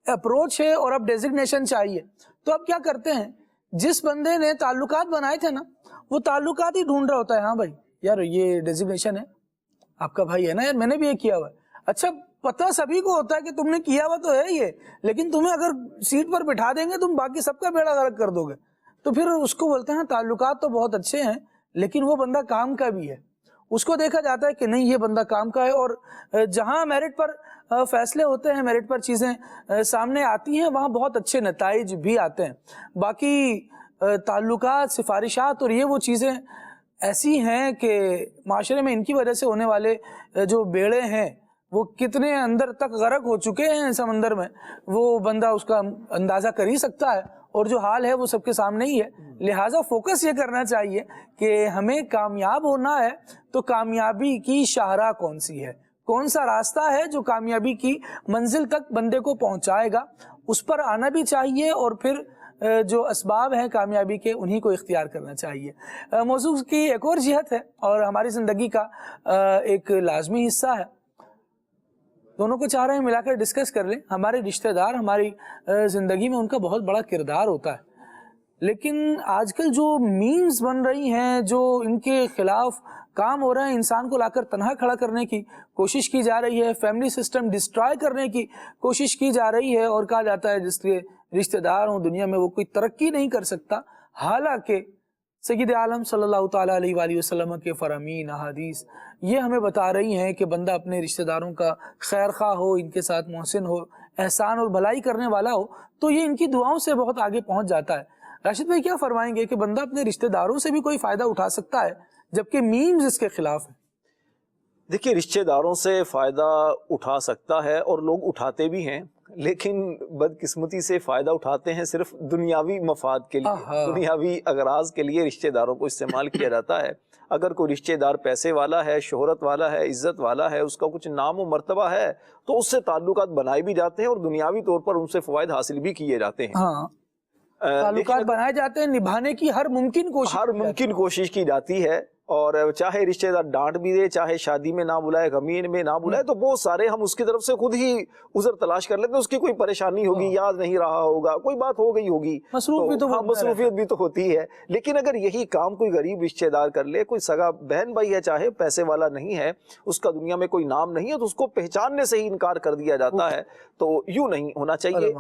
اپروچ ہے اور اب ڈیزگنیشن چاہیے، تو اب کیا کرتے ہیں، جس بندے نے تعلقات بنائے تھے نا وہ تعلقات ہی ڈھونڈ رہا ہوتا ہے، ہاں بھائی یار یہ ڈیزگنیشن ہے، آپ کا بھائی ہے نا یار، میں نے بھی یہ کیا ہوا ہے۔ اچھا پتہ سبھی کو ہوتا ہے کہ تم نے کیا ہوا تو ہے یہ، لیکن تمہیں اگر سیٹ پر بٹھا دیں گے تم باقی سب کا بیڑا غرق کر دو گے، تو پھر اس کو بولتے ہیں تعلقات تو بہت اچھے ہیں لیکن وہ بندہ کام کا بھی ہے، اس کو دیکھا جاتا ہے کہ نہیں یہ بندہ کام کا ہے۔ اور جہاں میرٹ پر فیصلے ہوتے ہیں، میرٹ پر چیزیں سامنے آتی ہیں، وہاں بہت اچھے نتائج بھی آتے ہیں۔ باقی تعلقات، سفارشات اور یہ وہ چیزیں ایسی ہیں کہ معاشرے میں ان کی وجہ سے ہونے والے جو بیڑے ہیں وہ کتنے اندر تک غرق ہو چکے ہیں سمندر میں، وہ بندہ اس کا اندازہ کر ہی سکتا ہے، اور جو حال ہے وہ سب کے سامنے ہی ہے۔ لہٰذا فوکس یہ کرنا چاہیے کہ ہمیں کامیاب ہونا ہے تو کامیابی کی شاہراہ کون سی ہے، کون سا راستہ ہے جو کامیابی کی منزل تک بندے کو پہنچائے گا، اس پر آنا بھی چاہیے، اور پھر جو اسباب ہیں کامیابی کے انہی کو اختیار کرنا چاہیے۔ موضوع کی ایک اور جہت ہے اور ہماری زندگی کا ایک لازمی حصہ ہے، دونوں کو چاہ رہے ہیں ملا کر ڈسکس کر لیں۔ ہمارے رشتہ دار ہماری زندگی میں ان کا بہت بڑا کردار ہوتا ہے، لیکن آج کل جو میمز بن رہی ہیں، جو ان کے خلاف کام ہو رہے ہیں، انسان کو لا کر تنہا کھڑا کرنے کی کوشش کی جا رہی ہے، فیملی سسٹم ڈسٹرائے کرنے کی کوشش کی جا رہی ہے، اور کہا جاتا ہے جس کے رشتہ دار ہوں دنیا میں وہ کوئی ترقی نہیں کر سکتا، حالانکہ سید عالم صلی اللہ تعالیٰ علیہ وآلہ وسلم کے فرامین احادیث یہ ہمیں بتا رہی ہیں کہ بندہ اپنے رشتہ داروں کا خیر خواہ ہو، ان کے ساتھ محسن ہو، احسان اور بھلائی کرنے والا ہو، تو یہ ان کی دعاؤں سے بہت آگے پہنچ جاتا ہے۔ راشد بھائی کیا فرمائیں گے کہ بندہ اپنے رشتہ داروں سے بھی کوئی فائدہ اٹھا سکتا ہے جبکہ میمز اس کے خلاف ہیں؟ دیکھیے رشتہ داروں سے فائدہ اٹھا سکتا ہے اور لوگ اٹھاتے بھی ہیں، لیکن بدقسمتی سے فائدہ اٹھاتے ہیں صرف دنیاوی مفاد کے لیے، دنیاوی اغراض کے لیے رشتہ داروں کو استعمال کیا جاتا ہے۔ اگر کوئی رشتہ دار پیسے والا ہے، شہرت والا ہے، عزت والا ہے، اس کا کچھ نام و مرتبہ ہے، تو اس سے تعلقات بنائے بھی جاتے ہیں اور دنیاوی طور پر ان سے فوائد حاصل بھی کیے جاتے ہیں۔ تعلقات بنائے جاتے ہیں، نبھانے کی ہر ممکن کوشش کی جاتی ہے، اور چاہے رشتہ دار ڈانٹ بھی دے، چاہے شادی میں نہ بلائے، غمین میں نہ بلائے، تو بہت سارے ہم اس کی طرف سے خود ہی عذر تلاش کر لیتے ہیں، اس کی کوئی پریشانی ہوگی، یاد نہیں رہا ہوگا، کوئی بات ہو گئی ہوگی، مصروفیت بھی تو ہوتی ہے۔ لیکن اگر یہی کام کوئی غریب رشتہ دار کر لے، کوئی سگا بہن بھائی ہے، چاہے پیسے والا نہیں ہے، اس کا دنیا میں کوئی نام نہیں ہے، تو اس کو پہچاننے سے ہی انکار کر دیا جاتا ہے، تو یوں نہیں ہونا چاہیے۔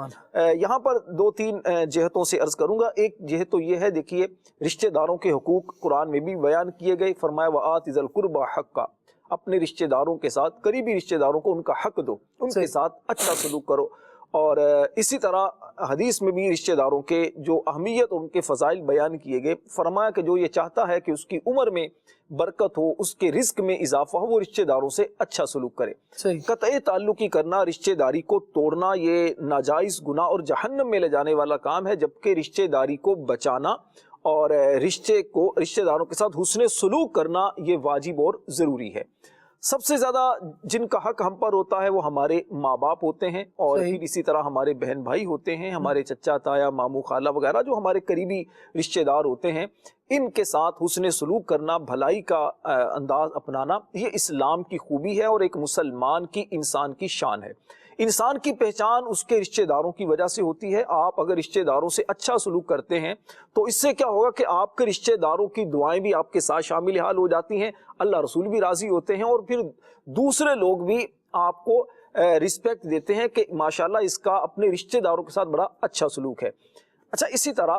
یہاں پر دو تین جہتوں سے عرض کروں گا۔ ایک جہت تو یہ ہے، دیکھیے رشتہ داروں کے حقوق قرآن میں بھی بیان کیے گئے، فرمایا وَآتِ ذِی الْقُرْبَى حَقَّهُ، اپنے رشتہ داروں کے ساتھ، قریبی رشتہ داروں کو ان کا حق دو، ان کے ساتھ اچھا سلوک کرو۔ اور اسی طرح حدیث میں بھی رشتہ داروں کے جو اہمیت اور ان کے فضائل بیان کیے گئے، فرمایا کہ جو یہ چاہتا ہے کہ اس کی عمر میں برکت ہو، اس کے رزق میں اضافہ ہو، وہ رشتہ داروں سے اچھا سلوک کرے۔ قطع تعلقی کرنا، رشتہ داری کو توڑنا، یہ ناجائز گناہ اور جہنم میں لے جانے والا کام ہے، جبکہ رشتہ داری کو بچانا اور رشتہ داروں کے ساتھ حسن سلوک کرنا یہ واجب اور ضروری ہے۔ سب سے زیادہ جن کا حق ہم پر ہوتا ہے وہ ہمارے ماں باپ ہوتے ہیں، اور پھر اسی طرح ہمارے بہن بھائی ہوتے ہیں، ہمارے چچا تایا، ماموں خالہ وغیرہ جو ہمارے قریبی رشتہ دار ہوتے ہیں، ان کے ساتھ حسن سلوک کرنا، بھلائی کا انداز اپنانا، یہ اسلام کی خوبی ہے اور ایک مسلمان کی، انسان کی شان ہے۔ انسان کی پہچان اس کے رشتہ داروں کی وجہ سے ہوتی ہے۔ آپ اگر رشتہ داروں سے اچھا سلوک کرتے ہیں تو اس سے کیا ہوگا کہ آپ کے رشتہ داروں کی دعائیں بھی آپ کے ساتھ شامل حال ہو جاتی ہیں، اللہ رسول بھی راضی ہوتے ہیں، اور پھر دوسرے لوگ بھی آپ کو رسپیکٹ دیتے ہیں کہ ماشاءاللہ اس کا اپنے رشتہ داروں کے ساتھ بڑا اچھا سلوک ہے۔ اچھا، اسی طرح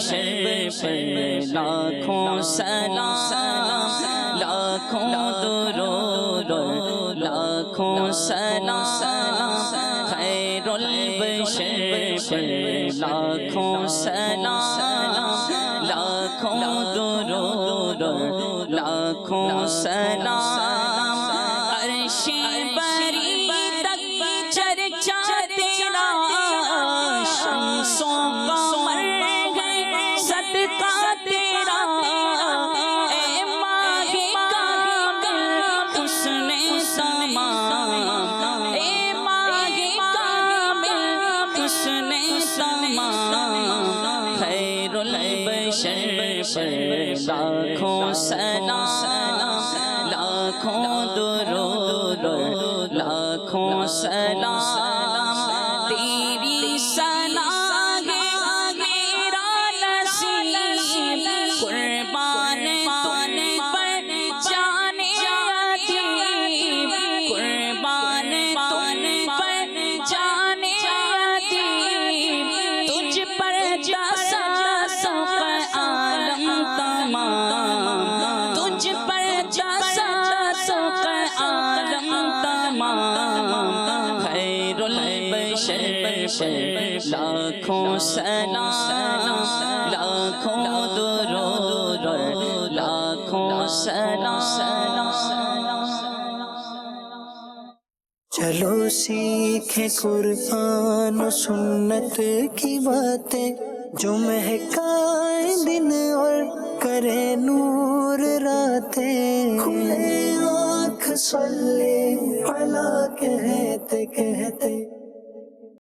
البشر پر لاکھوں سلام لاکھوں درود اور لاکھوں سلام خیر البشر پر لاکھوں سلام لاکھوں درود اور لاکھوں سلام عرش بری تک چرچا تیرا شمس و قمر ہے صدقہ تیرا اے ماہ کامل حسن تمام اے ماہ کامل حسن تمام خیر البشر پر لاکھوں سلام لاکھوں درود اور لاکھوں سلام تیری ثنا ہے میرا نصیب قربان تن پر جان یتیم قربان تن پر جان یتیم تجھ پر جسا سب عالم تمام تجھ پر جسا سب عالم تمام خیر البشر پر لاکھوں سلام لاکھوں درود اور لاکھوں سلام چلو سیکھیں قرآن و سنت کی باتیں جو مہکائیں دن اور کرے نور راتیں کھلے آنکھ صلی علی کہتے کہتے